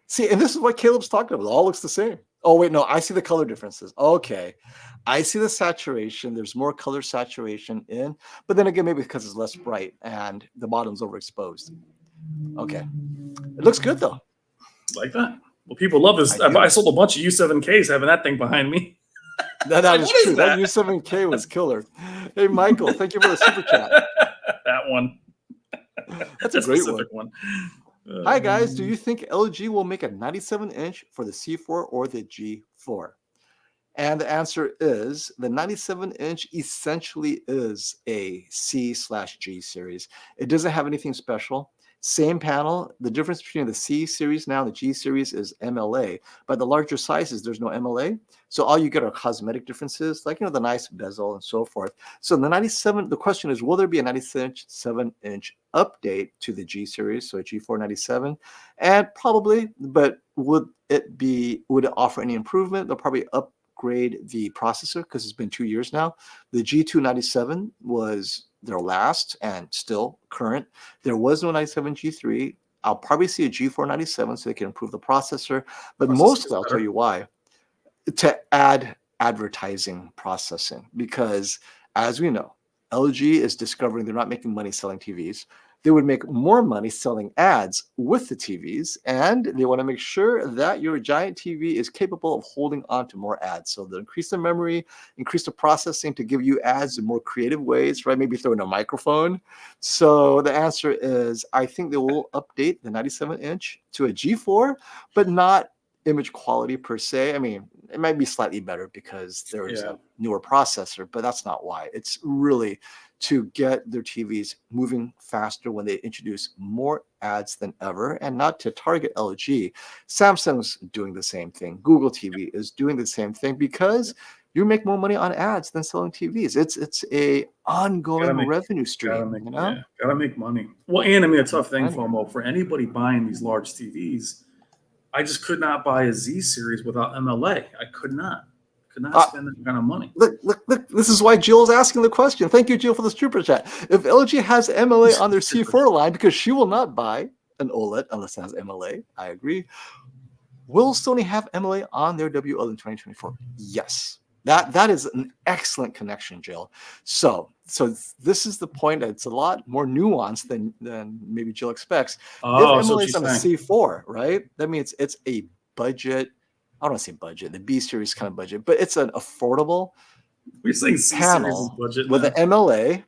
See, and this is what Caleb's talking about. It all looks the same. Oh, wait, no, I see the color differences. Okay. I see the saturation. There's more color saturation in, but then again, maybe because it's less bright and the bottom's overexposed. Okay. It looks good, though. Like that. Well, people love this. I sold a bunch of U7Ks having that thing behind me. That is true. That U7K was killer. Hey, Michael, thank you for the super chat. That one. That's a great one. Hi, guys. Do you think LG will make a 97-inch for the C4 or the G4? And the answer is the 97-inch essentially is a C/G series. It doesn't have anything special. Same panel. The difference between the C series now and the G series is MLA. But the larger sizes, there's no MLA. So all you get are cosmetic differences, like, the nice bezel and so forth. So the question is, will there be a 97-inch update to the G series, so a G4 97? And probably, but would it offer any improvement? They'll probably upgrade the processor because it's been 2 years now. The G297 was their last and still current. There was no 97 G3. I'll probably see a G4 97 so they can improve the processor. But mostly, I'll tell you why, to add advertising processing, because as we know, LG is discovering they're not making money selling TVs. They would make more money selling ads with the TVs, and they want to make sure that your giant TV is capable of holding on to more ads. So they'll increase the memory, increase the processing to give you ads in more creative ways, right? Maybe throw in a microphone. So the answer is, I think they will update the 97-inch to a G4, but not image quality per se. I mean, it might be slightly better because there is a newer processor, but that's not why. It's really to get their TVs moving faster when they introduce more ads than ever, and not to target LG. Samsung's doing the same thing. Google TV is doing the same thing because you make more money on ads than selling TVs. It's a ongoing revenue stream. Gotta make money. Well, and I mean, a tough thing, FOMO, for anybody buying these large TVs. I just could not buy a Z series without MLA. I could not spend that kind of money. Look, this is why Jill's asking the question. Thank you, Jill, for the super chat. If LG has MLA on their C4 line, because she will not buy an OLED unless it has MLA, I agree. Will Sony have MLA on their WLED in 2024? Yes. That is an excellent connection, Jill. So this is the point. It's a lot more nuanced than maybe Jill expects. If MLA is on a C4, right? That means it's a budget. I don't want to say budget, the B series kind of budget, but it's an affordable panel with an MLA.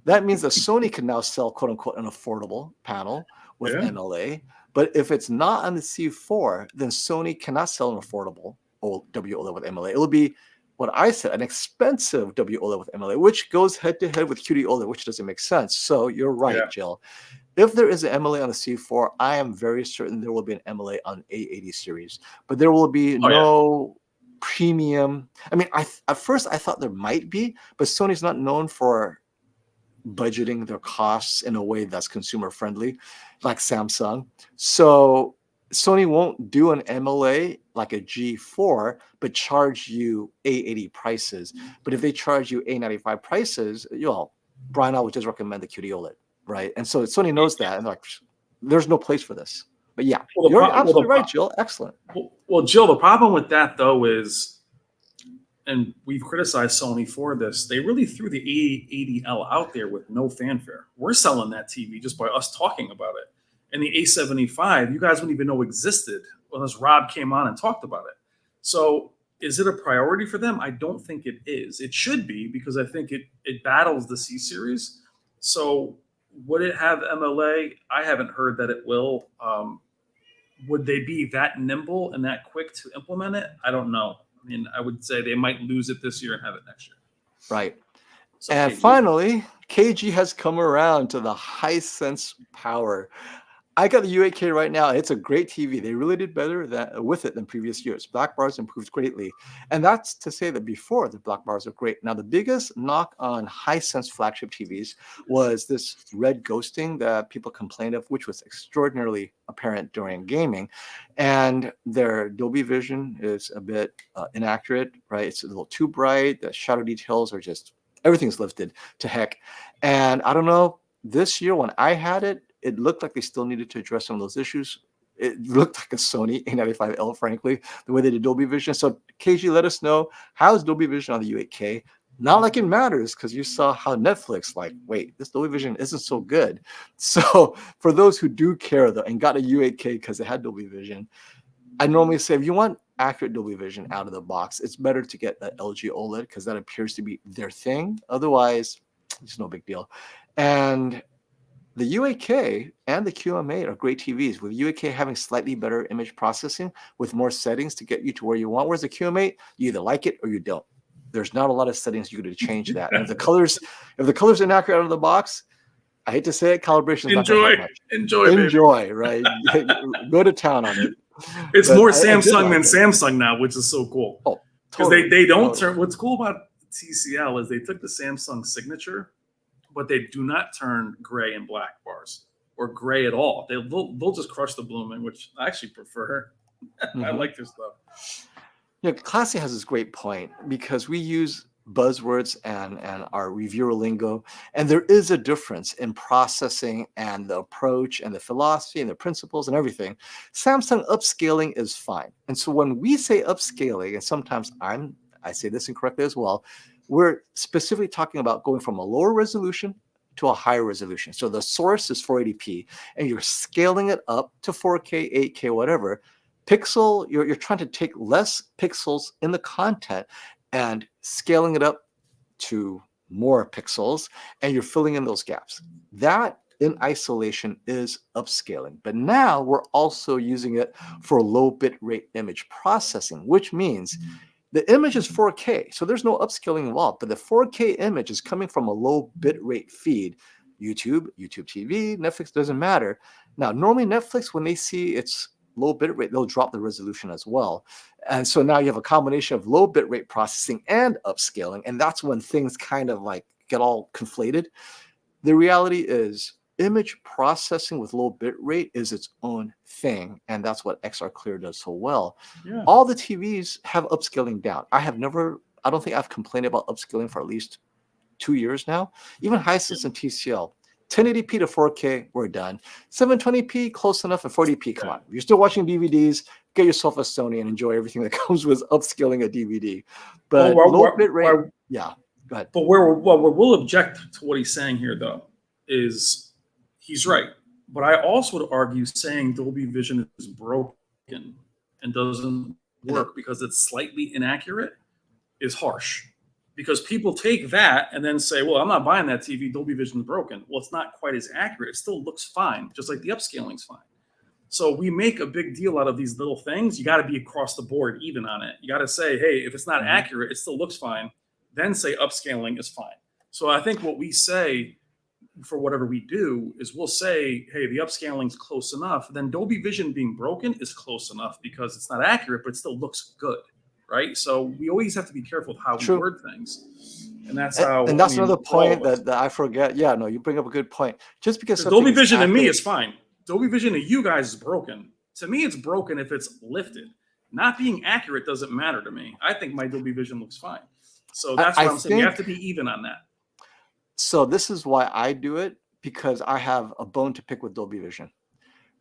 That means that Sony can now sell, quote unquote, an affordable panel with MLA. But if it's not on the C4, then Sony cannot sell an affordable WOLED with MLA. It'll be what I said, an expensive WOLED with MLA, which goes head to head with QD-OLED, which doesn't make sense. So you're right, Jill. If there is an MLA on the C4, I am very certain there will be an MLA on A80 series, but there will be no premium. I mean, at first I thought there might be, but Sony's not known for budgeting their costs in a way that's consumer friendly, like Samsung. So Sony won't do an MLA like a G4, but charge you A80 prices. But if they charge you A95 prices, Brian, I would just recommend the QD-OLED. Right. And so Sony knows that. And there's no place for this. But yeah, you're absolutely right, Jill. Excellent. Well, Jill, the problem with that, though, is, and we've criticized Sony for this, they really threw the A80L out there with no fanfare. We're selling that TV just by us talking about it. And the A75, you guys wouldn't even know existed unless Rob came on and talked about it. So is it a priority for them? I don't think it is. It should be, because I think it battles the C series. So would it have MLA? I haven't heard that it will. Would they be that nimble and that quick to implement it? I don't know. I mean, I would say they might lose it this year and have it next year. Right. So and finally, KG has come around to the hisense power. I got the U8K right now. It's a great TV. They really did better with it than previous years. Black bars improved greatly. And that's to say that before the black bars are great. Now, the biggest knock on hisense flagship TVs was this red ghosting that people complained of, which was extraordinarily apparent during gaming. And their Dolby Vision is a bit inaccurate, right? It's a little too bright. The shadow details are just, everything's lifted to heck. And I don't know, this year when I had it, it looked like they still needed to address some of those issues. It looked like a Sony A95L, frankly, the way they did Dolby Vision. So KG, let us know, how's Dolby Vision on the U8K? Not like it matters, because you saw how Netflix, wait, this Dolby Vision isn't so good. So for those who do care, though, and got a U8K because it had Dolby Vision, I normally say if you want accurate Dolby Vision out of the box, it's better to get the LG OLED, because that appears to be their thing. Otherwise, it's no big deal. And the U8K and the QM8 are great TVs, with U8K having slightly better image processing with more settings to get you to where you want. Whereas the QM8, you either like it or you don't. There's not a lot of settings you could change that. And if the colors inaccurate out of the box, I hate to say it, calibration is not going to help much. Enjoy, baby. Enjoy, right? Go to town on it. It's But more I did Samsung like than it. Samsung now, which is so cool. Oh, Because totally. they don't totally. turn. What's cool about TCL is they took the Samsung signature, but they do not turn gray and black bars or gray at all. They'll just crush the blooming, which I actually prefer. I like their stuff. You know, Classy has this great point because we use buzzwords and our reviewer lingo, and there is a difference in processing and the approach and the philosophy and the principles and everything. Samsung upscaling is fine. And so when we say upscaling, and sometimes I say this incorrectly as well, we're specifically talking about going from a lower resolution to a higher resolution. So the source is 480p and you're scaling it up to 4K, 8K, whatever. Pixel, you're trying to take less pixels in the content and scaling it up to more pixels, and you're filling in those gaps. That in isolation is upscaling. But now we're also using it for low bit rate image processing, which means the image is 4K, so there's no upscaling involved, but the 4K image is coming from a low bit rate feed. YouTube TV, Netflix, doesn't matter. Now, normally Netflix, when they see it's low bit rate, they'll drop the resolution as well. And so now you have a combination of low bit rate processing and upscaling, and that's when things kind of like get all conflated. The reality is image processing with low bit rate is its own thing, and that's what XR Clear does so well. Yeah. All the TVs have upscaling down. I don't think I've complained about upscaling for at least 2 years now. Even Hisense and TCL, 1080p to 4K, we're done. 720p, close enough, and 40p, come on. If you're still watching DVDs, get yourself a Sony and enjoy everything that comes with upscaling a DVD. But low bit rate, yeah, go ahead. But where we'll object to what he's saying here, though, is he's right. But I also would argue saying Dolby Vision is broken and doesn't work because it's slightly inaccurate is harsh. Because people take that and then say, well, I'm not buying that TV. Dolby Vision is broken. Well, it's not quite as accurate. It still looks fine, just like the upscaling's fine. So we make a big deal out of these little things. You got to be across the board even on it. You got to say, hey, if it's not accurate, it still looks fine. Then say upscaling is fine. So I think what we say for whatever we do is we'll say, hey, the upscaling's close enough. Then Dolby Vision being broken is close enough because it's not accurate, but it still looks good. Right, so we always have to be careful with how we word things, and that's how. And that's another point that I forget. Yeah, no, you bring up a good point. Just because Dolby Vision to me is fine. Dolby Vision to you guys is broken. To me, it's broken if it's lifted. Not being accurate doesn't matter to me. I think my Dolby Vision looks fine. So that's what I'm saying. You have to be even on that. So this is why I do it, because I have a bone to pick with Dolby Vision.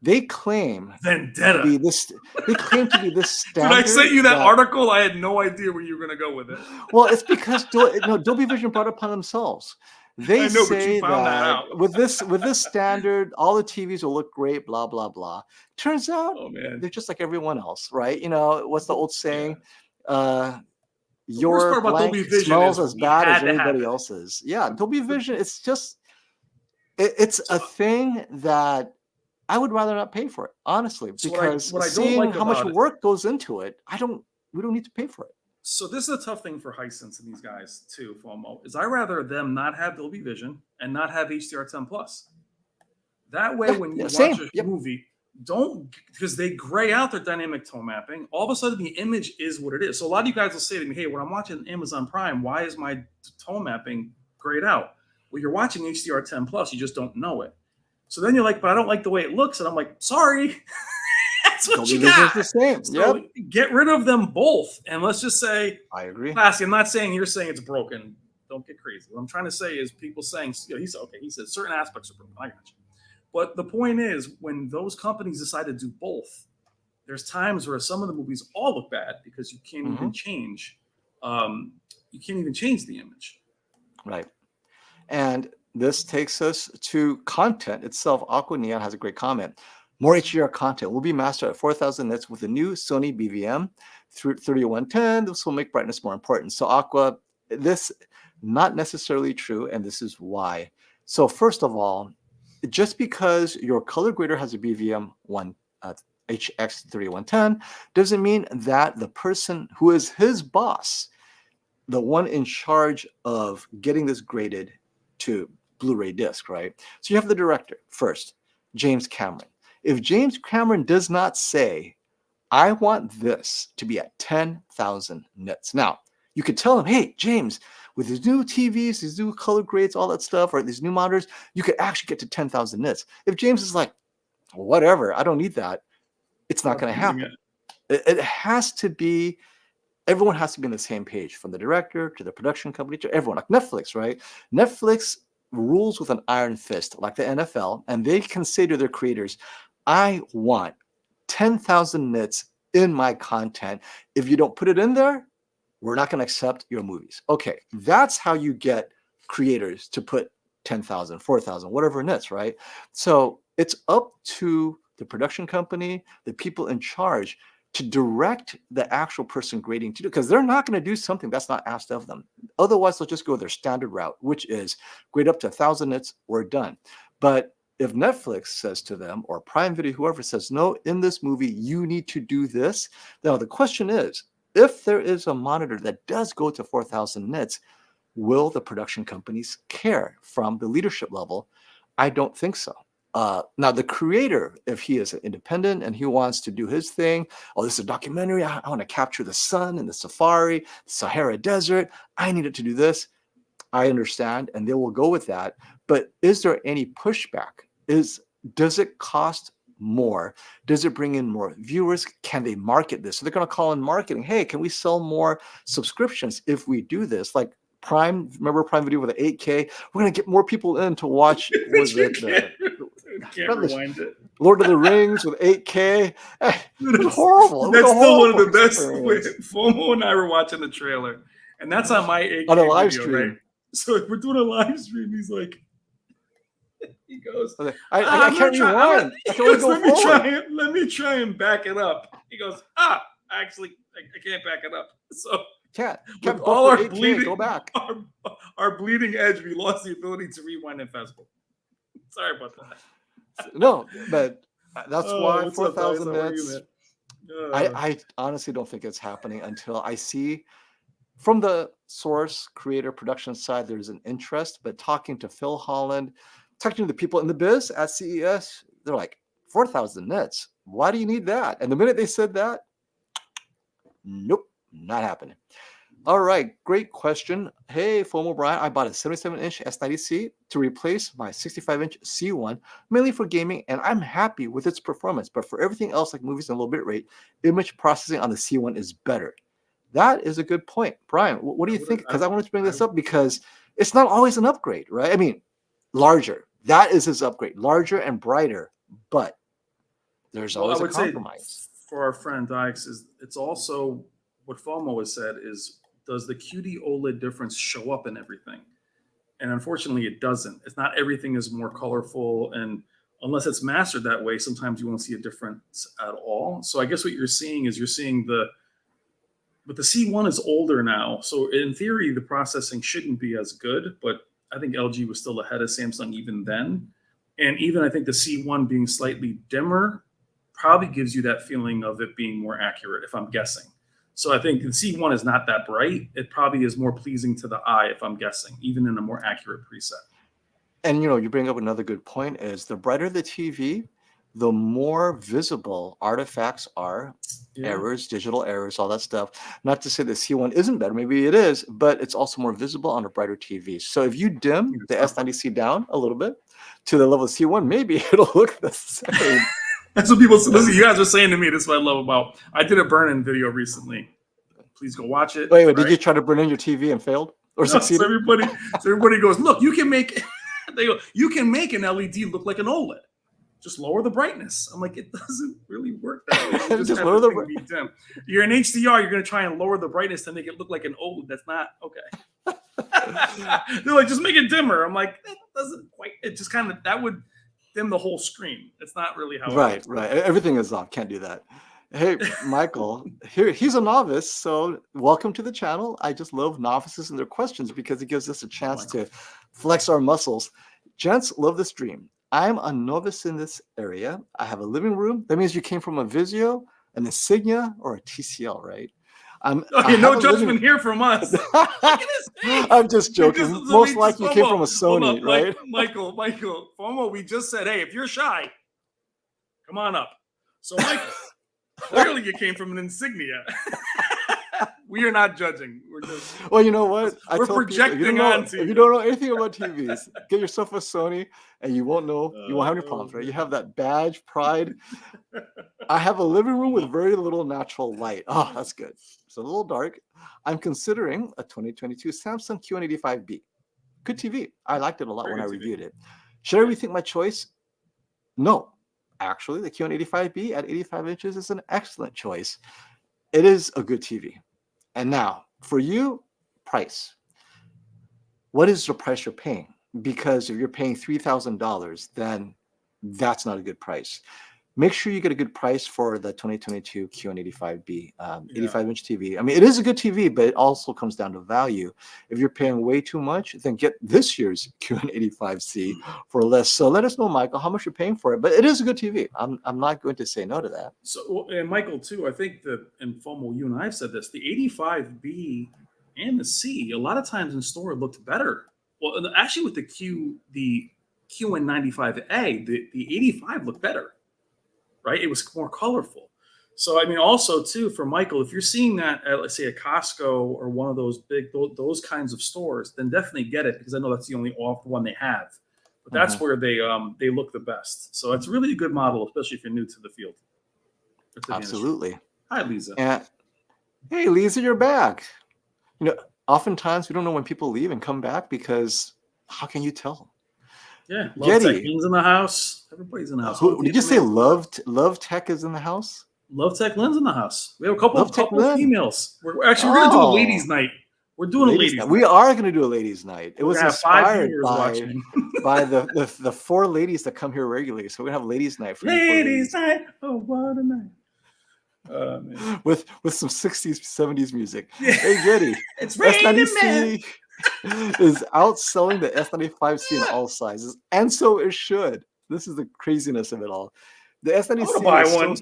They claim Vendetta. to be this. They claim to be this standard. When I sent you that article, I had no idea where you were going to go with it. Well, it's because Dolby Vision brought it upon themselves. They say that with this standard, all the TVs will look great. Blah blah blah. Turns out, they're just like everyone else, right? You know, what's the old saying? Your blank smells as bad as everybody else's. Yeah, Dolby Vision. It's just it's a thing that I would rather not pay for it, honestly, because seeing how much work goes into it, we don't need to pay for it. So this is a tough thing for Hisense and these guys too, FOMO, is I rather them not have Dolby Vision and not have HDR10 Plus. That way, when you watch a movie, because they gray out their dynamic tone mapping, all of a sudden the image is what it is. So a lot of you guys will say to me, hey, when I'm watching Amazon Prime, why is my tone mapping grayed out? Well, you're watching HDR10 Plus, you just don't know it. So then you're like, but I don't like the way it looks. And I'm like, sorry. That's what you got. The same. So get rid of them both. And let's just say, I agree. Classy, I'm not saying you're saying it's broken. Don't get crazy. What I'm trying to say is people saying, he said certain aspects are broken. I got you. But the point is, when those companies decide to do both, there's times where some of the movies all look bad because you can't even change. You can't even change the image. Right. And this takes us to content itself. Aqua Neon has a great comment. More HDR content will be mastered at 4,000 nits with the new Sony BVM through 3110. This will make brightness more important. So Aqua, this not necessarily true, and this is why. So first of all, just because your color grader has a BVM HX3110 doesn't mean that the person who is his boss, the one in charge of getting this graded to Blu-ray disc, right? So you have the director first, James Cameron. If James Cameron does not say, I want this to be at 10,000 nits. Now, you could tell him, hey, James, with these new TVs, these new color grades, all that stuff, or these new monitors, you could actually get to 10,000 nits. If James is like, whatever, I don't need that, it's not going to happen. It has to be, everyone has to be on the same page, from the director to the production company to everyone, like Netflix, right? Netflix rules with an iron fist, like the NFL, and they can say to their creators, I want 10,000 nits in my content. If you don't put it in there, we're not going to accept your movies. Okay, that's how you get creators to put 10,000, 4,000, whatever nits, right? So it's up to the production company, the people in charge, to direct the actual person grading to do, because they're not going to do something that's not asked of them. Otherwise, they'll just go their standard route, which is grade up to 1,000 nits, we're done. But if Netflix says to them, or Prime Video, whoever says, no, in this movie, you need to do this. Now, the question is, if there is a monitor that does go to 4,000 nits, will the production companies care from the leadership level? I don't think so. Now, the creator, if he is independent and he wants to do his thing, oh, this is a documentary, I want to capture the sun and the safari, the Sahara Desert, I need it to do this. I understand, and they will go with that. But is there any pushback? Does it cost more? Does it bring in more viewers? Can they market this? So they're going to call in marketing. Hey, can we sell more subscriptions if we do this? Like Prime, remember Prime Video with the 8K? We're going to get more people in to watch. Was it can't rewind it. Lord of the Rings with 8K? It was horrible. That's still one of the best. FOMO and I were watching the trailer, and that's on my 8K on a live video, stream. right? So if we're doing a live stream, he's like, he goes, I can't rewind. Let me try and back it up. He goes, actually, I can't back it up. So can't all our 8K, bleeding, go back. Our bleeding edge, we lost the ability to rewind and fast forward. Sorry about that. No, but that's why 4,000 nits. nits. I honestly don't think it's happening until I see from the source creator production side, there's an interest. But talking to Phil Holland, talking to the people in the biz at CES, they're like, 4,000 nits. Why do you need that? And the minute they said that, nope, not happening. All right, great question. Hey, FOMO Brian, I bought a 77-inch S90C to replace my 65-inch C1, mainly for gaming, and I'm happy with its performance. But for everything else, like movies and low bit rate, image processing on the C1 is better. That is a good point. Brian, what do you think? Because I wanted to bring this up because it's not always an upgrade, right? I mean, larger. That is his upgrade. Larger and brighter, but there's always a compromise. For our friend Dykes, it's also what FOMO has said is, does the QD-OLED difference show up in everything? And unfortunately, it doesn't. It's not everything is more colorful, and unless it's mastered that way, sometimes you won't see a difference at all. So I guess what you're seeing is but the C1 is older now. So in theory, the processing shouldn't be as good, but I think LG was still ahead of Samsung even then. And even I think the C1 being slightly dimmer probably gives you that feeling of it being more accurate, if I'm guessing. So I think the C1 is not that bright. It probably is more pleasing to the eye, if I'm guessing, even in a more accurate preset. And, you bring up another good point is the brighter the TV, the more visible artifacts are, errors, digital errors, all that stuff. Not to say the C1 isn't better, maybe it is, but it's also more visible on a brighter TV. So if you dim the S90C down a little bit to the level of C1, maybe it'll look the same. That's what people listen. You guys are saying to me. This is what I love about. I did a burn-in video recently. Please go watch it. Wait, did you try to burn in your TV and failed or succeeded? So everybody goes, look, you can make. They go, you can make an LED look like an OLED. Just lower the brightness. I'm like, it doesn't really work that way. Just lower the brightness. You're in HDR. You're going to try and lower the brightness to make it look like an OLED. That's not okay. They're like, just make it dimmer. I'm like, that doesn't quite. It just kind of that would dim the whole screen. It's not really how. Right. Everything is off. Can't do that. Hey, Michael, he's a novice, so welcome to the channel. I just love novices and their questions because it gives us a chance to flex our muscles. Gents, love the stream. I'm a novice in this area. I have a living room. That means you came from a Vizio, an Insignia, or a TCL, right? Okay, no judgment here from us. Look at his face. I'm just joking. Because- Most likely FOMO. came from a Hold Sony, up, right? Michael, FOMO, we just said, hey, if you're shy, come on up. So, Michael, clearly you came from an Insignia. We are not judging. We're just, Well, you know what? we're tell people, projecting onto if you don't know anything about TVs, get yourself a Sony and you won't know, you won't have any problems, right? You have that badge, pride. I have a living room with very little natural light. Oh, that's good. It's a little dark. I'm considering a 2022 Samsung QN85B. Good TV. I liked it a lot Very when I good TV. reviewed it. Should I rethink my choice? No. Actually, the QN85B at 85 inches is an excellent choice. It is a good TV. And now, for you, price. What is the price you're paying? Because if you're paying $3,000, then that's not a good price. Make sure you get a good price for the 2022 QN85B, 85-inch TV. I mean, it is a good TV, but it also comes down to value. If you're paying way too much, then get this year's QN85C for less. So let us know, Michael, how much you're paying for it. But it is a good TV. I'm not going to say no to that. So, and Michael, too, I think that, and FOMO, you and I have said this, the 85B and the C, a lot of times in store looked better. Well, actually with the QN95A, the 85 looked better. Right? It was more colorful. So, I mean, also, too, for Michael, if you're seeing that at, let's say, a Costco or one of those big, those kinds of stores, then definitely get it because I know that's the only off one they have. But that's where they look the best. So it's really a good model, especially if you're new to the field. Absolutely. Hi, Lisa. And hey, Lisa, you're back. You know, oftentimes we don't know when people leave and come back because how can you tell? Yeah, Getty. Tech's in the house. Everybody's in the house. Did you say Love Tech is in the house? Love Tech Lynn's in the house. We have a couple of Lynn. females. We're going to do a ladies' night. We're doing a ladies' night. We are going to do a ladies' night. It was inspired by the four ladies that come here regularly. So we're going to have ladies' night for ladies' night. Oh, what a night. Man. With some 60s, 70s music. Hey, Getty. It's raining, man. Is outselling the S95C in all sizes, and so it should. This is the craziness of it all. The S90C buy one.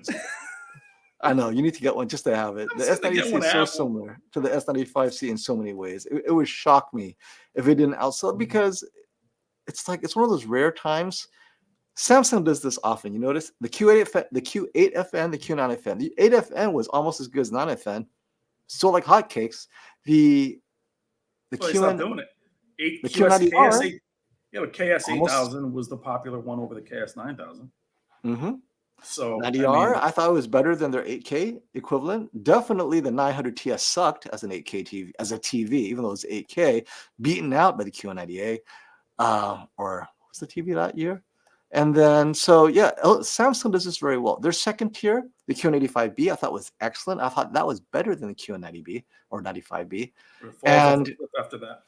I know you need to get one just to have it. The S90C is so similar to the S95C in so many ways. It would shock me if it didn't outsell because it's one of those rare times. Samsung does this often. You notice the Q8FN, the Q8FN, the Q9FN. The 8FN was almost as good as 9FN, sold like hotcakes. The QN doing it. The Q90R. Yeah, but KS8000 was the popular one over the KS9000. Mm-hmm. So 90R, I thought it was better than their 8K equivalent. Definitely the 900TS sucked as an 8K TV, as a TV, even though it's 8K, beaten out by the Q90A. Or what's the TV that year? And then, so yeah, Samsung does this very well. Their second tier, the Q85B, I thought was excellent. I thought that was better than the Q90B or 95B. And after that,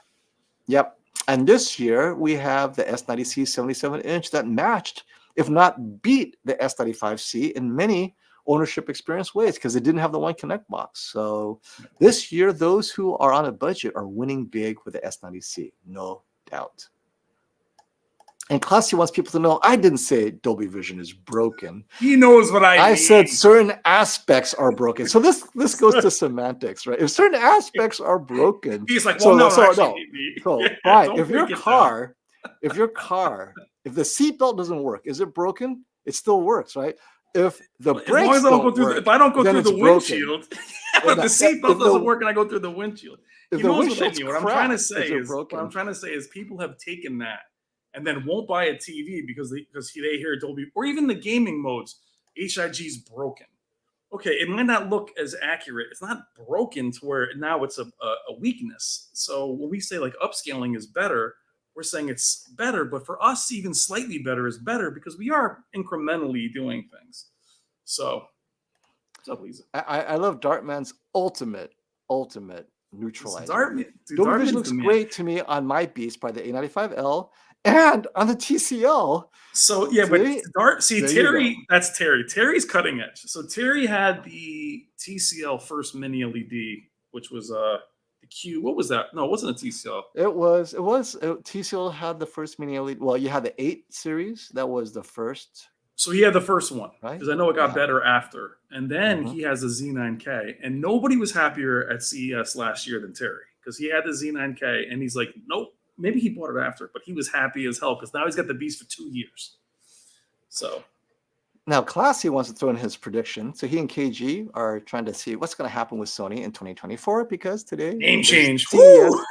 yep. And this year we have the S90C 77-inch that matched, if not beat, the S95C in many ownership experience ways because it didn't have the One Connect box. So this year, those who are on a budget are winning big with the S90C, no doubt. And Classy wants people to know I didn't say Dolby Vision is broken. He knows what I mean. said certain aspects are broken. So this goes to semantics, right? If certain aspects are broken, he's like, well, So fine. If the seatbelt doesn't work, is it broken? It still works, right? If the brakes don't work, if I don't go through the windshield, but the seatbelt doesn't work and I go through the windshield. He knows what I mean. What I'm trying to say is people have taken that and then won't buy a TV because they hear Dolby, or even the gaming modes, HIG's broken. Okay, it might not look as accurate. It's not broken to where now it's a weakness. So when we say like upscaling is better, we're saying it's better, but for us, even slightly better is better because we are incrementally doing things. So, what's up, Lisa? I love Dartman's ultimate neutralizer. Dolby Vision looks great to me on my Beast by the A95L and on the TCL. So yeah, Terry, that's Terry. Terry's cutting edge. So Terry had the TCL first mini LED, which was the Q. What was that? No, it wasn't a TCL. It was TCL had the first mini LED. Well, you had the 8 series. That was the first So he had the first one right? because I know it got Yeah. better after, and then Mhm. he has a Z9K, and nobody was happier at CES last year than Terry because he had the Z9K, and he's like, nope. Maybe he bought it after, but he was happy as hell because now he's got the beast for 2 years. So Now, Classy wants to throw in his prediction. So he and KG are trying to see what's going to happen with Sony in 2024 because today name is change. CES Woo!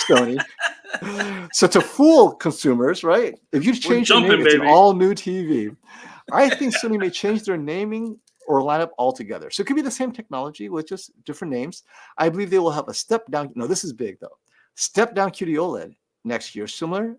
Sony. So to fool consumers, right? If you We're change your name, jumping, it's an baby. all-new TV. I think Sony may change their naming or lineup altogether. So it could be the same technology with just different names. I believe they will have a step down. No, this is big though. Step down QD-OLED next year, similar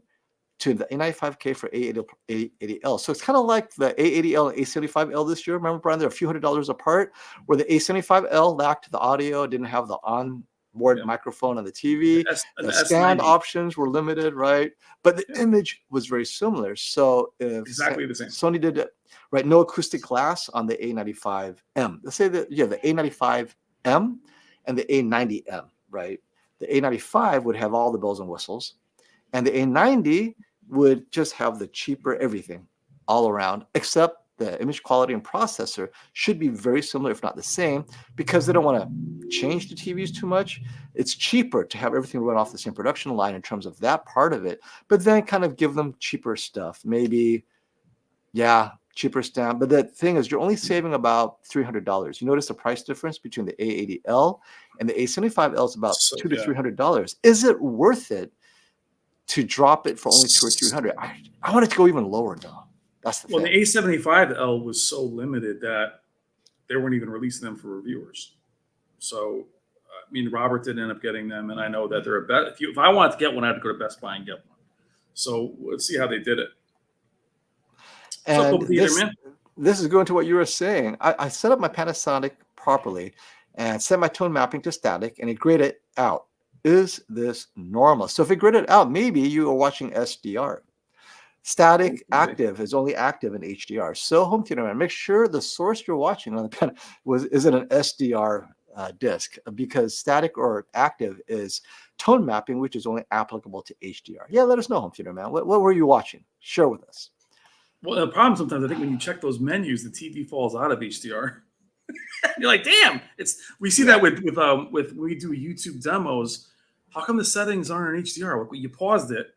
to the A95K for A80L. So it's kind of like the A80L and A75L this year. Remember, Brian, they're a few $100s apart, where the A75L lacked the audio, didn't have the onboard microphone on the TV. The stand options were limited, right? But the image was very similar. So if exactly the same. Sony did it, right, no acoustic glass on the A95M. Let's say that, the A95M and the A90M, right? The A95 would have all the bells and whistles, and the A90 would just have the cheaper everything all around, except the image quality and processor should be very similar, if not the same, because they don't want to change the TVs too much. It's cheaper to have everything run off the same production line in terms of that part of it, but then kind of give them cheaper stuff. Maybe, cheaper stamp. But the thing is, you're only saving about $300. You notice the price difference between the A80L and the A75L is about $200 to $300. Is it worth it to drop it for only $200 or $300? I want it to go even lower though. That's the thing. The A75L was so limited that they weren't even releasing them for reviewers. So, I mean, Robert did end up getting them, and I know that they're a bet. If I wanted to get one, I had to go to Best Buy and get one. So let's see how they did it. And this is going to what you were saying. I set up my Panasonic properly and set my tone mapping to static, and it graded out. Is this normal? So if it graded out, maybe you are watching SDR. Static active is only active in HDR. So home theater man, make sure the source you're watching on the pen isn't an SDR disc, because static or active is tone mapping, which is only applicable to HDR. Yeah, let us know, home theater man. What were you watching? Share with us. Well, the problem sometimes, I think when you check those menus, the TV falls out of HDR. You're like, damn! We see that with when we do YouTube demos. How come the settings aren't in HDR? You paused it,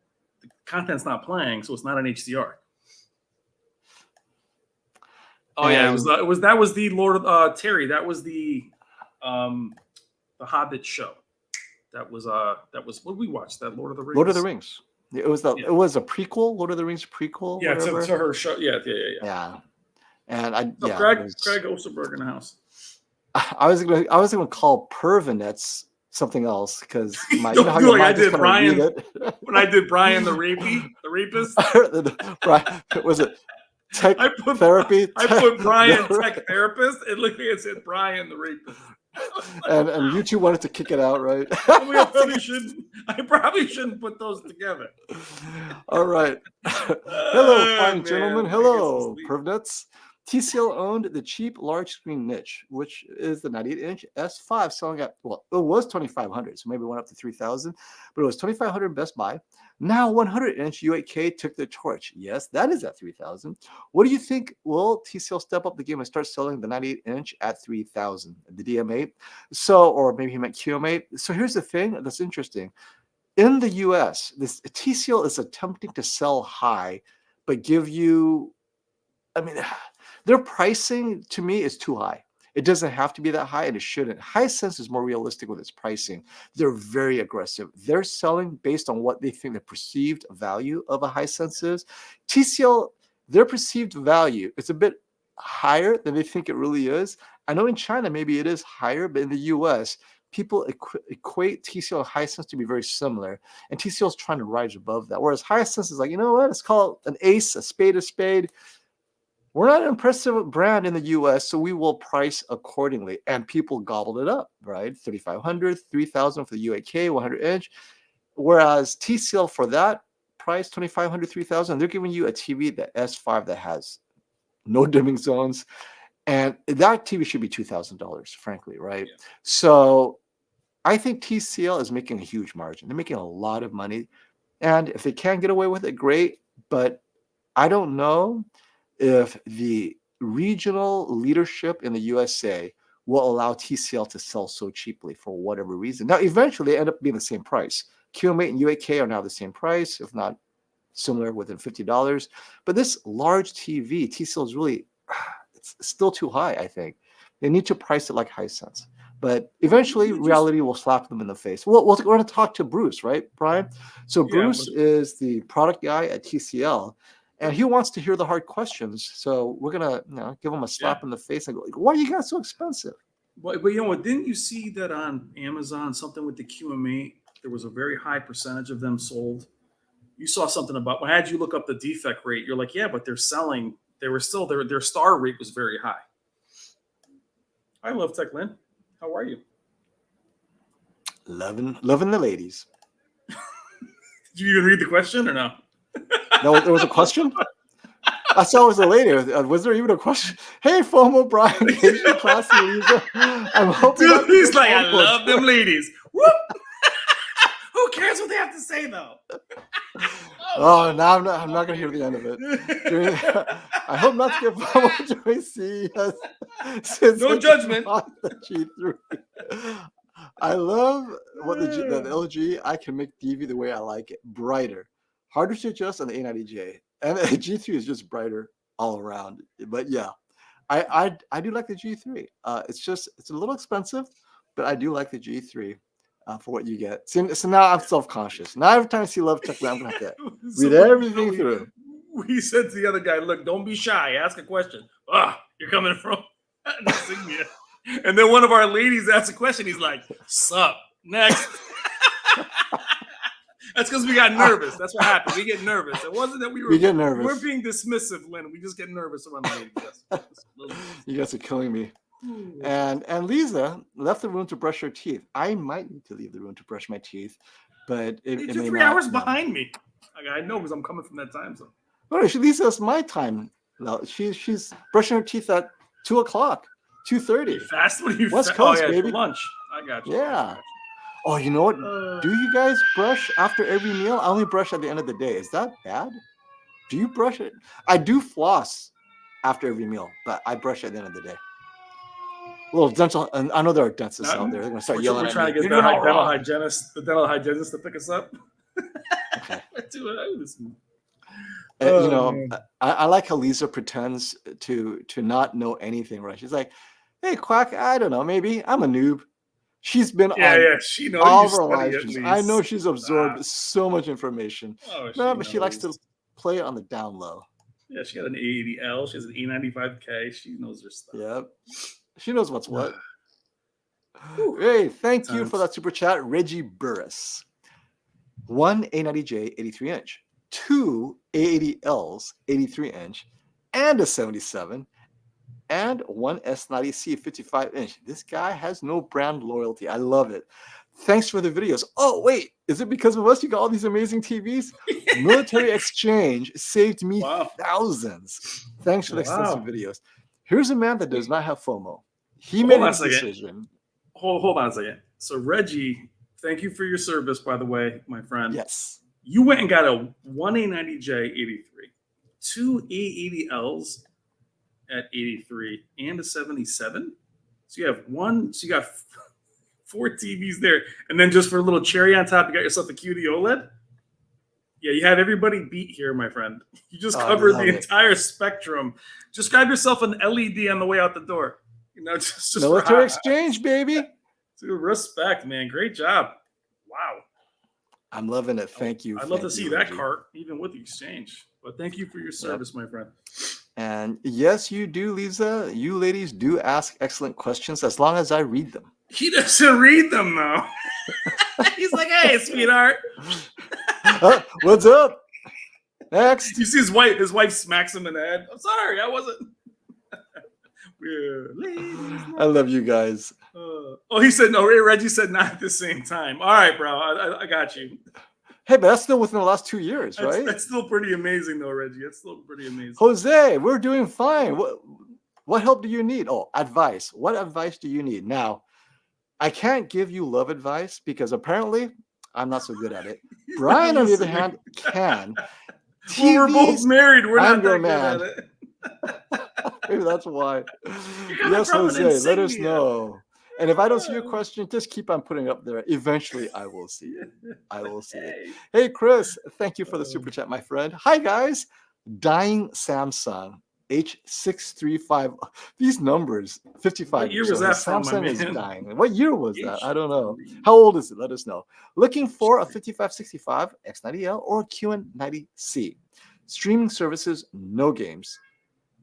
the content's not playing, so it's not in HDR. Oh yeah, it was the Lord of Terry. That was the Hobbit show. That was what we watched. That Lord of the Rings. Lord of the Rings. It was it was a prequel, Lord of the Rings prequel. Yeah, to her show. Yeah. And Craig Osterberg in the house. I was gonna call pervinets something else, because I did Brian when I did Brian the rapist. Brian, was it tech therapy? I put Brian tech therapist, and look, it said Brian the rapist. and you two wanted to kick it out, right? I probably shouldn't put those together. All right. Hello, fine gentlemen. Hello, pervnets. TCL owned the cheap large screen niche, which is the 98-inch S5 selling at, well, it was 2,500, so maybe it went up to 3,000, but it was 2,500 Best Buy. Now 100-inch U8K took the torch. Yes, that is at 3,000. What do you think? Will TCL step up the game and start selling the 98-inch at 3,000, the DM8? So, or maybe he meant QM8. So here's the thing that's interesting. In the US, this TCL is attempting to sell high, but give you, their pricing to me is too high. It doesn't have to be that high, and it shouldn't. Hisense is more realistic with its pricing. They're very aggressive. They're selling based on what they think the perceived value of a Hisense is. TCL, their perceived value, it's a bit higher than they think it really is. I know in China maybe it is higher, but in the US, people equate TCL and Hisense to be very similar, and TCL is trying to rise above that. Whereas Hisense is like, you know what? Let's call it an ace, a spade. We're not an impressive brand in the US, so we will price accordingly. And people gobbled it up, right? 3,500, 3,000 for the U8K, 100-inch. Whereas TCL for that price, 2,500, 3,000, they're giving you a TV, the S5, that has no dimming zones. And that TV should be $2,000, frankly, right? Yeah. So I think TCL is making a huge margin. They're making a lot of money. And if they can get away with it, great. But I don't know if the regional leadership in the USA will allow TCL to sell so cheaply for whatever reason. Now, eventually, they end up being the same price. QM8 and UAK are now the same price, if not similar, within $50. But this large TV, TCL is really, it's still too high, I think. They need to price it like Hisense. But eventually, reality will slap them in the face. Well, we're going to talk to Bruce, right, Brian? So Bruce is the product guy at TCL, and he wants to hear the hard questions. So we're going to give him a slap in the face and go, why are you guys so expensive? But you know what? Didn't you see that on Amazon, something with the QM8, there was a very high percentage of them sold? You saw something about, when I had you look up the defect rate, you're like, yeah, but they're selling, they were still, their star rate was very high. I love Tech Lynn. How are you? Loving the ladies. Did you even read the question or no? No, there was a question? I saw it was a lady. Was there even a question? Hey, FOMO, Brian, Asian classy Lisa. I'm hoping. Dude, he's like, I love them ladies. Whoop! Who cares what they have to say, though? Oh, now I'm not going to hear the end of it. I hope not to get FOMO during CES. No judgment. The G3. I love what the LG. I can make TV the way I like it. Brighter. Harder to adjust on the A90J. And the G3 is just brighter all around. But yeah, I do like the G3. It's a little expensive, but I do like the G3 for what you get. So now I'm self-conscious. Now every time I see Love Tech, I'm going to have to read everything through. We said to the other guy, look, don't be shy. Ask a question. You're coming from insignia. And then one of our ladies asked a question. He's like, sup? Next. That's because we got nervous. That's what happened. We get nervous. It wasn't that we get nervous. We're being dismissive, Lynn. We just get nervous around the ladies. Yes. You guys are killing me. And Lisa left the room to brush her teeth. I might need to leave the room to brush my teeth, but you're 3 hours behind me. I know because I'm coming from that time zone. No, Lisa's my time. No, she's brushing her teeth at 2:00, 2:30. Fast when you West Coast, For baby. lunch. I got you. Yeah. Oh, you know what? Do you guys brush after every meal? I only brush at the end of the day. Is that bad? Do you brush it? I do floss after every meal, but I brush at the end of the day. A little dental, and I know there are dentists out there. They're going to start yelling at me. We're trying to get the dental hygienist to pick us up. Okay. Man. I like how Lisa pretends to not know anything, right? She's like, hey, Quack, I don't know, maybe. I'm a noob. She's been she knows all of her live streams. I know she's absorbed so much information. But she likes to play it on the down low. Yeah, she got an A80L. She has an E95K. She knows her stuff. Yep. She knows what's what. Hey, thank you for that super chat, Reggie Burris. 1 A90J 83-inch, 2 A80Ls 83-inch, and a 77, and 1 S90C 55-inch. This guy has no brand loyalty. I love it. Thanks for the videos. Oh, wait. Is it because of us you got all these amazing TVs? Military Exchange saved me thousands. Thanks for the extensive videos. Here's a man that does not have FOMO. He made a decision. Hold on a second. So, Reggie, thank you for your service, by the way, my friend. Yes. You went and got a 1 A90J 83, 2 A80Ls at 83, and a 77. So you have you got 4 TVs there. And then just for a little cherry on top, you got yourself a QD-OLED. Yeah, you had everybody beat here, my friend. You just covered the entire spectrum. Just grab yourself an LED on the way out the door. Just Military Exchange, baby. Dude, respect, man. Great job. Wow. I'm loving it. Thank you. I'd love to see that cart, even with the exchange. But thank you for your service, my friend. And yes, you do, Lisa. You ladies do ask excellent questions as long as I read them. He doesn't read them, though. He's like, hey, sweetheart. What's up? Next. You see his wife smacks him in the head. I'm sorry, I wasn't. I love you guys. He said no. Reggie said not at the same time. All right, bro. I got you. Hey, but that's still within the last 2 years, right? That's still pretty amazing, though, Reggie. That's still pretty amazing. Jose, we're doing fine. What help do you need? Oh, advice. What advice do you need? Now, I can't give you love advice because apparently I'm not so good at it. Brian, on the other hand, can. Well, we're both married. We're not that good at it. Maybe that's why. Yes, from an Jose, let us insignia. know. And if I don't see your question, just keep on putting it up there. Eventually, I will see it. I will see it. Hey. Hey, Chris, thank you for the super chat, my friend. Hi, guys. Dying Samsung H635. These numbers, 55. What year So was his that from, my Samsung is man? dying. What year was that? I don't know. H3. How old is it? Let us know. Looking for a 5565 X90L or a QN90C. Streaming services, no games.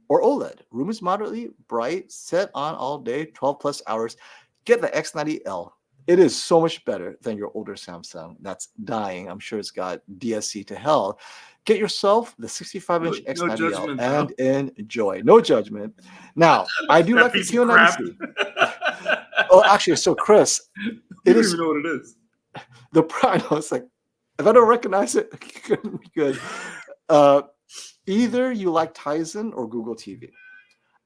Or OLED. Room is moderately bright, set on all day, 12 plus hours. Get the X90L. It is so much better than your older Samsung that's dying. I'm sure it's got DSC to hell. Get yourself the 65-inch No X90L judgment, and though. enjoy. No judgment. Now, I do That like the piece of crap. QN90C. Oh, actually, so Chris, You it don't is even know what it is. the pride. I was like, if I don't recognize it, it couldn't be good. Either you like Tizen or Google TV.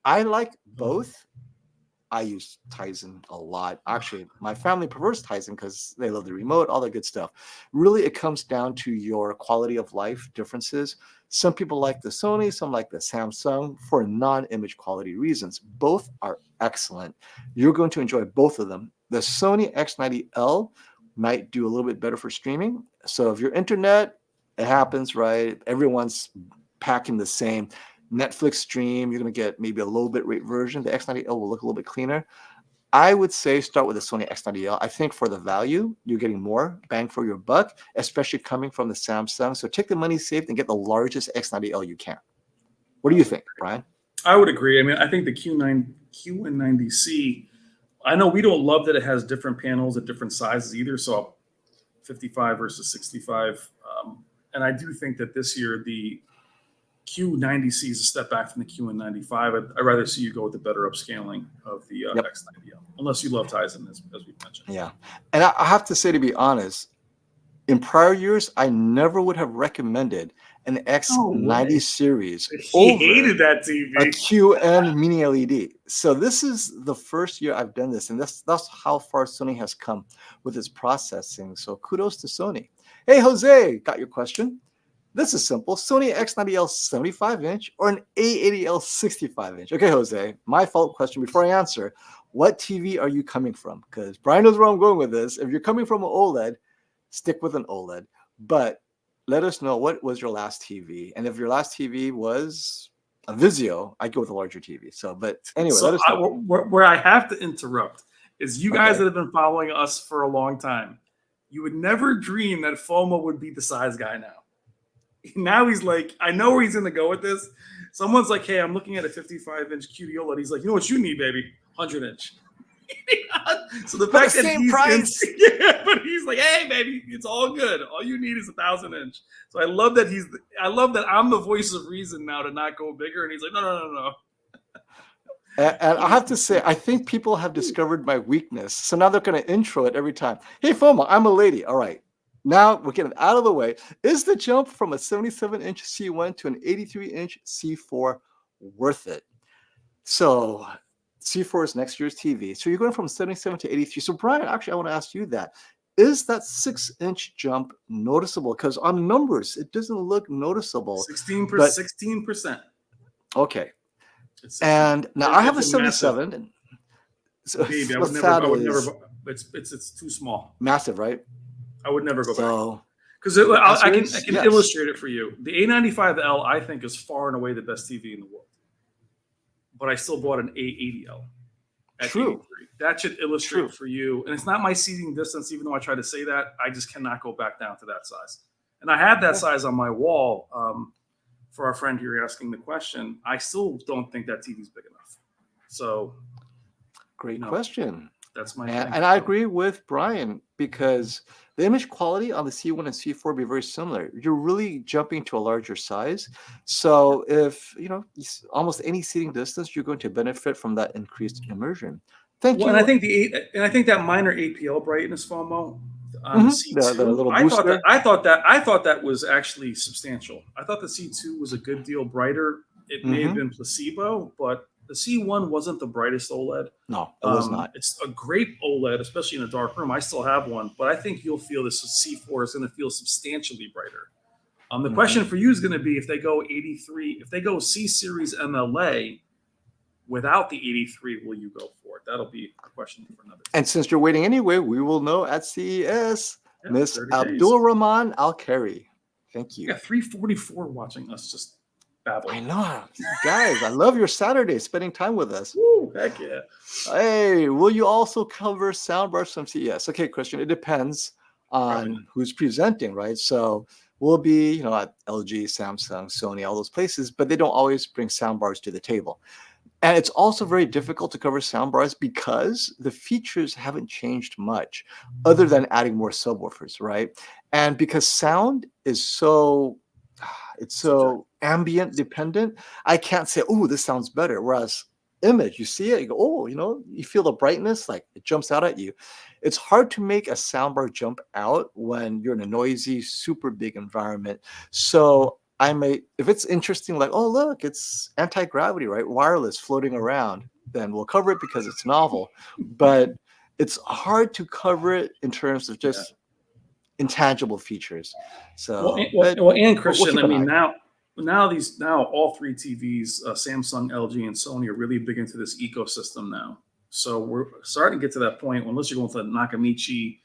I like both. I use Tizen a lot. Actually, my family prefers Tizen because they love the remote, all that good stuff. Really, it comes down to your quality of life differences. Some people like the Sony, some like the Samsung for non-image quality reasons. Both are excellent. You're going to enjoy both of them. The Sony X90L might do a little bit better for streaming. So if your internet, it happens, right? Everyone's packing the same Netflix stream. You're going to get maybe a low bit rate version. The X90L will look a little bit cleaner. I would say start with the Sony X90L. I think for the value, you're getting more bang for your buck, especially coming from the Samsung. So take the money saved and get the largest X90L you can. What do you think, Brian? I would agree. I mean, I think the QN90C, I know we don't love that it has different panels at different sizes either. So 55 versus 65. And I do think that this year the Q90C is a step back from the QN95. I'd rather see you go with the better upscaling of the X90L, unless you love Tizen, as we mentioned. Yeah. And I have to say, to be honest, in prior years, I never would have recommended an X90 series He over hated that TV. a QN mini LED. So this is the first year I've done this, and that's how far Sony has come with its processing. So kudos to Sony. Hey, Jose, got your question? This is simple. Sony X90L 75-inch or an A80L 65-inch? Okay, Jose, my follow-up question before I answer, what TV are you coming from? Because Brian knows where I'm going with this. If you're coming from an OLED, stick with an OLED. But let us know, what was your last TV? And if your last TV was a Vizio, I'd go with a larger TV. So, but anyway, so let us know. Where I have to interrupt is you guys that have been following us for a long time, you would never dream that FOMO would be the size guy now. Now he's like, I know where he's going to go with this. Someone's like, hey, I'm looking at a 55-inch QD-OLED. He's like, you know what you need, baby? 100-inch. So the fact that he's price. But he's like, hey, baby, it's all good. All you need is 1,000-inch. So I love that I'm the voice of reason now to not go bigger. And he's like, no. And I have to say, I think people have discovered my weakness. So now they're going to intro it every time. Hey, FOMO, I'm a lady. All right. Now we're getting out of the way. Is the jump from a 77-inch C1 to an 83-inch C4 worth it? So C4 is next year's TV. So you're going from 77 to 83. So Brian, actually, I want to ask you that. Is that 6-inch jump noticeable? Because on numbers, it doesn't look noticeable. 16%. Okay. And now I have a 77. So baby, I would never. It's too small. Massive, right? I would never go back. Because I can illustrate it for you. The A95L, I think, is far and away the best TV in the world. But I still bought an A80L. True. That should illustrate for you. And it's not my seating distance, even though I try to say that. I just cannot go back down to that size. And I have that size on my wall. For our friend here asking the question, I still don't think that TV's big enough. So, great question. That's my and I agree with Brian, because the image quality on the C1 and C4 will be very similar. You're really jumping to a larger size. So if, almost any seating distance, you're going to benefit from that increased immersion. Thank you. And I think that minor APL brightness FOMO on the C2, the little booster. I thought that was actually substantial. I thought the C2 was a good deal brighter. It may have been placebo, but the C1 wasn't the brightest OLED. No, it was not. It's a great OLED, especially in a dark room. I still have one, but I think you'll feel this C4 is going to feel substantially brighter The question for you is going to be if they go 83, if they go C series MLA without the 83, will you go for it? That'll be a question for another. And since you're waiting anyway, we will know at CES. Yeah, Miss 30 days. Abdul Rahman Al-Kari. Thank you. We got 344 watching us just babble. I know. Guys, I love your Saturday spending time with us. Woo, heck yeah. Hey, will you also cover soundbars from CES? Okay, Christian, it depends on who's presenting, right? So we'll be, at LG, Samsung, Sony, all those places, but they don't always bring soundbars to the table. And it's also very difficult to cover soundbars because the features haven't changed much other than adding more subwoofers, right? And because sound is so ambient dependent, I can't say, oh, this sounds better. Whereas image, you see it, you go, oh, you feel the brightness, like it jumps out at you. It's hard to make a soundbar jump out when you're in a noisy, super big environment. So if it's interesting, like, oh, look, it's anti-gravity, right? Wireless floating around, then we'll cover it because it's novel. But it's hard to cover it in terms of just intangible features. So, and Christian, I mean, now all three TVs, Samsung, LG, and Sony are really big into this ecosystem now. So we're starting to get to that point. Unless you're going to Nakamichi,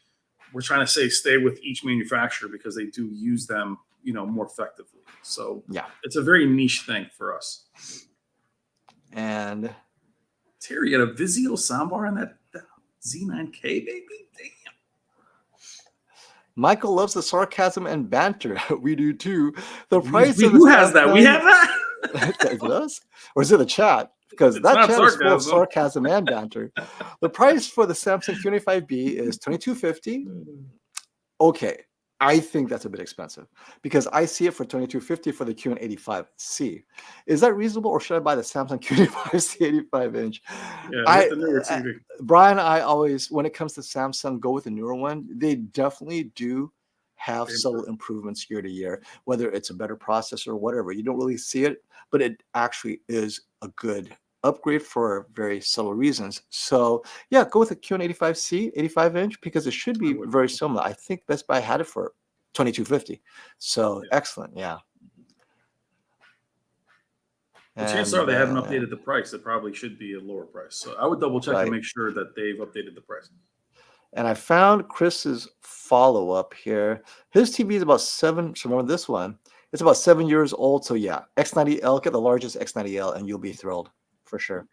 we're trying to stay with each manufacturer because they do use them, more effectively. So yeah, it's a very niche thing for us. And Terry, you had a Vizio soundbar on that Z9K, baby. Damn. Michael loves the sarcasm and banter. We do too. The price of who has that? We have that. Is it us? Or is it a chat? Because that chat is full of sarcasm and banter. The price for the Samsung Q95B is $2,250. Okay, I think that's a bit expensive because I see it for $2,250 for the QN85C. Is that reasonable, or should I buy the Samsung Q95C 85-inch? Yeah, Brian, I always, when it comes to Samsung, go with the newer one. They definitely do have subtle improvements year to year, whether it's a better processor or whatever. You don't really see it, but it actually is a good upgrade for very subtle reasons. So yeah, go with the QN85C 85-inch because it should be very similar. I think Best Buy had it for $2,250. So excellent, yeah. The chances are they haven't updated the price. It probably should be a lower price. So I would double check to make sure that they've updated the price. And I found Chris's follow-up here. His TV is about 7. So remember this one. It's about 7 years old. So yeah, X90L, get the largest X90L, and you'll be thrilled for sure.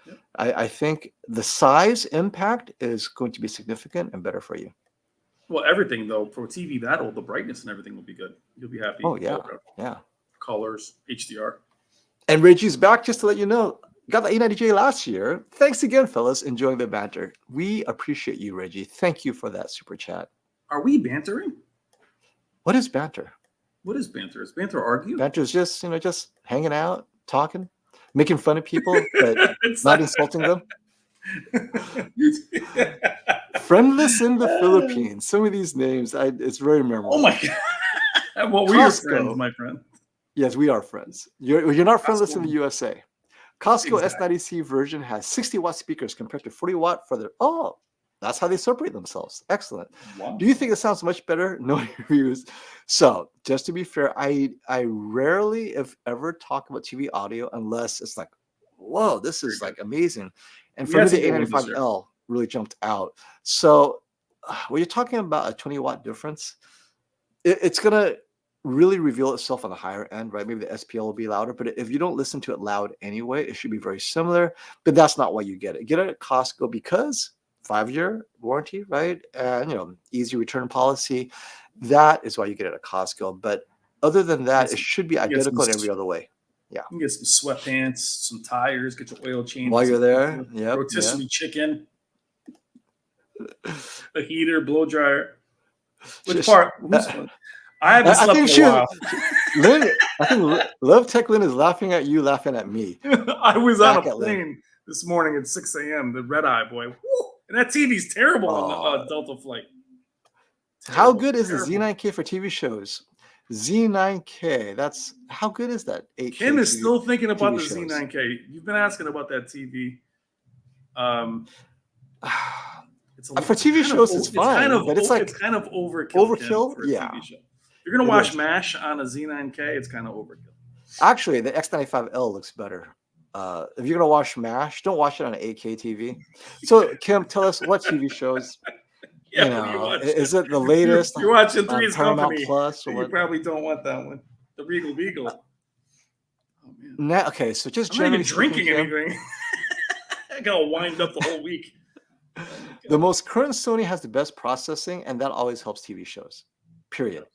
Yep. I think the size impact is going to be significant and better for you. Well, everything though, for a TV that old, the brightness and everything will be good. You'll be happy. Oh yeah, yeah. Colors, HDR. And Reggie's back, just to let you know. Got the A90J last year. Thanks again, fellas. Enjoying the banter. We appreciate you, Reggie. Thank you for that super chat. Are we bantering? What is banter? What is banter? Is banter argue? Banter is just, just hanging out, talking, making fun of people, but not insulting them. Friendless in the Philippines. Some of these names, it's very memorable. Oh my God. Well, we are friends, my friend. Yes, we are friends. You're not friendless in the USA. Costco S90C version has 60-watt speakers compared to 40-watt for their... Oh, that's how they separate themselves. Excellent. Wow. Do you think it sounds much better? No reviews. So, just to be fair, I rarely, if ever, talk about TV audio unless it's like, whoa, this is like amazing. And for me, the A95L really jumped out. So, when you're talking about a 20-watt difference, it's going to really reveal itself on the higher end, right? Maybe the SPL will be louder, but if you don't listen to it loud anyway, it should be very similar. But that's not why you get it. Get it at Costco because 5-year warranty, right? And easy return policy. That is why you get it at Costco. But other than that, it should be identical in every other way. Yeah. You can get some sweatpants, some tires, get your oil change while you're there. Yeah. Rotisserie chicken, a heater, blow dryer. Which part? I haven't slept in a while. Lynn, I think Love Tech Lynn is laughing at you, laughing at me. I was on a plane this morning at 6 a.m. The red eye boy. Woo! And that TV's terrible on the Delta flight. How good is the Z9K for TV shows? Z9K. That's how good is that? 8K Kim is still thinking about the Z9K. You've been asking about that TV. For TV shows, it's fine, but it's like kind of overkill. Yeah. you're gonna It watch is. MASH on a Z9K, it's kind of overkill. Actually, the X95L looks better. If you're gonna watch MASH, don't watch it on an 8K TV. So, Kim, tell us what TV shows. Yeah, what are you watching? Is it the latest You're watching on Three's Paramount Company. Plus or You what? probably don't want that one. The Regal Beagle. Oh man. Now, okay, so just I'm not even generally speaking, drinking Kim, anything. I gotta wind up the whole week. Oh my the God. most current Sony has the best processing, and that always helps TV shows. Period.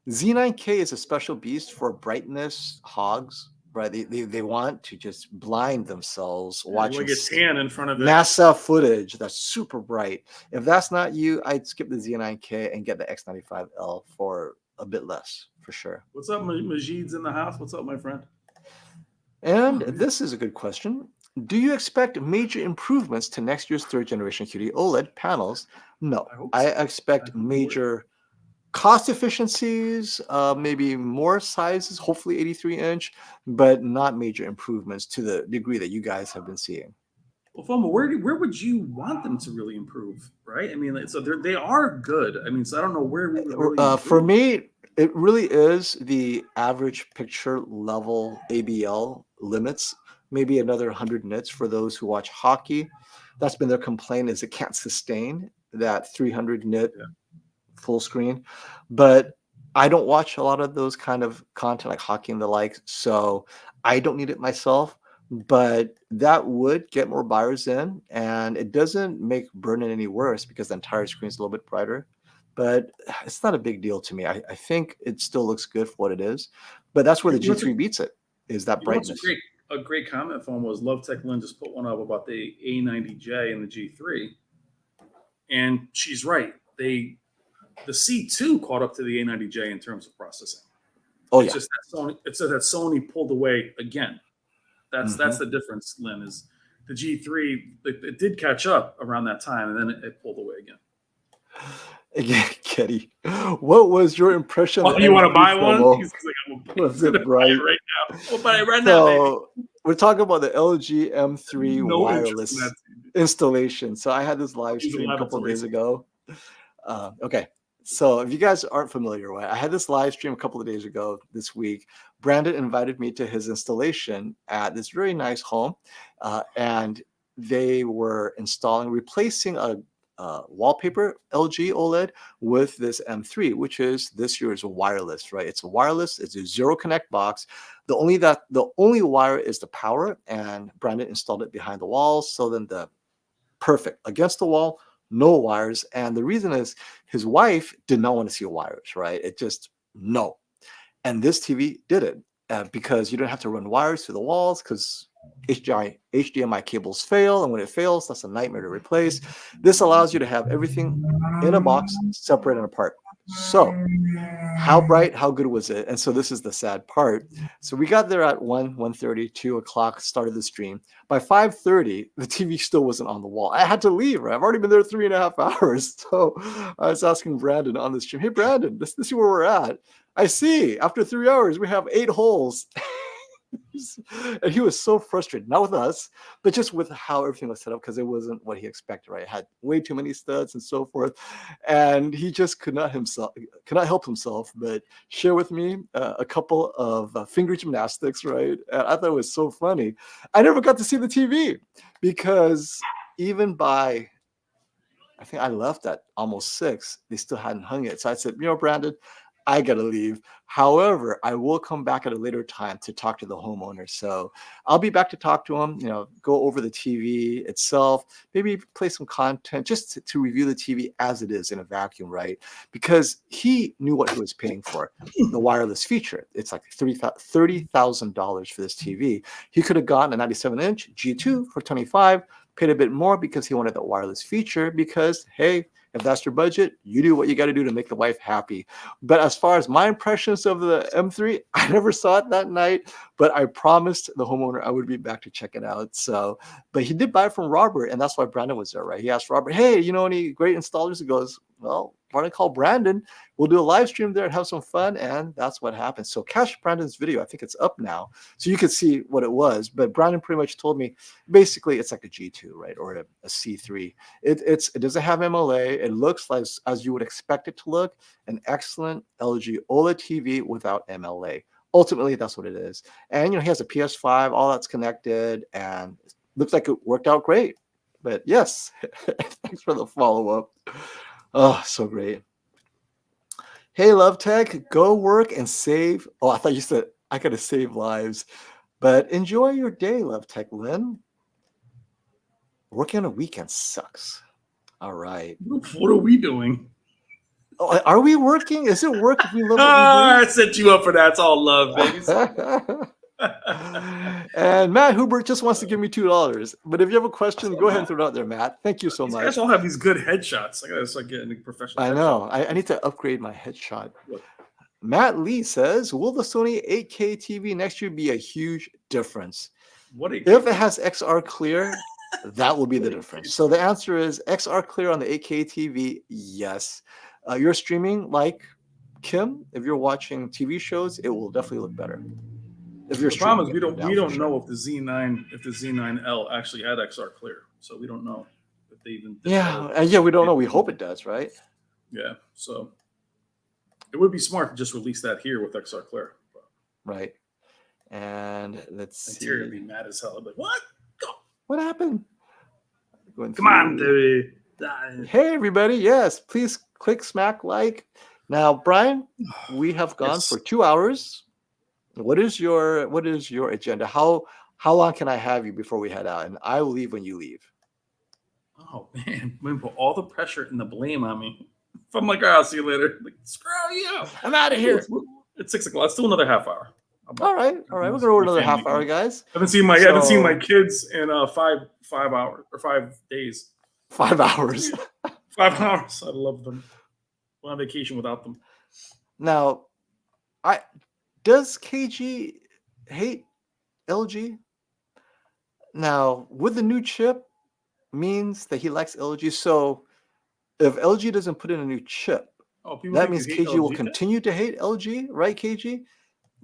Z9K is a special beast for brightness hogs, right? They want to just blind themselves You watching want to get tan in front of it. NASA footage that's super bright. If that's not you, I'd skip the Z9K and get the X95L for a bit less, for sure. What's up, Majid's in the house? What's up, my friend? And Oh, man. this is a good question. Do you expect major improvements to next year's third generation QD-OLED panels? No, I hope I so. expect I'm on board. major cost efficiencies, maybe more sizes, hopefully 83-inch, but not major improvements to the degree that you guys have been seeing. Well, Foma, where would you want them to really improve, right? I mean, so they are good. I mean, so I don't know where we would really For improve. me, it really is the average picture level ABL limits, maybe another 100 nits for those who watch hockey. That's been their complaint, is it can't sustain that 300 nit Yeah. full screen. But I don't watch a lot of those kind of content like hockey and the like, so I don't need it myself. But that would get more buyers in, and it doesn't make burn-in any worse because the entire screen is a little bit brighter. But it's not a big deal to me. I think it still looks good for what it is. But that's where the You know what's G3 beats it, is that You know what's brightness. a great comment from was Love Tech Lynn just put one up about the A90J and the G3, and she's right. The C2 caught up to the A90J in terms of processing. Oh, It's yeah. just that Sony. It's just that Sony pulled away again. That's Mhm. the difference, Lynn. Is the G3? It did catch up around that time, and then it pulled away again. Again, Kitty, what was your impression of Oh, you want to buy one? promo? He's like, I'm Was gonna it buy bright? it right now. We'll buy it right now, baby. So we're talking about the LG M3 No interest wireless in that. installation. So I had this live Use a stream a couple of laboratory. days ago. Okay, so if you guys aren't familiar with it, I had this live stream a couple of days ago this week. Brandon invited me to his installation at this very nice home, and they were replacing a wallpaper LG OLED with this M3, which is this year's wireless, right? It's a wireless, it's a zero connect box. The only wire is the power, and Brandon installed it behind the wall. So then perfect against the wall, no wires. And the reason is his wife did not want to see wires, right? It just no. And this TV did it because you don't have to run wires through the walls because HDMI cables fail, and when it fails, that's a nightmare to replace. This allows you to have everything in a box, separate and apart. So how bright, how good was it? And so this is the sad part. So we got there at 1:30, 2 o'clock, started the stream. By 5:30, the TV still wasn't on the wall. I had to leave, right? I've already been there 3.5 hours. So I was asking Brandon on the stream, hey, Brandon, this is where we're at. I see, after 3 hours, we have 8 holes. And he was so frustrated, not with us, but just with how everything was set up, because it wasn't what he expected, right? It had way too many studs and so forth. And he just could not help himself but share with me a couple of finger gymnastics, right? And I thought it was so funny. I never got to see the TV because even by, I think I left at almost 6, they still hadn't hung it. So I said, Brandon, I gotta leave. However, I will come back at a later time to talk to the homeowner. So I'll be back to talk to him, go over the TV itself, maybe play some content just to review the TV as it is in a vacuum, right? Because he knew what he was paying for, the wireless feature. It's like $30,000 for this TV. He could have gotten a 97-inch G2 for $25,000, paid a bit more because he wanted that wireless feature because, hey, if that's your budget, you do what you got to do to make the wife happy. But as far as my impressions of the M3, I never saw it that night, but I promised the homeowner I would be back to check it out. So, but he did buy it from Robert, and that's why Brandon was there, right? He asked Robert, hey, any great installers? He goes, well, Brandon called Brandon. We'll do a live stream there and have some fun. And that's what happened. So catch Brandon's video. I think it's up now. So you can see what it was. But Brandon pretty much told me, basically, it's like a G2, right? Or a C3. It doesn't have MLA. It looks like, as you would expect it to look, an excellent LG OLED TV without MLA. Ultimately, that's what it is. And, he has a PS5, all that's connected, and it looks like it worked out great. But yes, thanks for the follow-up. Oh, so great. Hey, Love Tech, go work and save. Oh, I thought you said I got to save lives. But enjoy your day, Love Tech Lynn. Working on a weekend sucks. All right. What are we doing? Oh, are we working? Is it work if we love what we do? I set you up for that. It's all love, baby. And Matt Hubert just wants to give me $2. But if you have a question, go ahead and throw it out there, Matt. Thank you so much. You guys all have these good headshots. I gotta start getting professional. I know. I need to upgrade my headshot. Matt Lee says, will the Sony 8K TV next year be a huge difference? If it has XR clear, that will be the difference. So the answer is XR clear on the 8K TV, yes. You're streaming like Kim. If you're watching TV shows, it will definitely look better. If you're the problem is we don't know if the Z9L actually had XR clear, so we don't know if they even did we don't know. We hope it does, right? Yeah, so it would be smart to just release that here with XR clear, right? And let's see. Interior would be mad as hell. I'd be like, what? Go. What happened? Come on, dude. Hey, everybody! Yes, please click smack like. Now, Brian, we have gone for 2 hours. What is your agenda? How long can I have you before we head out? And I will leave when you leave. Oh man, I'm gonna put all the pressure and the blame on me. If I'm like, all right, I'll see you later. Like, screw you! I'm out of here. It's 6 o'clock. Let's do another half hour. All right. We're gonna go another half hour, guys. I haven't seen my kids in 5 hours or 5 days. 5 hours. 5 hours. I love them. We're on vacation without them. Now, does KG hate LG? Now, with the new chip means that he likes LG. So if LG doesn't put in a new chip, that means KG will continue to hate LG, right, KG?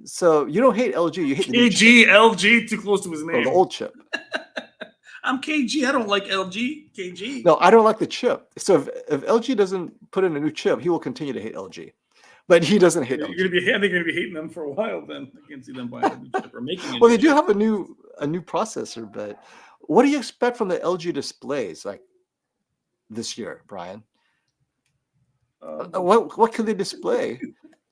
So you don't hate LG, you hate the new KG, chip. LG, too close to his name. The old chip. I'm KG. I don't like LG. KG. No, I don't like the chip. So if LG doesn't put in a new chip, he will continue to hate LG. But he doesn't hate LG. I think you're going to be hating them for a while then. I can't see them buying a new chip or making it. Well, they do have a new processor, but what do you expect from the LG displays like this year, Brian? What could they display?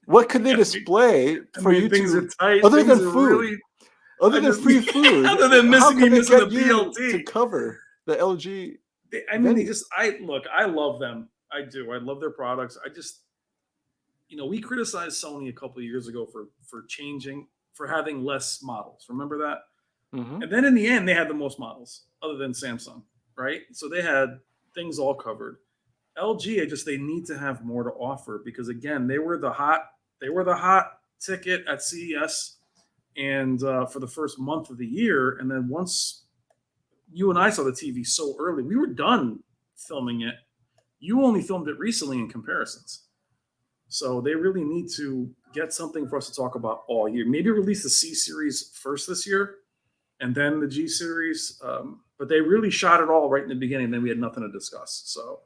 What could they display for you to other than food? Other than free food, other than missing the BLT to cover the LG. I mean, I love them. I do. I love their products. I just, we criticized Sony a couple of years ago for having less models. Remember that? Mm-hmm. And then in the end, they had the most models, other than Samsung, right? So they had things all covered. LG, they need to have more to offer because again, they were the hot ticket at CES. And for the first month of the year, and then once you and I saw the TV so early, we were done filming it. You only filmed it recently in comparisons. So they really need to get something for us to talk about all year. Maybe release the C series first this year, and then the G series. But they really shot it all right in the beginning. Then we had nothing to discuss. So,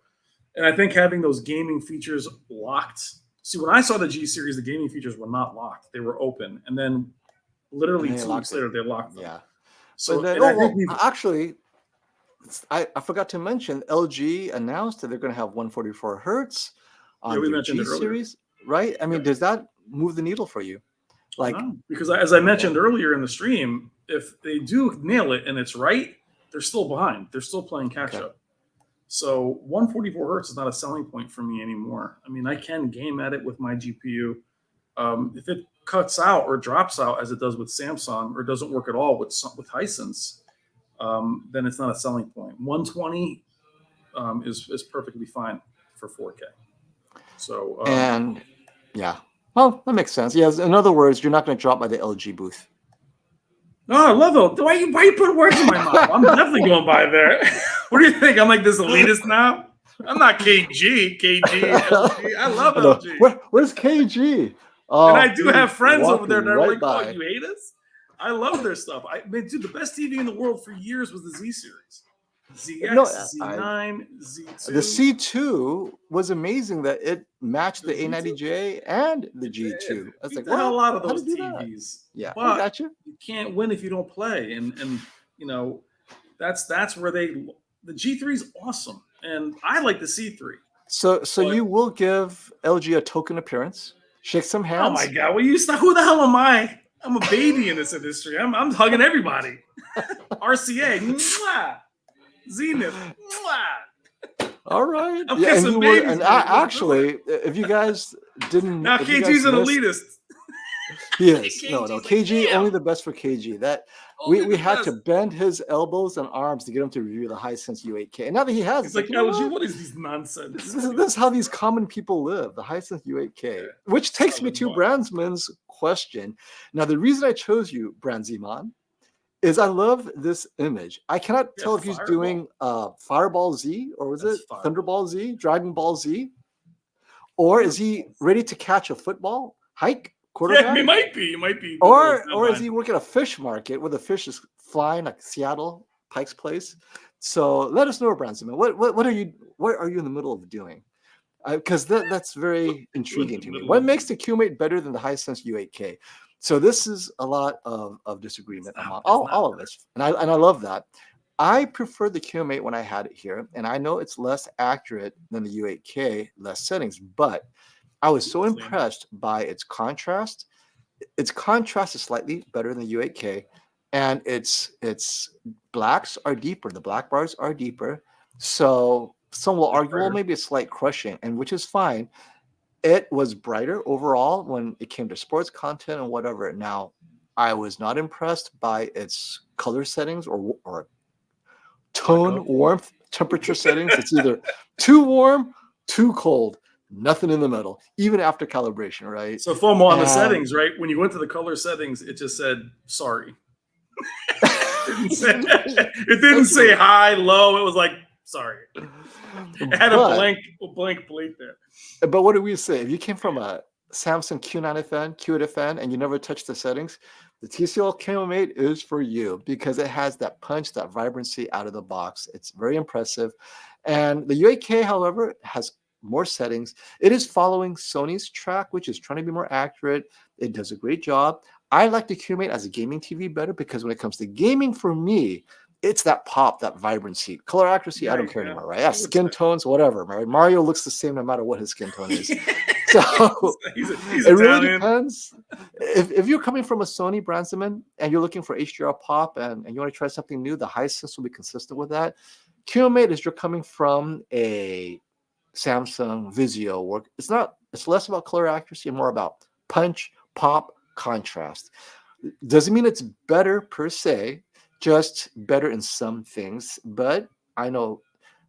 and I think having those gaming features locked. See, when I saw the G series, the gaming features were not locked; they were open, and then. Literally 2 weeks later, they locked them. Yeah. So then, actually, I forgot to mention LG announced that they're going to have 144 hertz on the G series, right? I mean, does that move the needle for you? Because as I mentioned earlier in the stream, if they do nail it and it's right, they're still behind. They're still playing catch up. So 144 hertz is not a selling point for me anymore. I mean, I can game at it with my GPU. If it cuts out or drops out as it does with Samsung or doesn't work at all with Hisense, then it's not a selling point. 120 is perfectly fine for 4K. So well, that makes sense. Yes, in other words, you're not going to drop by the LG booth. No, I love it. Why you put words in my mouth? I'm definitely going by there. What do you think? I'm like this elitist now? I'm not KG, LG. I love I know. LG. Where's KG? And I do have he's friends over there that are walking like, right "Oh, by. you hate us?" I love their stuff. I mean, dude, the best TV in the world for years was the Z series, No, ZX, Z9, the Z2. C2 was amazing that it matched The the Z2. A90J and the It G2. did. I was Beat like, the hell what? out of How those to do that? TVs. Yeah, I But got you. you can't win if you don't play. And you know, that's where the G3 is awesome. And I like the C3. So But you will give LG a token appearance, shake some oh my hands. god, well you stop. Who the hell am I? I'm a baby in this industry. I'm hugging everybody. RCA, mwah. Zenith, mwah. All right. I'm Yeah, and kissing you would. babies. And Man. Let's do actually, it. if you guys didn't, Now if you guys KG's an missed, elitist. he is. No, KG's like, KG only damn, the best for KG. That only we the had to best. bend his elbows and arms to get him to review the Hisense U8K. And now that he has, He's it's like, you know LG, what? what is this nonsense? This is how these common people live, the Hisense U8K. Yeah. Which takes me to Solid Brandsman's question. Now, the reason I chose you, Brandziman, is I love this image. I cannot Yeah, tell if he's Fireball. doing Fireball Z, or was That's it Fireball. Thunderball Z, Dragon Ball Z? Or is he ready to catch a football, hike, quarterback? Yeah, it might be. It might be. Or is he working a fish market where the fish is flying, like Seattle, Pike's Place? So let us know, Branson. What are you in the middle of doing? Because that's very intriguing to me. What makes the QMate better than the Hisense U8K? So this is a lot of disagreement among all of us, and I love that. I prefer the QMate when I had it here, and I know it's less accurate than the U8K, less settings, but I was so impressed by its contrast. Its contrast is slightly better than the U8K, and its blacks are deeper. The black bars are deeper. So some will argue, well, maybe a slight crushing, and which is fine. It was brighter overall when it came to sports content and whatever. Now, I was not impressed by its color settings or tone, warmth, temperature settings. It's either too warm, too cold, nothing in the middle, even after calibration, right? So FOMO on the settings, right? When you went to the color settings, it just said sorry. It didn't say high, low. It was like sorry. It had a blank plate there. But what do we say? If you came from a Samsung Q9 QNED and you never touched the settings, the TCL QMate is for you because it has that punch, that vibrancy out of the box. It's very impressive. And the U8K, however, has more settings. It is following Sony's track, which is trying to be more accurate. It does a great job. I like the QMate as a gaming TV better because when it comes to gaming, for me, it's that pop, that vibrancy. Color accuracy, I don't care anymore, right? Yeah, skin tones, whatever, right? Mario looks the same no matter what his skin tone is. So he's it really depends. If you're coming from a Sony Brandsman and you're looking for HDR pop and you want to try something new, the Hisense will be consistent with that. QMate is you're coming from a Samsung Vizio work. It's less about color accuracy and more about punch, pop, contrast. Doesn't mean it's better per se, just better in some things. But I know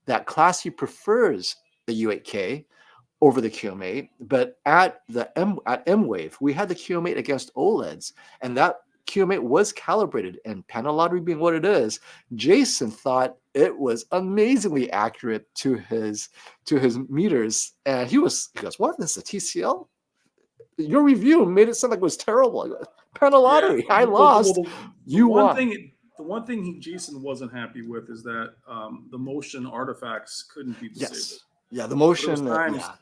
that Classy prefers the U8K over the QMate. But at M-Wave, we had the QMate against OLEDs, and that QMate was calibrated. And panel lottery being what it is, Jason thought it was amazingly accurate to his meters, and he goes, "What? This is a TCL? Your review made it sound like it was terrible. Panel lottery, I lost. You won." The one thing Jason wasn't happy with is that the motion artifacts couldn't be disabled. Yes. Yeah, the motion.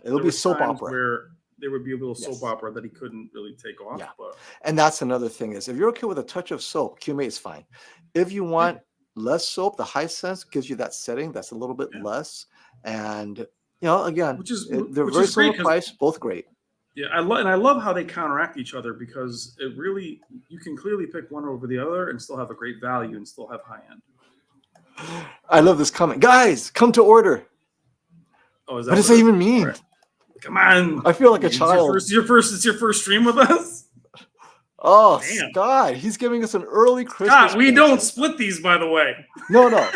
It'll be soap opera. Where there would be a little soap opera that he couldn't really take off. Yeah. But. And that's another thing is if you're okay with a touch of soap, QMate is fine. If you want less soap, the Hisense gives you that setting that's a little bit less. And again, they're very similar price, both great. Yeah, I love how they counteract each other because you can clearly pick one over the other and still have a great value and still have high end. I love this comment. Guys, come to order. Oh, is that what does that even mean? Right. Come on. I feel like a child. It's your first stream with us? Oh, damn. Scott, he's giving us an early Christmas. Scott, we don't split these, by the way. No.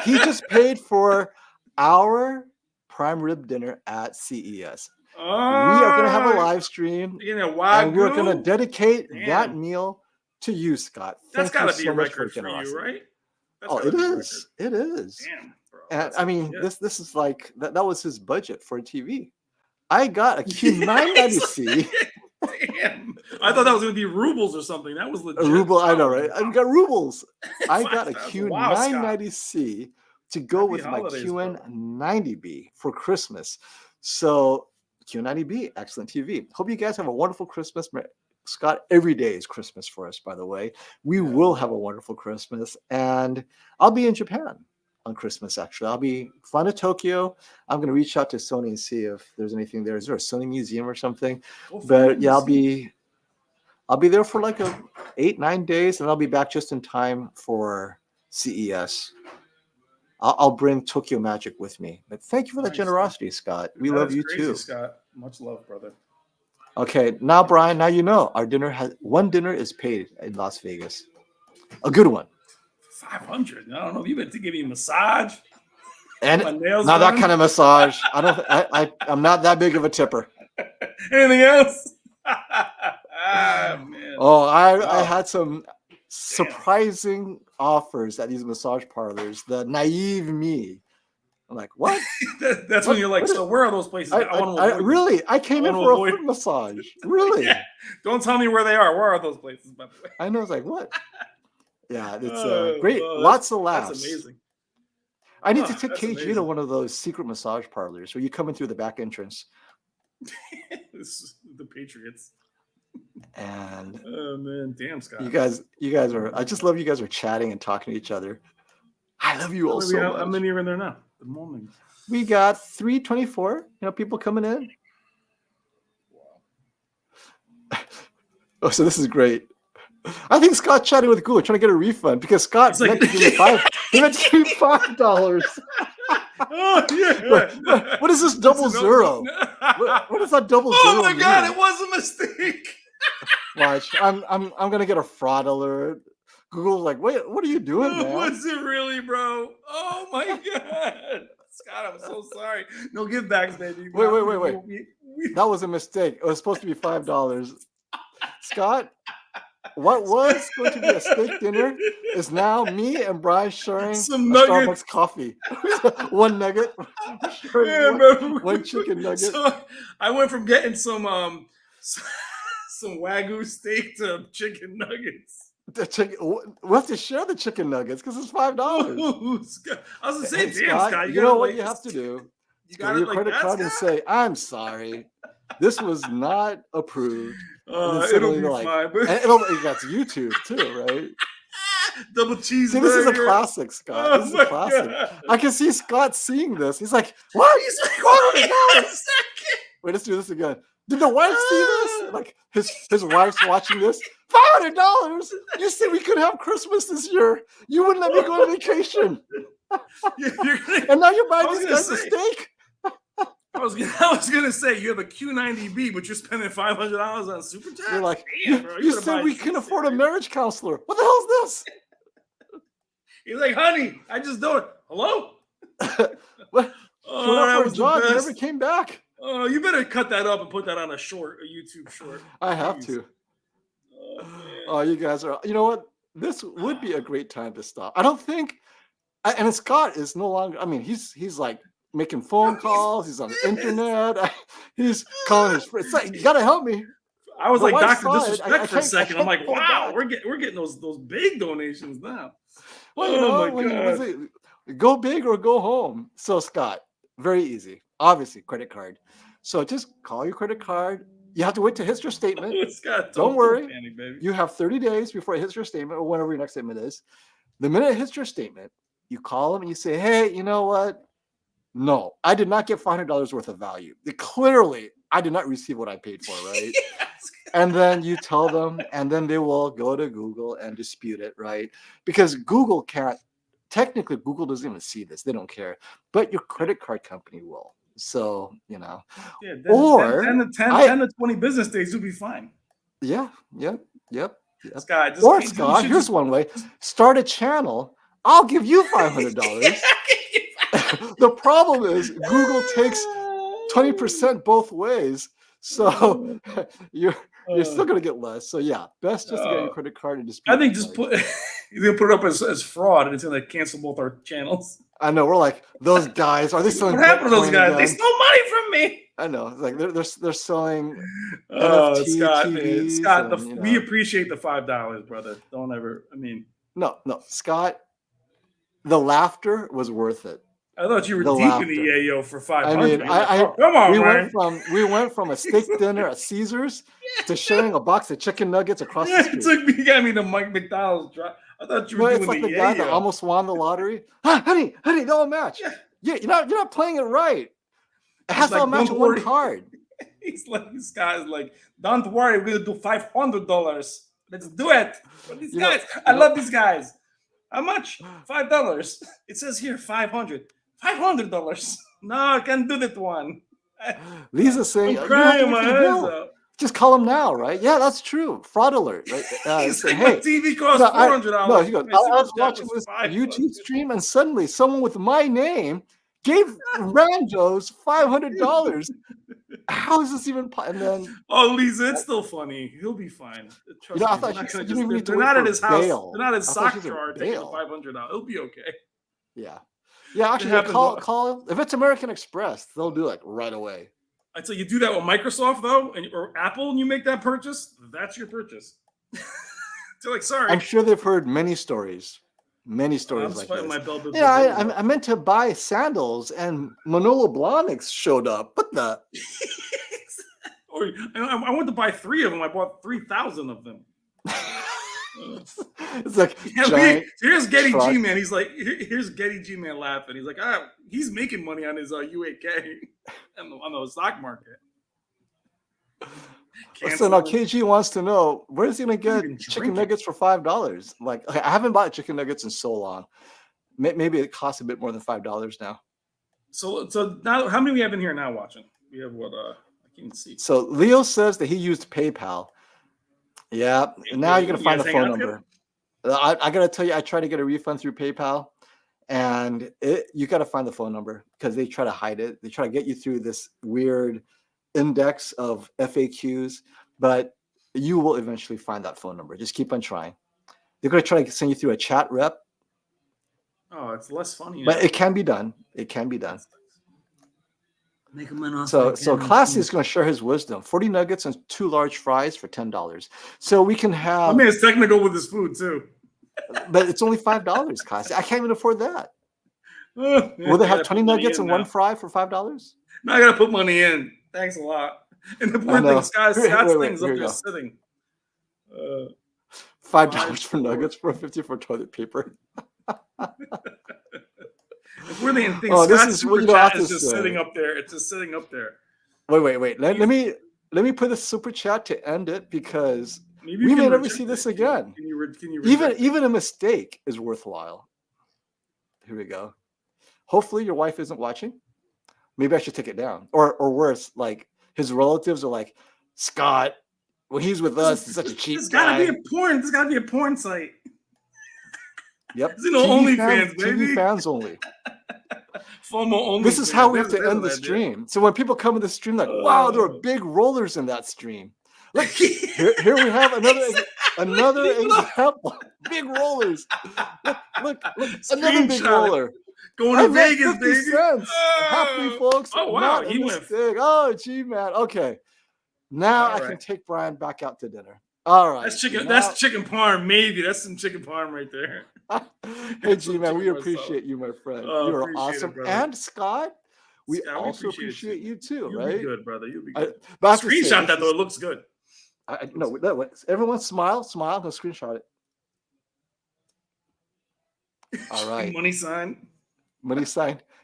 He just paid for our prime rib dinner at CES. We are going to have a live stream, and we're going to dedicate that meal to you, Scott. That's got to be a record for you, right? It is. It is. Damn, bro. And That's I mean, legit. this is like that was his budget for a TV. I got a Q990C. Damn. I thought that was gonna be rubles or something. That was A legit. ruble, I know, Oh, right? wow. I've got rubles. I got a 5,000. Wow, Scott. Q990C to go Happy with my holidays, brother. QN90B for Christmas. So Q90B, excellent TV. Hope you guys have a wonderful Christmas. Scott, every day is Christmas for us, by the way. We Yeah, will no have a doubt. wonderful Christmas. And I'll be in Japan on Christmas, actually. I'll be flying to Tokyo. I'm going to reach out to Sony and see if there's anything there. Is there a Sony museum or something? Go find But them and yeah, see. I'll be there for like 8-9 days, and I'll be back just in time for CES. I'll bring Tokyo Magic with me. But thank you for the Nice, nice. generosity, Scott. We That love is you crazy, too. Scott. Much love, brother. Okay, now Brian, now you know our one dinner is paid in Las Vegas. A good one. 500. I don't know if you meant to give me a massage. And My nails not that done. kind of massage. I'm not that big of a tipper. Anything else? Man. Oh, I Wow. had some surprising offers at these massage parlors. The naive me. I'm like, what? That's when you're like, so where are those places? I want to avoid them. Really? I came in wanna for avoid- a foot massage. Really? Yeah. Don't tell me where they are. Where are those places, by the way? I know. It's like, what? Yeah, it's great. Oh, Lots of laughs. That's amazing. I need to Oh, take that's KG to amazing. one of those secret massage parlors where you come in through the back entrance. This is the Patriots. And Oh man, damn, Scott. you guys are. I just love you guys are chatting and talking to each other. I love you all so much. How many are in there now? The moment. We got 324. People coming in. Wow. Oh, so this is great. I think Scott chatting with Google trying to get a refund because Scott It's like- meant to give me He meant to give me $5. Oh yeah. What is this double zero? What is that double zero? Oh my god, mean? it was a mistake. Watch, I'm gonna get a fraud alert. Google's like, wait, what are you doing, man? Was it really, bro? Oh my god. Scott, I'm so sorry. No give backs, baby. Wait. That was a mistake. It was supposed to be $5. Scott, what was going to be a steak dinner is now me and Brian sharing Some a nuggets. Starbucks coffee. One nugget. Yeah, bro. One chicken nugget. So I went from getting some Wagyu steak to chicken nuggets. The chicken. We have to share the chicken nuggets because it's $5. Ooh, Scott. I was gonna say, Hey, damn, Scott, you know what you have to do? You Go got to it your like credit that, card and Scott? say, "I'm sorry, this was not approved." And then It'll suddenly be they're like, fine. and it got to YouTube too, right? Double cheeseburger. See, this is a classic, Scott. Oh This is my a classic. God. I can see Scott seeing this. He's like, "What? He's like, $500? Wait, let's do this again." Did the wife see this? Like his wife's watching this. $500? You said we could have Christmas this year. You wouldn't let me go on vacation, and now you're buying this guy's a steak. I was gonna say you have a Q90B, but you're spending $500 on super chat. You're like, damn, bro, you gotta said buy we cheese can afford a steak. marriage counselor. What the hell is this? He's like, honey, I just don't. Hello? What? Oh, Showed up that for a was the job and best. never came back. Oh, you better cut that up and put that on a YouTube short. I have Jeez. to. Oh, man. Oh, you guys are. You know what? This would be a great time to stop. I don't think. And Scott is no longer. I mean, he's like making phone calls. He's on the internet. He's calling his friends. It's like, you gotta help me. I was The like wife Dr. saw it. Disrespect I for a can't- second. I I'm like, can't pull wow, back. we're getting those big donations now. Well, you Oh know, my when God. was it? Go big or go home. So Scott, very easy. Obviously, credit card. So just call your credit card. You have to wait to hit your statement. Scott, Don't worry. panic, baby. You have 30 days before it hits your statement or whenever your next statement is. The minute it hits your statement, you call them and you say, hey, you know what? No, I did not get $500 worth of value. Clearly, I did not receive what I paid for, right? Yes. And then you tell them, and then they will go to Google and dispute it, right? Because Google can't, technically, Google doesn't even see this. They don't care. But your credit card company will. So, Yeah, then, Or 10 to 20 business days, you'll be fine. yep. Scott, just Or you Scott, should here's just- one way. Start a channel. I'll give you $500. The problem is Google takes 20% both ways. So you're still gonna get less. So yeah, best just to get your credit card and dispute. I think just put you're gonna put it up as fraud and it's gonna cancel both our channels. I know. We're like, those guys, are they selling What happened to those Bitcoin guys? They again? stole money from me. I know. It's like they're selling Oh, NFT Scott, man. TVs. Scott, And, we appreciate the $5, brother. Don't ever. I mean, no, Scott, the laughter was worth it. I thought you were The deep laughter. in the yayo for 500. I mean, Come on, we man. went from a steak dinner at Caesar's to sharing a box of chicken nuggets across the It street. took me, you got me to Mike McDonald's drop. I thought you were doing It's like the the guy that yayo. almost won the lottery. Honey, they'll match. Yeah, you're not playing it right. It has to all match in one card. He's like, this guy's like, don't worry, we're gonna do $500. Let's do it. But these guys, I love these guys. How much? $5. It says here $500. $500. No, I can't do that one. Lisa's saying, I'm crying my eyes out. Just call him now, right? Yeah, that's true. Fraud alert, right? He's like, my TV costs $400. No, he goes, I was watching this YouTube stream, and suddenly someone with my name gave randos $500. How is this even? And then, Lisa, it's still funny. He'll be fine. Trust me. I thought they're not at his house. They're not at his sock jar taking the $500. It'll be okay. Yeah, actually, call. If it's American Express, they'll do it right away. I'd say you do that with Microsoft though, or Apple, and you make that purchase. That's your purchase. They're like, sorry. I'm sure they've heard many stories like this. I meant to buy sandals, and Manolo Blahniks showed up. What the? Or I went to buy 3 of them. I bought 3,000 of them. It's like here's Getty G Man. He's like, here's Getty G Man laughing. He's like, he's making money on his U8K on the stock market. So now KG wants to know, where is he gonna get chicken nuggets for $5? Like, I haven't bought chicken nuggets in so long. Maybe it costs a bit more than $5 now. So now, how many we have in here now watching? We have what? I can't see. So Leo says that he used PayPal. Yeah, now you're gonna find the phone number. I gotta tell you, I tried to get a refund through PayPal, and you gotta find the phone number because they try to hide it. They try to get you through this weird index of FAQs, but you will eventually find that phone number. Just keep on trying. They're gonna try to send you through a chat rep. Oh, it's less funny. But it can be done. It can be done. Make them an offer. So Classy is going to share his wisdom. 40 nuggets and 2 large fries for $10. So we can have. I mean, it's technical with his food too. But it's only $5, Classy. I can't even afford that. Will they have 20 nuggets and 1 fry for $5? No, I gotta put money in. Thanks a lot. And the poor thing, Scott's thing's up there sitting. $5 for nuggets, $4.50 for toilet paper. We're the thing. Scott's super chat is just sitting up there. It's just sitting up there. Wait. Let me put the super chat to end it because we may never see this again. Can you even a mistake is worthwhile. Here we go. Hopefully your wife isn't watching. Maybe I should take it down. Or worse, like his relatives are like, Scott, when he's with us, he's such a cheap guy. This gotta be a porn site. Yep. OnlyFans, baby. TV fans only. FOMO only. This is how we have to end the stream. So when people come in the stream, like, wow, there are big rollers in that stream. Look, here we have another example. Big rollers. Look, another big roller. Going to Vegas, baby. Happy folks. Oh wow, he went. Oh, gee, man. Okay, now I can take Brian back out to dinner. All right. That's chicken. That's chicken parm. Maybe that's some chicken parm right there. Hey, G man, we appreciate you, my friend. You are awesome. And Scott, we also appreciate you too. You'll right? be good, brother. You'll be good. Screenshot that though. It looks good. No, everyone smile. I'm gonna screenshot it. All right. Money sign.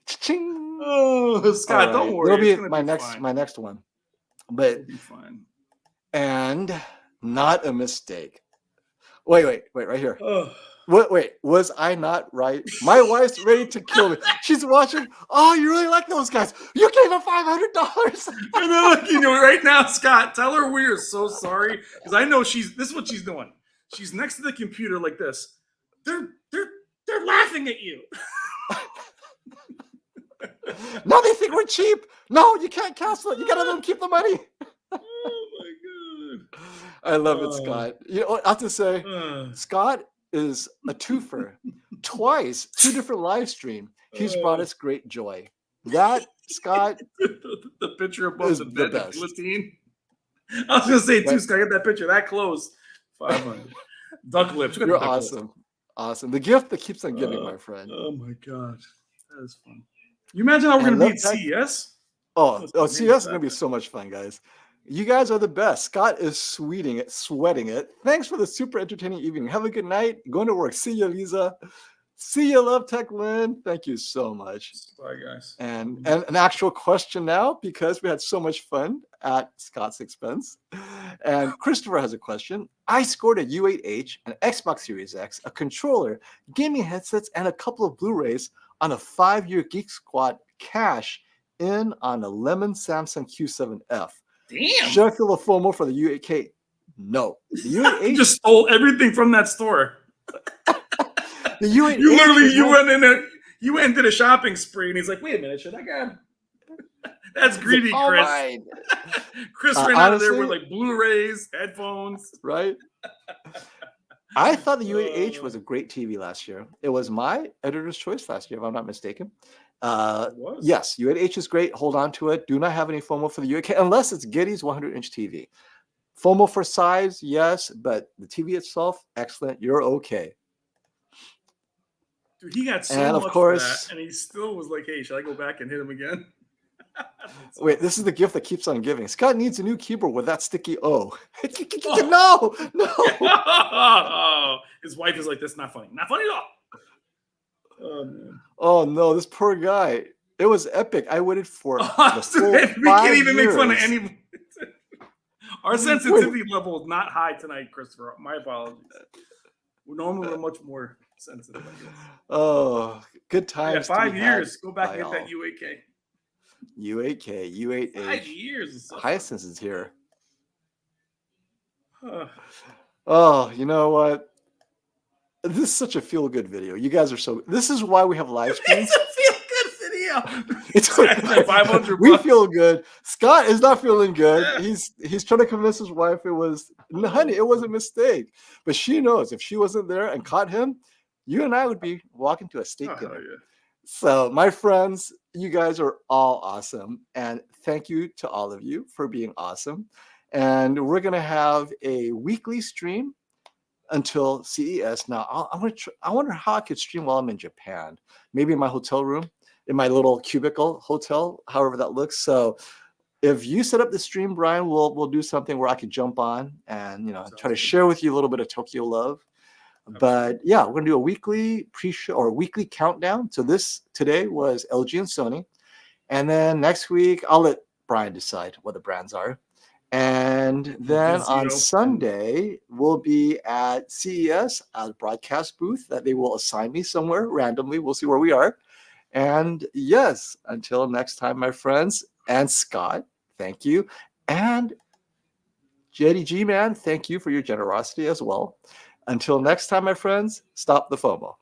Cha-ching. Oh, Scott, don't worry. It'll be my next one. But it'll be fine. And not a mistake. Wait, right here. Oh. Wait, was I not right? My wife's ready to kill me. She's watching. Oh, you really like those guys? You gave her $500. And then, look, right now, Scott, tell her we are so sorry because I know this is what she's doing. She's next to the computer like this. They're laughing at you. No, they think we're cheap. No, you can't cancel it. You gotta let them keep the money. Oh my god! I love it, Scott. You know, I have to say, Scott is a twofer. twice, 2 different live stream. He's brought us great joy. That, Scott, the picture above is the the bed, the best. guillotine. I was gonna say too, Right. Scott, get that picture that close. 500. Duck lips. Look at You're the duck lips. awesome. Awesome. The gift that keeps on giving, my friend. Oh my god, that is fun. You imagine how we're And gonna be at Love Tech- CES? Oh, Let's CES is gonna be so much fun, guys. You guys are the best. Scott is sweating it. Thanks for the super entertaining evening. Have a good night. Going to work. See you, Lisa. See you, Love Tech Lynn. Thank you so much. Bye, guys. And an actual question now, because we had so much fun at Scott's expense. And Christopher has a question. I scored a U8H, an Xbox Series X, a controller, gaming headsets, and a couple of Blu-rays on a 5-year Geek Squad cash in on a lemon Samsung Q7F. Damn. Should I feel a FOMO for the U8K? No. The U8H You just stole everything from that store. the U8H You literally is you one- went in there, you went and did a shopping spree, and he's like, "Wait a minute, should I get?" That's greedy, all Chris. right. Chris ran out of there honestly- with like Blu-rays, headphones. Right? I thought the U8H was a great TV last year. It was my editor's choice last year, if I'm not mistaken. It was. Yes, U8H is great. Hold on to it. Do not have any FOMO for the U8K unless it's Getty's 100-inch TV. FOMO for size, yes, but the TV itself, excellent. You're okay. Dude, he got so And much of course- for that, and he still was like, "Hey, should I go back and hit him again?" Wait, this is the gift that keeps on giving. Scott needs a new keyboard with that sticky O. No. Oh, his wife is like, "That's not funny. Not funny at all." Oh man. Oh no, this poor guy. It was epic. I waited for the full we 5 can't even make fun of years. any. Our sensitivity level is not high tonight, Christopher. My apologies. Normally we're much more sensitive, I guess. Oh, good times. Yeah, to 5 be years. had Go back by and hit that all. U8K. U8K, 5 U8H. years. Is so Hisense is here. fun. Oh, you know what? This is such a feel-good video. You guys are so. This is why we have live streams. It's a feel-good video. It's $500 We bucks. feel good. Scott is not feeling good. He's trying to convince his wife it was, honey, it was a mistake. But she knows if she wasn't there and caught him, you and I would be walking to a steak Oh, dinner. yeah. So, my friends, you guys are all awesome. And thank you to all of you for being awesome. And we're going to have a weekly stream until CES. Now, I wonder how I could stream while I'm in Japan. Maybe in my hotel room, in my little cubicle hotel, however that looks. So, if you set up the stream, Brian, we'll do something where I could jump on and try to share with you a little bit of Tokyo love. But yeah, we're gonna do a weekly pre-show or weekly countdown. So today was LG and Sony, and then next week I'll let Brian decide what the brands are. And then on Vizio. Sunday, we'll be at CES, a broadcast booth that they will assign me somewhere randomly. We'll see where we are. And yes, until next time, my friends, and Scott, thank you. And Jetty G Man, thank you for your generosity as well. Until next time, my friends, stop the FOMO.